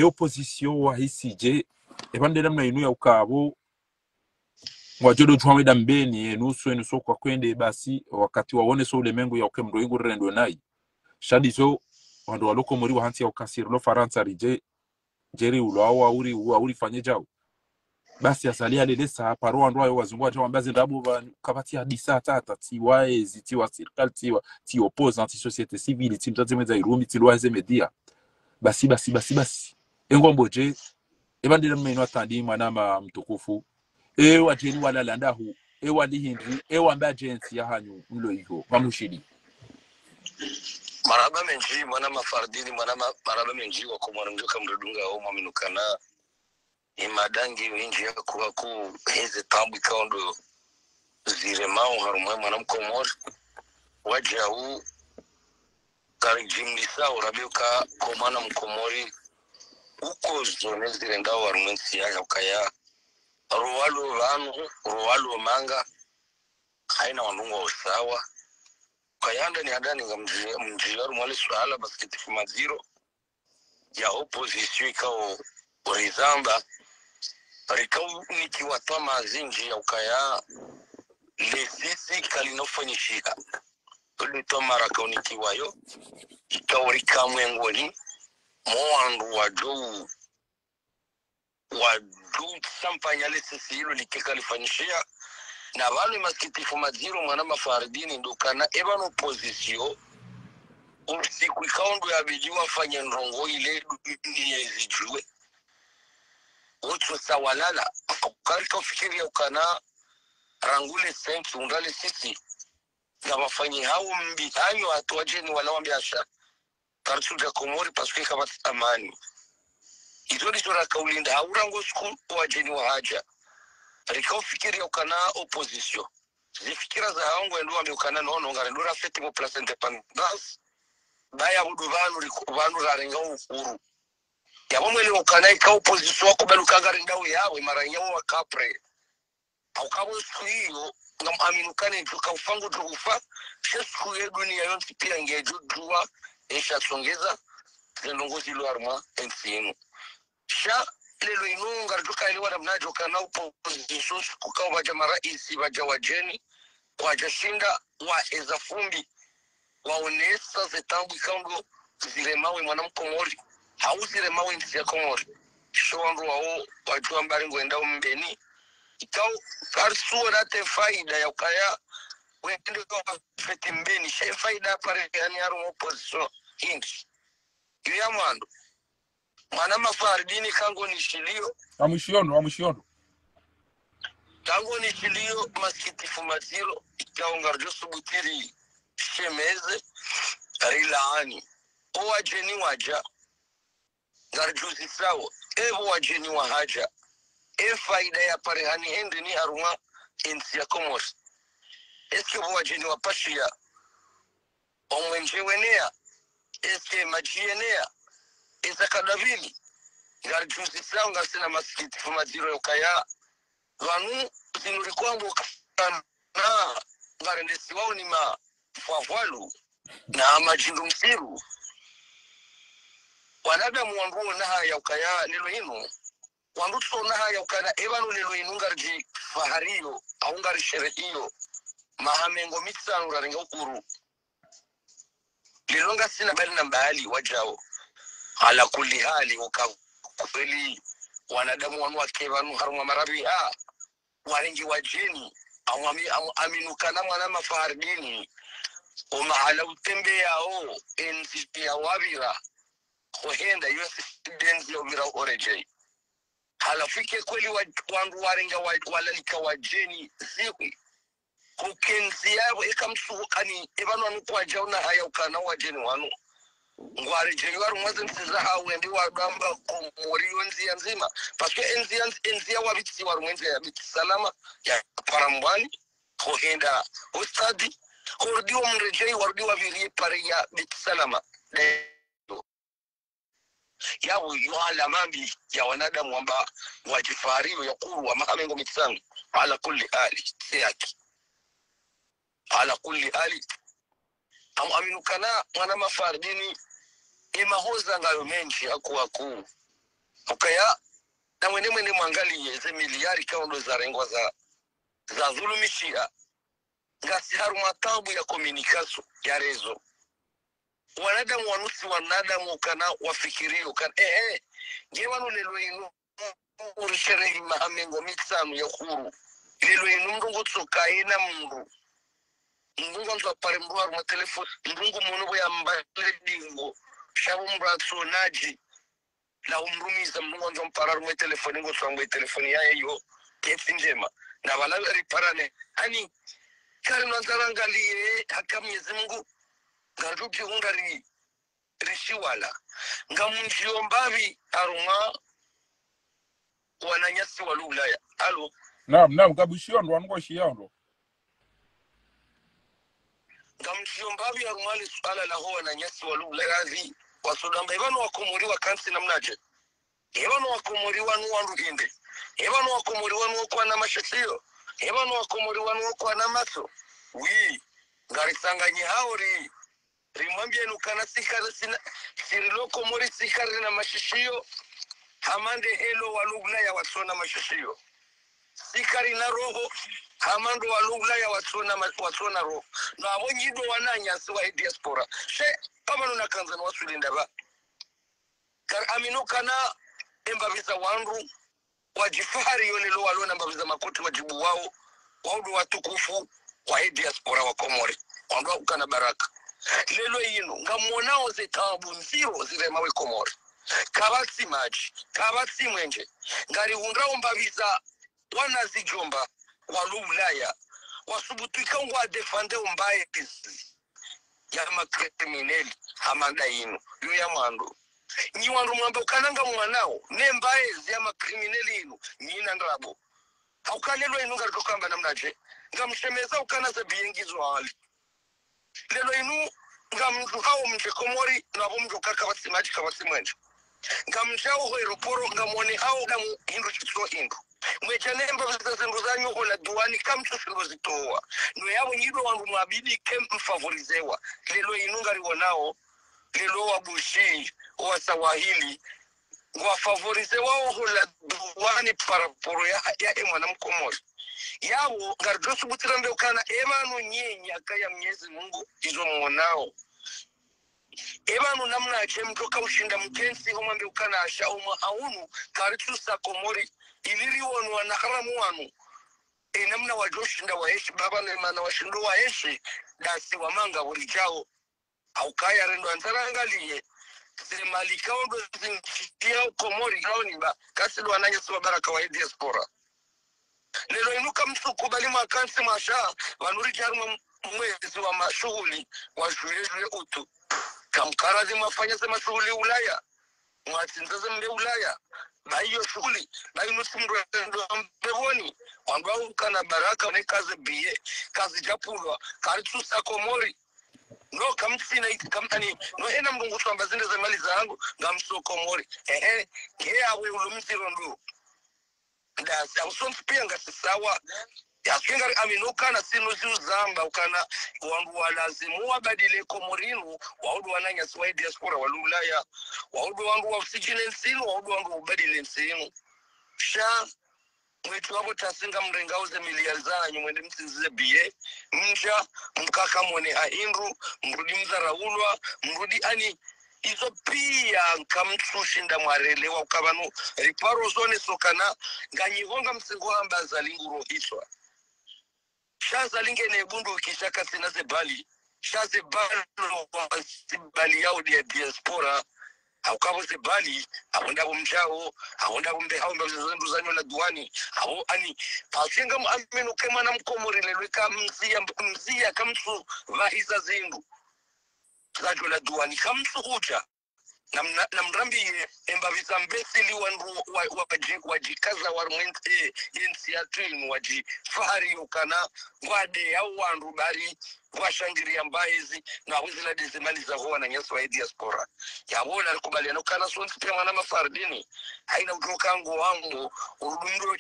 opposition wa hisije ebandera mna inu ya ukabo wajodo tuwameda mbeni nusu enuso kwa kwende basi wakati waone so ulemengu ya ukemdo ingu rendo nai shadi zo wando waloko mori wa hansi ya ukasiru lo faransa rije jeri ulo awa uri fanye jao basi asalia lelesa paro ando ayo wazungu ajo ambazi ndabu kabati hadisa tata tiwae zitiwa sirkal ti oppose anti société civile ti mtazemeza irumi ti loaze media basi engomboje ebandira mmeno atandi mwana mtukufu wajeni wala landahu wali hindi wamba agency ya hanyu mlo hiyo mamushidi maraba menji mwana mafardini mwana maraba menji wako mwana mjoka mrudunga au mwaminukana imadangi winji ya kuwa ku heze tambu ikaondo ziremao harumwe mwana mkomori waja huu karijimlisa urabiuka komana mkomori uko zone zirendao harumwe siya ukaya ruwalo manga haina wanunga usawa kayanda ni adani nga mjiyaru mwale suhala basketifu maziro ya opposition ikao urizamba rikau nikiwatoa mazinji ya ukaya lesisi kalinofanyishika ulitoa maraka unikiwayo ikao rikamwengoni mwandu wadu sampanya lesisi hilo likeka lifanyishia na wale maskitifu maziro mwana mafaridini ndukana ebano opposition usiku ikaondo ya bijiwa fanya nrongo ile niyezijue uchu sawalala karika ufikiria ukana rangule senki undale sisi na wafanyi hao mbitanyo atuwajeni wala wambiasha karchuja komori pasuke kama amani izodi tura kaulinda haurango siku wajeni wa haja rikao fikiria ukana opposition zifikira za hangu enduwa miukana nono ngarendura feti mo place independence baya vanu rarenga ufuru yabo mwele ukana ika opposition wako beluka ngarendau yawe maranyawo wakapre haukabo siku hiyo ngam aminukane njuka ufangu jufa siku ya dunia yonti pia ngejujua esha songeza zenongozi luarma ensinu sha lelo inunga ruka ile wana mnajo kana opposition kukawa majamara isi wajawajeni kwa jashinda wa ezafumbi waonesa zetambu ikambo ziremawe mwanamkomori hauziremawe ntisi ya komori showangu wao wajua mbari ngoenda mbeni ikao karsuwa nate faida ya ukaya wende kwa feti mbeni shay faida pare yani haru opposition hindi ya mwando mwana mafaridini kango nishilio amushiyondo kango nishilio maskitifu maziro ikao ngarjo subutiri shemeze rilaani wajeni waja ngarjuzi sawa wajeni wa haja faida ya parehani hendi ni haruma insi ya komos eske wajeni wa pashia omwenjewenea eske majienea eza kadavili ngarjuzi sawa ngarsina maskitifu maziro yokaya wanu zinuri kwangu kana ngarendesi wao ni mafwafalu na majindu msiru wanadamu wanguo naha ya ukaya lilo inu wanguto naha ya ukana ebanu lilo inu ngarji fahariyo au ngari sherehiyo mahamengo mitsanu raringa ukuru lilo nga sina bali na mbali wajao ala kulli hali wakafeli wanadamu wanu wakevanu haruma marabi waringi wajeni aminukana mwana mafaridini umahala utembe yao enzi ya wabira kuhenda yosi denzi ya wabira orejei halafike kweli wangu waringa walalika wajeni ziwi kukenzi yao ikamsuhukani ibanu wanukuwa jauna haya ukana wajeni wanu ngwarejei waru mwazi msiza hawendi wadamba kumuriyo enzi ya nzima paske enzi ya wabitisi waru mwenzi ya biti salama ya parambwani kuhenda ustadi kurudiwa mrejei warudiwa virie pare ya biti salama yawo yuhala mambi ya wanadamu wamba wajifariyo ya kuru wa mahamengo mitsanu ala kulli hali siyaki ala kulli hali aminukana mwana mafardini imahoza ngayo menshi aku ukaya na mwene mwangalie ze miliari kaundo za rengwa za dhulumishia ngasi haru matabu ya komunikasyo ya rezo wanadamu wanusi wanadamu ukana wafikirio kan ngewanu lelo inu urisherehi mahamengo mitsanu ya huru lelo inu mrungu tsoka ina mndu mrungu anzo apare mru haru matelefoni mrungu mwonobo ya mbale dingo shabu mbratso naji la umrumiza mrungu anzo mpara haru matelefoni ngo tsangwe telefoni ya yo ketsi njema na wala riparane hani kari nanzarangalie haka Mwenyezi Mungu ngarupi ungari rishiwala ngamunjio mbavi aruma wananyasi walulaya alo naam kabushio ndo wango shiondo ngamunjio mbavi aruma li suala la ho wananyasi walulaya zi wasodamba ibano wakomuriwa kansi namnaje ibano wakomuriwa nuwandu inde ibano wakomuriwa nuwa na mashasio ibano wakomuriwa nuwa na maso ngarisanganye hauri rimwambie nukana sikari siriloko mori sikari na mashishio hamande helo walugla ya watsona mashishio sikari na roho hamando walugla ya watsona roho na abonyido wananya siwa diaspora she kama nuna kanzana wasulinda ba aminukana embabiza wandu wajifahari yonelo walona mbabiza makuti wajibu wao waudu watukufu wa diaspora wa Komori wando ukana baraka lelo yino ngamonao zetabu nziro zire mawe Komori kabati maji kabati mwenje ngari hundrao mbabiza wanazijomba walulaya wasubutuika ngwa defende umbaye ya makrimineli hamanda yino yo ya mando nyi wandu mwambe ukananga mwanao nembaye ya makrimineli yino nyina ndrabo haukalelo yino ngari kokamba namnaje ngamshemeza ukana za biengizo hali lelo inu ngamdu hao mje Komori na bomjo kaka basimaji kabasimwenje ngamjao aeroporo ngamone hao damu hindu chitso hindu mwechanemba bazindu zanyu hola duani kamcho shindo zitoa no yabo nyido wangu mwabidi kem mfavorizewa lelo inu ngari wonao lelo wabushi wa Swahili wa favorizewa hola duani paraporo ya mwana mkomori yabo ngarjosu butirambe ukana emanu nyenya kaya Mwenyezi Mungu izo mwanao ebanu namna chemtoka ushinda mkensi homambe ukana asha aunu karitusa Komori iliri wonu wa naharamu wanu namna wajoshinda waeshi baba na imana washindu waeshi dasi wamanga walijao au kaya rendo antarangalie malika ondo zinchitia Komori raoni ba kasi luananya suwa baraka wa diaspora lelo inuka msukubali makansi masha wanuri jaruma mwezi wa mashughuli wa shule utu kamkarazi mafanya sema shughuli Ulaya mwatinzaze mbe Ulaya na hiyo shughuli na inusimro mbevoni wangu kana baraka ne kazi biye kazi japulwa karitusa Komori no kamsina kamtani no ena mrungu twamba zinde za mali zangu ngamso Komori kea we ulumsiro ndo ndasi ausonti pia ngasisawa yasinga aminuka na sinu zamba ukana wangu walazimu wabadile Komorinu waudu wananya suwa diaspora walulaya waudu wangu wafsijile nsinu waudu wangu ubadile nsinu sha mwetu wabo tasinga mrenga uze miliari zanyu mwende msinzize biye mja mkaka mwene haindru mrudi mzaraulwa mrudi ani izo pia nkamtsushinda mwarelewa ukabanu riparo zone sokana nganyihonga msingo hamba zalinguro iswa shaza lingene bundu kishaka sinaze bali shaze bali yao dia diaspora au kabo se bali abonda bomjao abonda bombe hao mbezo zanyo la duani au ani pasenga ameno kema na Mkomori lelweka mzia kamtu vahiza zindu zanyo la duani kamtu uja na mrambi embavisa mbesili wandu wajikaza warumwente yensi ya twinu wajifahari ukana ngwade au wandu bari washangiria mbaizi na wizila dizimaliza huwa na nyesu wa diaspora ya wona alikubaliana ukana sonsi pia mwana mafardini haina utukangu wangu urudumdo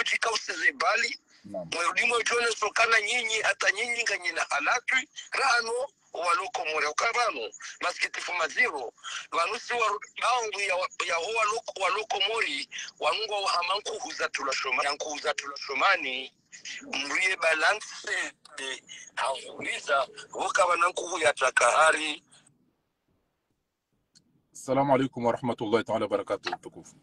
chikausize bali mwurudimo ujone sokana nyinyi hata nyinyi nganyina halatwi rano waloko more ukarano maskitifu maziro wanusi waungu ya waloko mori wanungu wa hamanku huza tulashomani mrie balance hauliza waka wananku ya takahari. Assalamu alaikum wa rahmatullahi ta'ala barakatuh tukufu.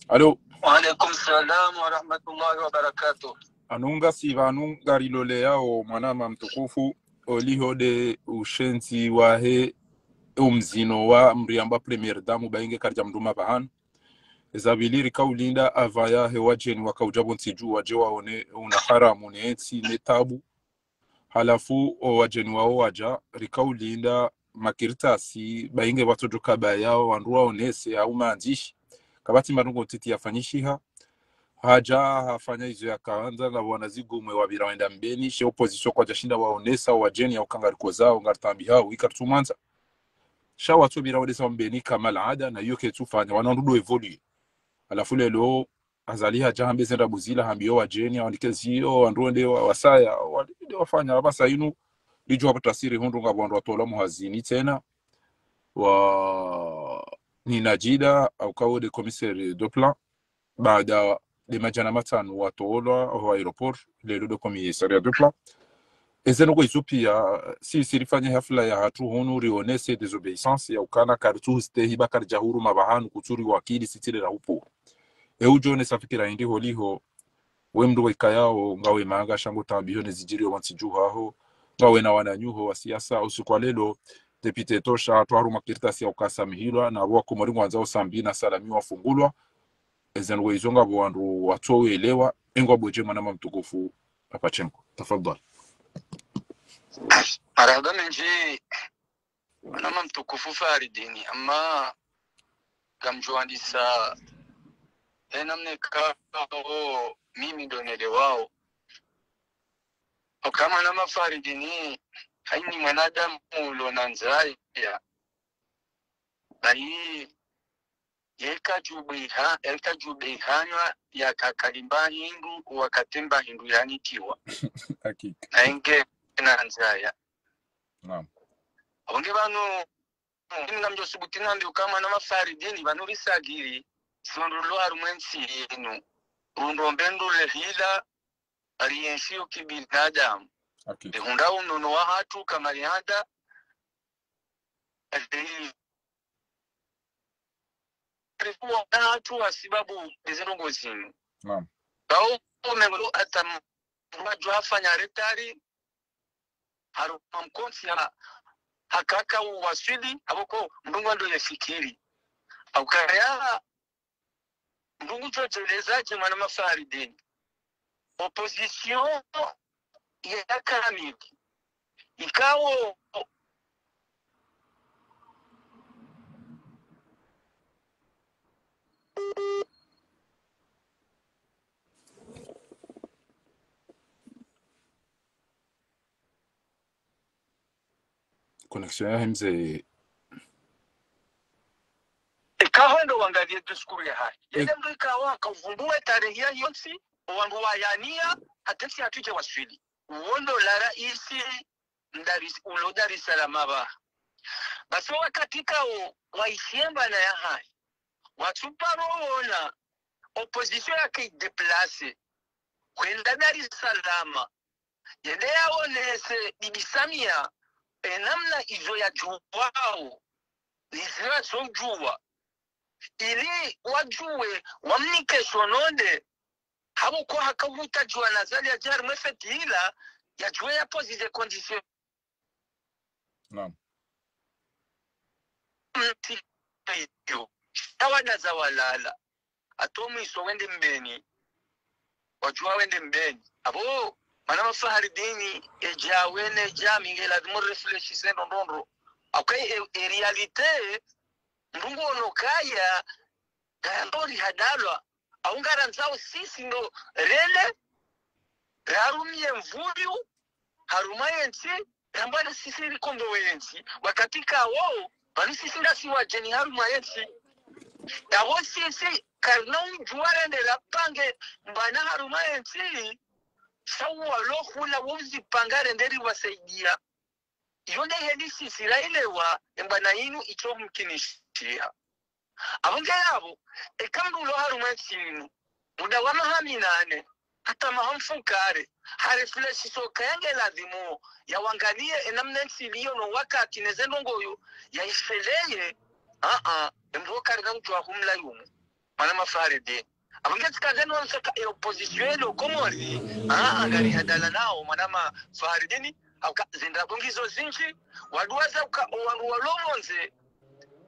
Alo. Wa alaikum salam wa rahmatullahi wa barakatuh. Anunga sivanunga rilole yao mwanama mtukufu olihode ushenzi wahe umzino wa mriamba premier damu bainge karja mduma bahan ezabiliri kaulinda avaya hewajeni wakaujabu nsiju waje waone una haramu neetsi netabu halafu wajeni wao waja rikaulinda makiritasi bainge watojoka bayao wanduwa onese au maandishi kabati marungo titi yafanyishiha haja hafanya hizo ya kaanza na wanazigumwe wabira wenda mbeni she opposition kwa jashinda waonesa wajeni ya ukangariko zao ngartambi hao ikartumanza sha watu bira wadesa mbeni kama laada na yoke tufanya wanandudo evolue alafu lelo azaliha jahambe zenda buzila hambio wajeni wanikezio wanduende wasaya walide wafanya abasa inu lijo hapo tasiri hundu ngabwandu watola muhazini tena wa ninajida au kawo de commissaire de plan baada de majana matano watola wa aeroport lelo de commissaire de plan ezeno kwa isupia si sirifanya hafla ya hatu honu rionese desobedience ya ukana kartu stehi bakar jahuru mabahanu kuturi wakili sitile la upo eujone safikira indi holiho wemdu wekayao ngawe manga shango tambiyo nezijiri wansiju haho ngawe na wananyuho wa siasa usikwa lelo depute tosha twaru makirtasi ya ukasamihilwa na wako moringo wanzao sambina salami wafungulwa ezeno weizonga bwandu watowe elewa engwa boje mwana mtukufu apachenko tafadhali. Marada menji mwana mtukufu Faridini ama kamjuandisa enamne kao mimi donele wao kama na Faridini haini mwanadamu ulonanzaya bali yeka jubihanywa ya kakalimba hindu wakatemba hindu yanikiwa hakika naenge nanzaya naam onge banu ngamjo subutina ndio kama na Faridini banu risagiri sondolo harumwensi inu rundombendo lehila aliyenshiyo kibinadamu hakika hunda unono wa hatu kama lianda alikuwa na hatu wa sababu bezongo zinu naam bao umengolo atam wajua hafanya retari haruma mkonsi ya hakaka uwasili aboko mdungu ndo yafikiri au kaya mdungu chojeleza mwana Faridini opposition ya kamili ikawo connexion ya himze ikaho ndo wangalie diskuru ya hai yele ndo ikawa kavumbue tarehe ya yonsi wangu wayania hatesi hatuje waswili uondo la raisi Dar es Salaam ba basi wakati kao waishemba na ya hai watuparoona opposition yake deplace kwenda Dar es Salaam yende yaonese Bibi Samia namna izo ya juwao nizira zonjua ili wajue wamnike sononde habo kwa hakavuta jua nazali ya jari mwefeti hila ya jue ya pozi de condition naam tawada za walala atomu iso wende mbeni wajua wende mbeni abo mana Faridini eja wene ja mingela dumo refresh sendo ndondo Okay, realite ndungu onokaya gandori hadalwa aungara nzao sisi ndo rele rarumie mvuyu harumaye nti rambana sisi rikombo wenzi wakatika wao bali sisi ndasi wajeni harumaye nti yawo sisi karna unjuare ndela pange mbana harumaye nti sawa lokula wuzi pangare nderi wasaidia yonde heli sisi railewa mbana inu icho mkinishia abonge yabo ekandu lo harumaye nti muda wa mahaminane hata mahamfukare harefleshi soka yange lazimu yawangalie enamna nsiliyo no wakati nezendongoyo yaifeleye mboka rina mtu wa humla yumu mana mafaride abonge tikazeni wansaka opposition lo komori angari hadala nao mana mafaridini zinda bongizo zinji waduwaza walowonze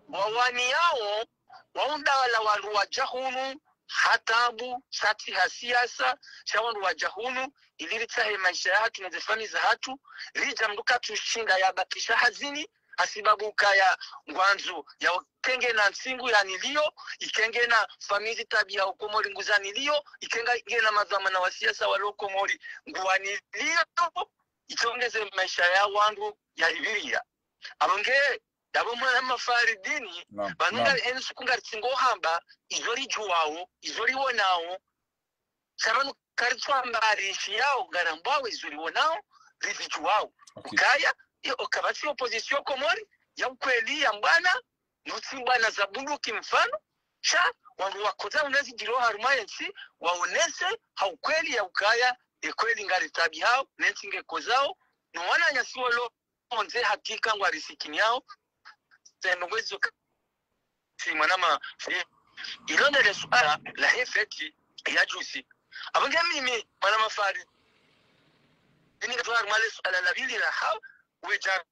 wawani yao waundawala walu wajahunu hatabu sati hasiasa shawandu wajahunu iliritahe maisha yatu nezefani za hatu rija mduka tushinga ya bakisha hazini asibabu kaya ngwanzu ya kenge na nsingu ya nilio ikenge na famili tabia ukomori nguza nilio ikenge na mazamana wa siasa walokomori nguwa nilio itongeze maisha ya wandu ya Liberia abonge yabo mwana mafaridini banunga ensu kunga tsingo hamba izori juwao izori wonao sabanu karitwa mbari yao garambao izori wonao rizi juwao ukaya okabati opposition komori ya ukweli ya mbana nutsimbana za bunduki mfano cha wangu wakoza unezi jiro harumayensi waonese haukweli ya ukaya ekweli ngari tabi hao nensinge kozao no wana nyasiwolo onze hakika ngwa risikini yao tendongwezo simanama ilonde suala la hefeti ya jusi abonge mimi manama fari ini katwar male suala la bili la hao weja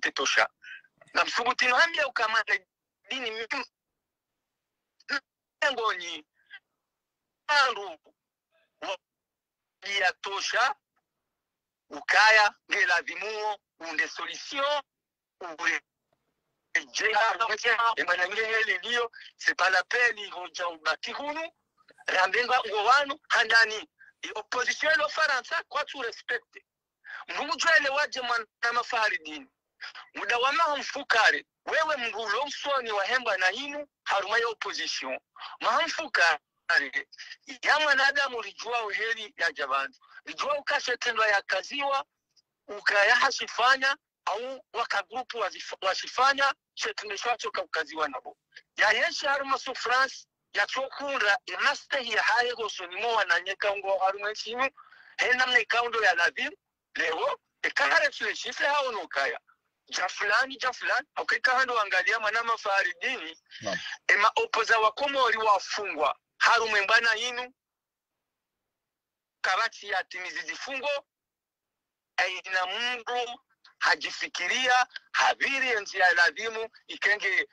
de tosha na msubutino hambia ukamata dini mimi ngoni andu ya tosha ukaya ngela vimuo unde solution ure c'est pas la peine ihoja ubaki hunu rambenga ngowanu handani opposition lo faransa kwa tu respecte mungujwele waje mwana mafaridini muda wa mahamfukare wewe mngulo msoni wa hemba na hinu haruma ya opposition mahamfukare ya mwanadamu lijua uheri ya jabandi lijua ukashetendwa ya kaziwa ukaya hasifanya au wakagrupu wasifanya shetendeshwacho kaukaziwa nabo ya yeshi haruma su France ya chokunda inaste ya haye gosonimo wananyeka ungo haruma chini hena mnekaundo ya ladhim leo ekahare tuleshise hao nukaya jafulani ukikahando angalia mwana mafaridini ema opoza wakomori wafungwa harume mbana yinu kabati ya timizi zifungo aina mundu hajifikiria habiri enzi ya ladhimu ikenge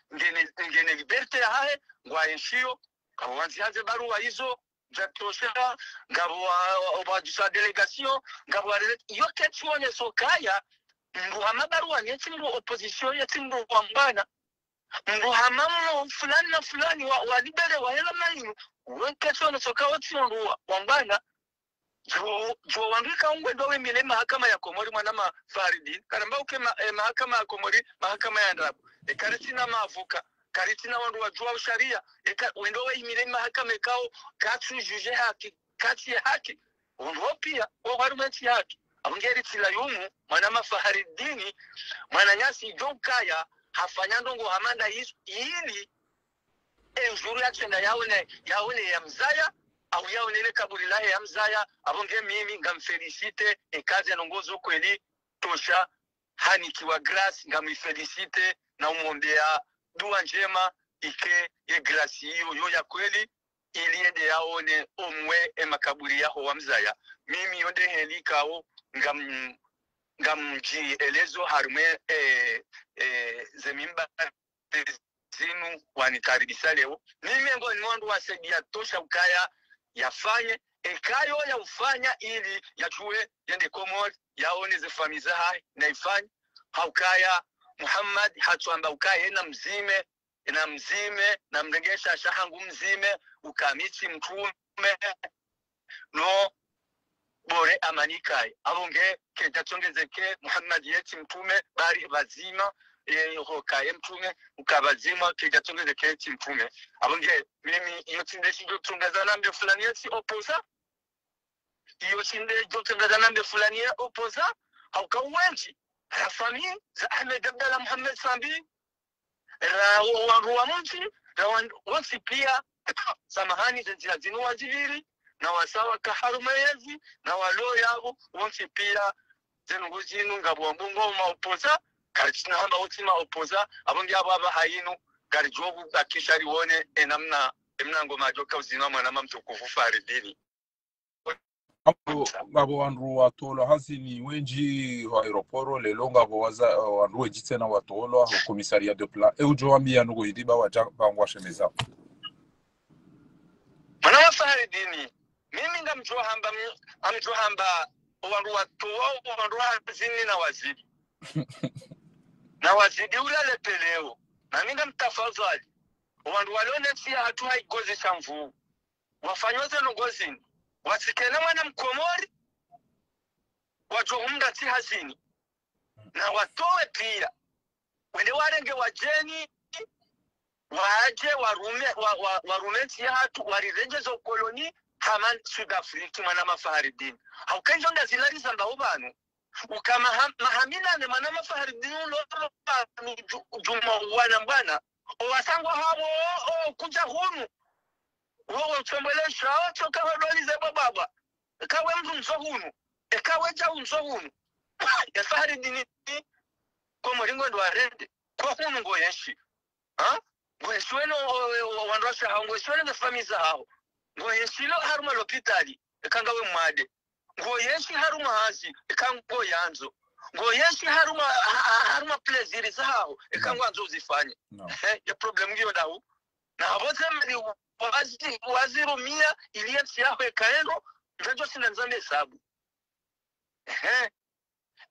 ngene liberte ya hae ngwa enshio kama wanzi haze barua hizo jatosha ngabo wajisa delegation ngabo yoke chuone sokaya mbu hamabarua nyeti mbu opposition yeti mbu wambana mbu hamamu fulani na fulani wa libere wa hela mainu weke chuone soka wati mbu wambana jo wandika ungwe dowe mile mahakama ya Komori mwana mafaridini karamba uke mahakama ya Komori mahakama ya ndabu karitina mavuka karitina wandu wajua usharia wendowe mile mahakama ikao katu juje haki kati ya haki unduwa pia waharumenti haki abungeri tila yumu mwana mafaridini mwana nyasi jokaya hafanyando ngo hamanda hili enjuru ya chenda yaone ya mzaya au yaone ile kaburi lahe ya mzaya abonge mimi ngamfelicite ekazi ya nongozo kweli tosha hani kiwa grace ngamifelicite na umombea dua njema ike ye grace hiyo ya kweli iliende yaone omwe makaburi yaho wa mzaya mimi yonde helikao ngamji elezo harume zemimba zinu wanikaribisa leo mimi ngo ni mwandu wasaidia tosha ukaya yafanye ekayo ya ufanya ili yachue yende Komori yaone ze familia hai na ifanye haukaya Muhammad hatuamba ukaye na mzime na mrengesha shahangu mzime ukamiti mtume no bore amanikai abonge kenda tongezeke Muhammad yeti mtume bari bazima hokaye mtume ukabazima kenda tongezeke yeti mtume abonge mimi iyo tindeshi do tungazana mbe fulani yeti oposa iyo tinde do tungazana mbe fulani ya oposa haukawenji la famille za Ahmed Abdallah Muhammad Sambi wa mji wansi pia samahani zinzila zinuwa ziviri na wasawa kaharumayezi na walo yabo wansi pia zinungu zinu ngabu mbungo maopoza karichina hamba utima opoza abongi abo aba hayinu gari jogu akishari wone enamna emnango majoka uzina mwana mtukufu Faridini ngabo wandu watolo hasini wenji wa aeroporo lelo ngabo waza wandu wejitena watolo wa commissariat de plan ujo wambia nugo idiba wajangwa shemeza mwana Faridini mimi amjohamba wandu watolo wandu hasini na wazidi na wazidi ulale peleo na minga mtafadhali wandu walione tia hatu haigozi chamvu wafanyoze nogozini wasikene mwana Mkomori wajohumda ti hazini na watowe pia wende warenge wajeni waje warume ti hatu warirenjezo ukoloni haman Sud-Afrique mwana Mafaridini haukenjo ndazilaliza mbao ukama mahamina mwana Mafaridini lolo juma wana mbwana owasangwa habo kuja hunu wowe uchembelesha ochoka hodolize baba kawe mtu msohunu kawe ja unsohunu ya Faridini kwa moringo ndo arende kwa hunu ngoyeshi ngoyeshweno wandosha hao ngoyeshweno na familia hao ngoyeshilo haruma lopitali kangawe mwade ngoyeshi haruma hazi kango yanzo ngoyeshi haruma pleasure zao kango anzo zifanye ya problem ngiyo dawo na abote mali wazirumia iliyeti yao ekaendo njajo sinanzambe sabu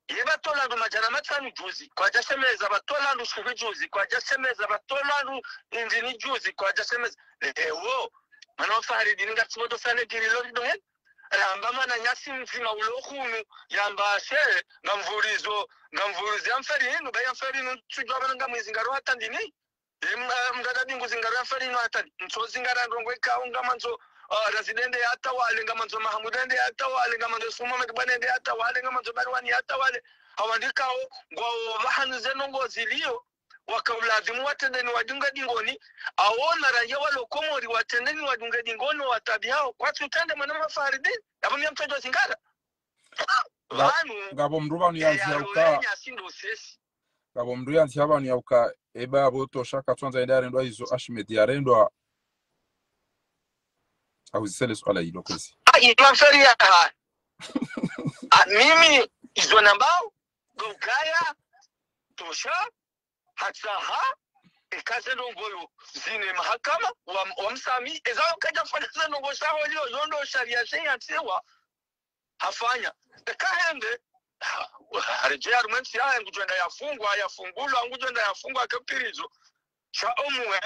Yebatolando majana matanu juzi kwa jasemeza batolando shuri juzi kwa jasemeza batolando indini juzi kwa jasemeza ewo mana Faridini ngatibodo sane girilo dohen ramba mana nyasi mzima ulohunu yamba she ngamvurizo amferino bayamferino tujabana ngamwizingaro hatandini mdada bingu zingaro amferino hatandi nso zingara ndongwe kaunga manzo residente hata wale ngamanzo Mahamudende hata wale ngamanzo Suma Mekbanende hata wale ngamanzo Barwani hata wale hawandikao ngwa bahanuze nongo zilio wakaulazimu watendeni wajunga dingoni aona raia wale Komori watendeni wajunga dingoni watabiao kwa tutende mwana Mafaridini abamya mtojo zingara ngabo mruba ni yanzi yauka ngabo mruba yanzi haba ni yauka eba aboto shaka tuanza endare ndo hizo Ahmed yarendwa au zisele swala hilo kwezi imamsaria mimi izo nambao gukaya tosha hatsaha ikaze ndongolo zine mahakama wa msami ezao kaja fanya ndongo saho lio yondo sharia sewa hafanya kahende harejea rumenti ya ngujenda yafungulwa ngujenda yafungwa akapirizo cha omwe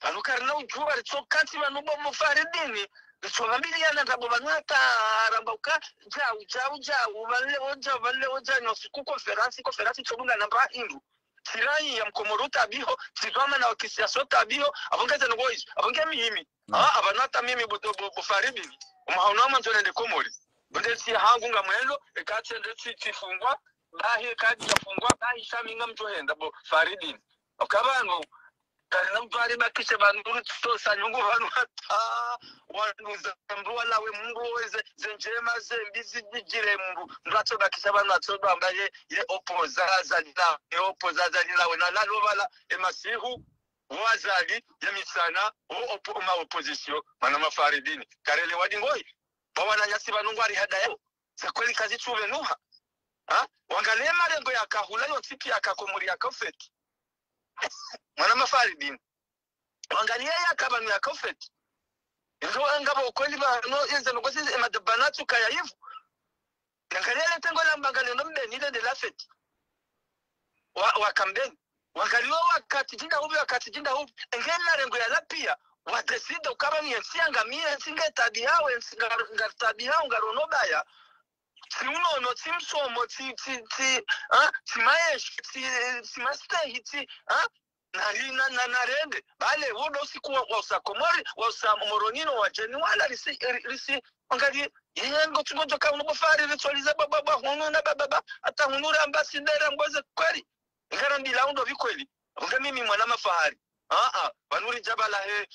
anukarna ujua ritsokanti vanubo Mufaridini ritsobambiliana ndabo banata rambauka jau vanle oja no siku conference tsobunga namba indu tirai ya Mkomoruta biho tizama na wakisiasa tabiho abongeze ngoizo abonge mimi abanata mimi Mufaridini umhauna manzo nende Komori bondesi hangu ngamwelo ekatende tifungwa bahi kadi yafungwa bahi shaminga mjohenda Faridini okabano kana mtwari bakishe banduru tosa nyungu hanu hata wanuza mbwala we mungu weze zenjema zembizi bijire mungu mrato bakishe banu atodo ambaye ye opozaza nila we na lalovala emasihu wazali yemisana ma opposition mana Mafaridini karele wadingoi bawana nyasi banungu ari hada yao za kweli kazi tuwe nuha wangalie marengo ya kahula yo tipi ya Komori ya kofeti mwana Mafaridini wangalia yakabanu ya kofeti Ndio ngabo kweli ba no yenza no kwesi madabanatu kaya hivu. Angalia tengo la mbangalio no mbeni ile de la fete. Wa kambeni. Wangaliwa wakati jinda hubi. Ngena rengo ya lapia. Wadesida ukaba ni ensianga mie singe tabi hao ngar tabi hao ngaronobaya. Si uno si msomo si maesh si mastehi si na narende bale wodo siku wa usakomori wa usamoronino wa Januari risi angali yengo tungojo ka unobofari ritoliza baba hunu na baba hata hunura ambasidera ngoze kweli ngarambi laundo bikweli nga mimi mwana mafahari banuri jabala he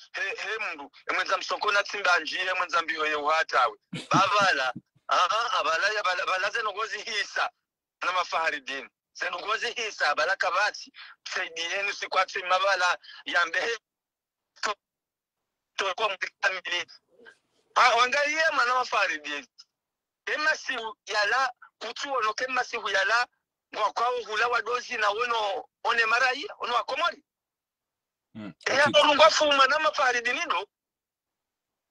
mundu emwenza msokona tsimbanji emwenza mbiho ye uhatawe bavala abala zenogozi hisa na mafahari dini zenogozi hisa abala kabati saidieni sikwati mabala yambe to kwa mkamili wangalie mana mafahari dini emasi yala kutuo no kemasi yala ngwa kwao hula wadozi na wono one marai ono akomori ya orungwa fuma na mafahari dini ndo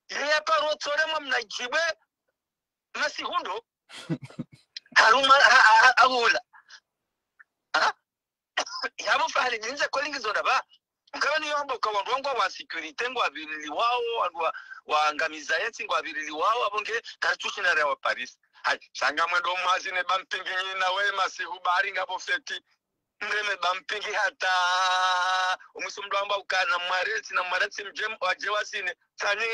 ya paro tore mnajibe masi hundo haruma ahula yabo fahari dinza kolingizo daba ngabani yombo kwa wangwa wa security ngo abirili wao waangamiza yeti ngo abirili wao abonge kartushina rewa Paris sanga mwendo mwazi ne bampingi na we masi hubari ngabo feti ndeme bampingi hata umusumdo amba ukana mwareti mjem wajewasine tani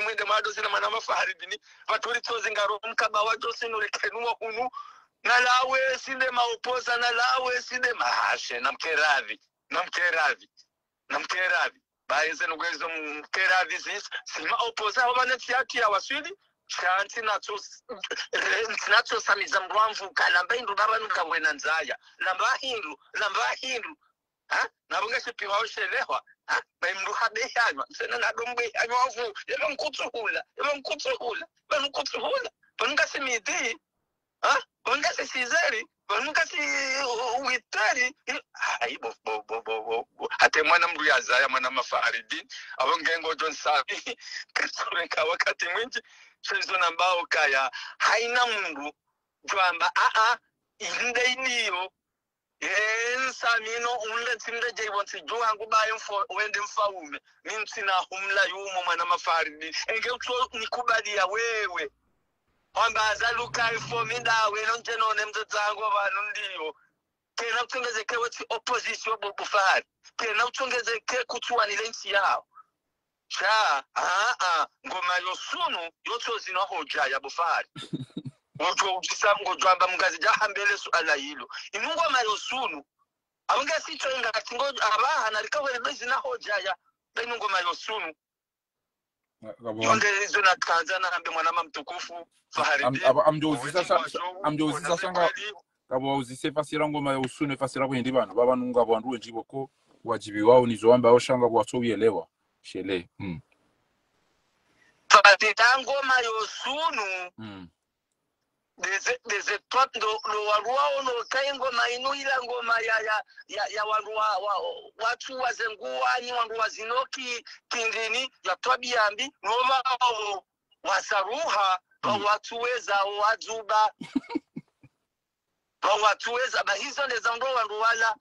mwende madosi na manama fahari dini baturi tozi ngaro mkaba wadosi nurekenua hunu na lawe sinde maopoza na lawe sinde mahashe na mkeravi baeze nugwezo mkeravi sima opoza wabaneti yaki ya waswili shanti nacho samiza mbwamvu kalamba indu baba nukabwena nzaya lamba hindu nabunga shipi waoshelewa baimdu habehanywa sena nadombe anywavu yelo mkutuhula banunga simidi banunga sizeri banunga si uitari bo hate mwana mdu ya zaya mwana mafaridin abongengo John Sabi krisureka wakati mwingi shezo nambao kaya haina mundu jwamba inde iniyo samino unle timde jibonsi juhangu bayo wende mfaume mintina humla yumo mwana mafaridi enge uto nikubali ya wewe kwamba azaluka ifomida weno njenone mzazangu wabanu ndiyo kena utungezeke weti opposition bufari kena utungezeke kutuwanile nchi yao cha ngoma yosunu yoto zino hoja ya bufari Ojo ujisamgo jwamba mgazi jahambele suala hilo imungoma yosunu abanga sicho inga katingo abaha nalikawe bezi na hoja ya ngoma yosunu yonde hizo na Tanzania ambe mwanama mtukufu fahari amjozisa shanga kabo uzise fasira ngoma yosunu fasira kwendi bana baba nunga banduwe njiboko wajibi wao nizoamba ao shanga bwatobielewa shele fatita ngoma yosunu Deze tot lo warua ono kaingo mainu ila ngoma ya warua watu wazenguani warua zinoki kindini ya tobiambi ngoma wasaruha watu weza wazuba watu weza bahizo ndeza ndo waruala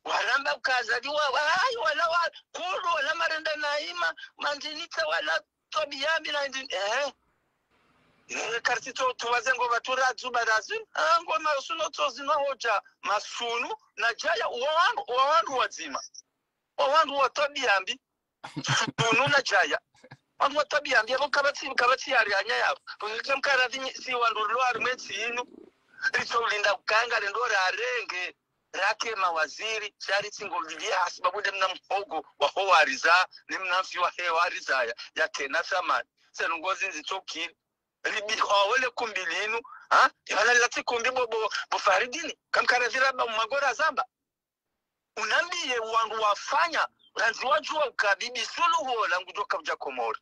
walamba ukazaliwa wala kulu wala marenda naima manjinita wala tobiambi na kartito tuwazengo batura zubarazi ngoma usuno tozina hoja masunu na jaya wawandu wazima wawandu watabiambi sunu na jaya wandu watabiambi abo kabati yari anya yabo kemkara si wandu lwari mwetsi inu richo linda ukanga lendora arenge rake mawaziri chari tingovilia hasibabude mna mhogo wa howariza ni mnafi wa hewariza ya tena samani senungozi nzitokiri libi hawole kumbilinu yana lati kumbi bo faridini kamkara ziraba magora zamba unambiye wangu wafanya ranzi wajua ukabibi suluhu langu joka uja Komori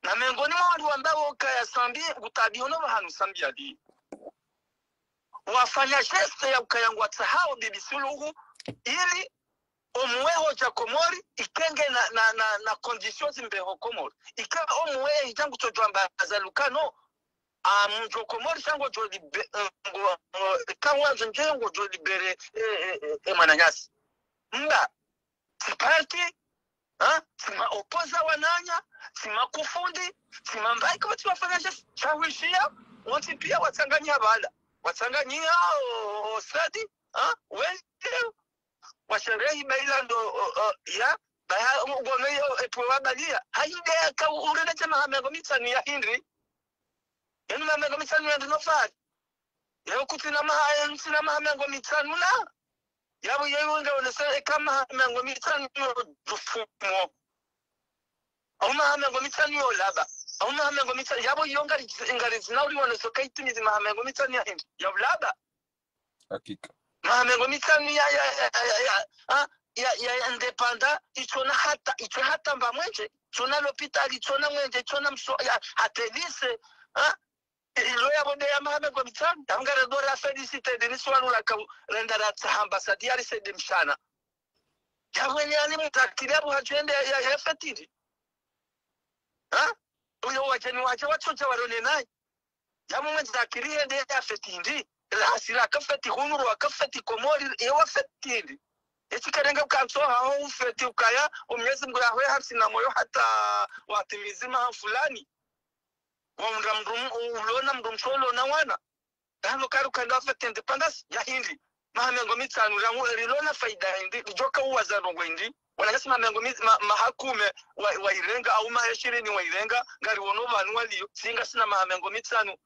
na miongoni mwa watu ambao kaya sambi utabiona bahanu sambi ali wafanya geste ya ukayangu atsahao bibi suluhu ili omweho cha Komori ikenge na conditions mbeho Komori ika omwe itangu tojamba azalukano mjo Komori sango jo kawanzo njengo jo libere mananyasi mba sipati sima opoza wananya sima kufundi sima mbaika wati wafanya shawishia wati pia watanganya bala watanganyia osadi wende washerehi bailando ya baya ugomeyo epuwa balia haide ka urene chama hamengo mitani ya hindri yenu hamengo mitani ya ndinofari yao kutina hamengo mitani na yabo yewe ngeonese kama hamengo mitani dufumo au hamengo mitani yo laba au hamengo mitani yabo ngari zinauri woneso kaitimizi hamengo mitani ya hindri ya laba hakika hamengo mitani ya independa ichona hata mba mwenje chona l'hôpital ichona mwenje chona mso ya atelise ilo ya bode ya hamengo mitani ngare dora felicite deniswanu la rendara ambassadeur yari sede mshana yabwenye ani mutakiri abo hajende ya fetiri uyo wajeni wachocha warone naye yamu mwenzakiri ende ya fetindi hasira kafeti hunuru akafeti Komori ewa fetindi ekikarenga ukanso aho ufeti ukaya umyezi ngo yawe hasina moyo hata watimizima fulani wamra ulona msolo na wana hano karu kanda feti independence ya hindi mahamengo mitanu rangu rilona faida hindi joka uwazano ngwendi wanasema mahamengo mahakume wa irenga au maheshirini wa irenga ngari wono vantu waliyo singa sina mahamengo mitanu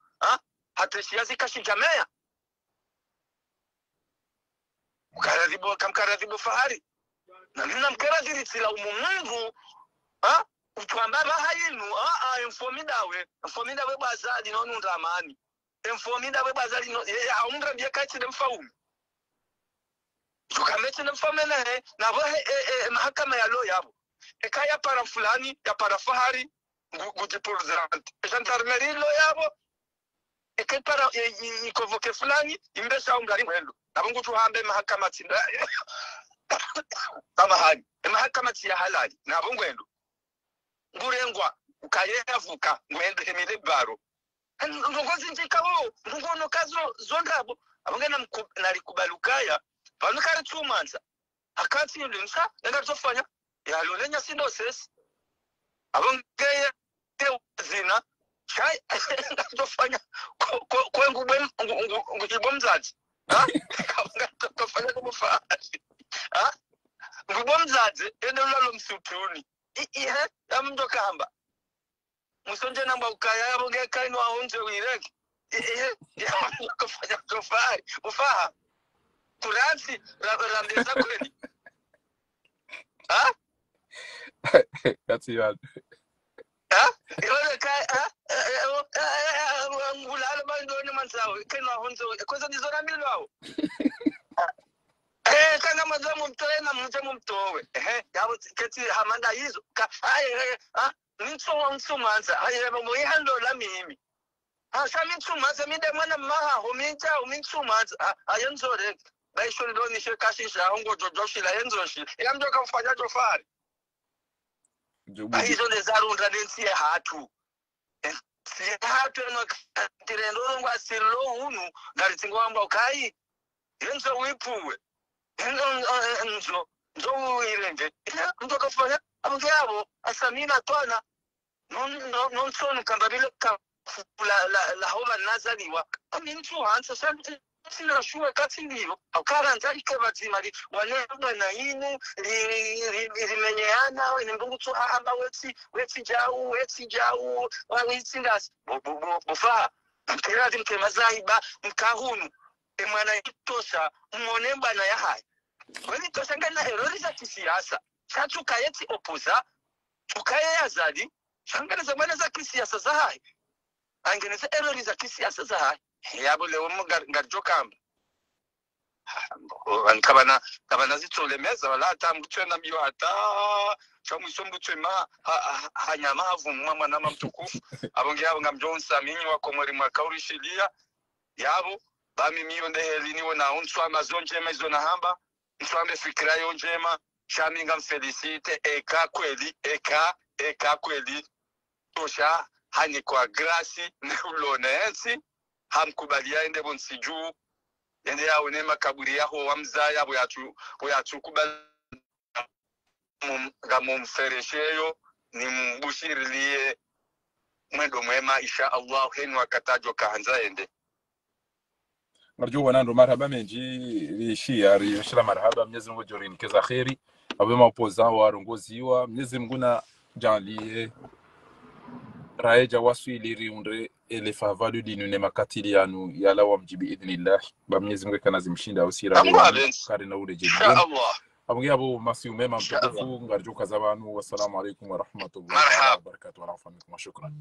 hata shiazi kashijameya kamkaradibu fahari na nina mkaradiri tila umungu utwamba bahayinu informidawe bazali nonu ndamani informidawe bazali no aundra bia kaitide mfaume tukamete na mfamene na bohe mahakama ya lo yabo ekaya para fulani ya para fahari ngujipurzant gendarmerie lo yabo ekepara ikovoke fulani imbesa ungari mwendo abungu tuhambe mahakama tinda tamahani mahakama ya halali na abungwendo ngurengwa ukayevuka mwende emile baro ngozi njikawo ngono kazo zondabo abungena nalikubalukaya banukare tumanza akati yinsa ngatofanya yalolenya sindoses abungeye zina chai ngatofanya ngubomzazi kafanya kumufahari ngubomzazi enolalo msutuni amndo kamba musonje namba ukaya yaboge kaino ahonje wireke kafanya kufahari ufaha kuransi rambeza kweli kati ya yole kai ngulala bandoni mansawo kaino ahonje koza dizona milwawo kanga mazamu mtoe na mjamu mtowe yabo keti hamanda hizo nitsumanza mo ihando la mimi sami nitsumanza mide mwana maha hominja umintsumanza ayenzore baisho ndoni shekashisha ngo jojoshila yenzoshi yamjoka kufanya jofari hizo ndezarunda nensiye hatu no tirendo ngwa silo unu ngalitingo amba ukai yenzo wipuwe nzo irenge ndo kafanya abugabo asamina twana non sono kambabile ka la hoba nazaliwa amintu hansa sabiti sina shuwe katindiyo akaranta ikabazimali waneba na inu rimenyeana nimbungu tu hamba wetsi jau wawitsindas bofa mpiradi mkemazaiba mkahunu emwana itosha mmonemba na yahaya wani tosangana errori za kisiasa chatu kayeti opoza tukaye yazali shangana zamana za kisiasa za hai angeneza errori za kisiasa za hai yabo lewo ngarjokamba kabana zitolemeza wala hata mtwe na biyo hata chamwiso mtwe ma hanyama havumwa mwana mtukufu abonge yabo ngamjonsa minyi wa Komori mwakaurishilia yabo bami miyo ndeheli niwe na unswa mazonje mezo na hamba nswambe fikira yo njema shaminga mfelicite eka kweli tosha hani kwa grasi ne ulonesi hamkubalia ende bonsiju ende yawe ne makaburi yaho wamzaya buyatu kubali mumferesheyo ni mbushirilie mwendo mwema insha Allah henu wakatajo kaanza ende ngarjo wanando marhaba menji rishia shila marhaba Mwenyezi Mungu jorini keza khairi abe mapoza warongoziwa Mwenyezi Mungu na janlie raeja waswili riundre ele favadu dinu ne makatili yanu yala wa mjibi idhnillah ba Mwenyezi Mungu kana zimshinda usira kare na ule insha Allah abugi abo masi umema mtukufu ngarjo kazabanu wassalamu alaykum wa rahmatullahi wa barakatuh wa shukran.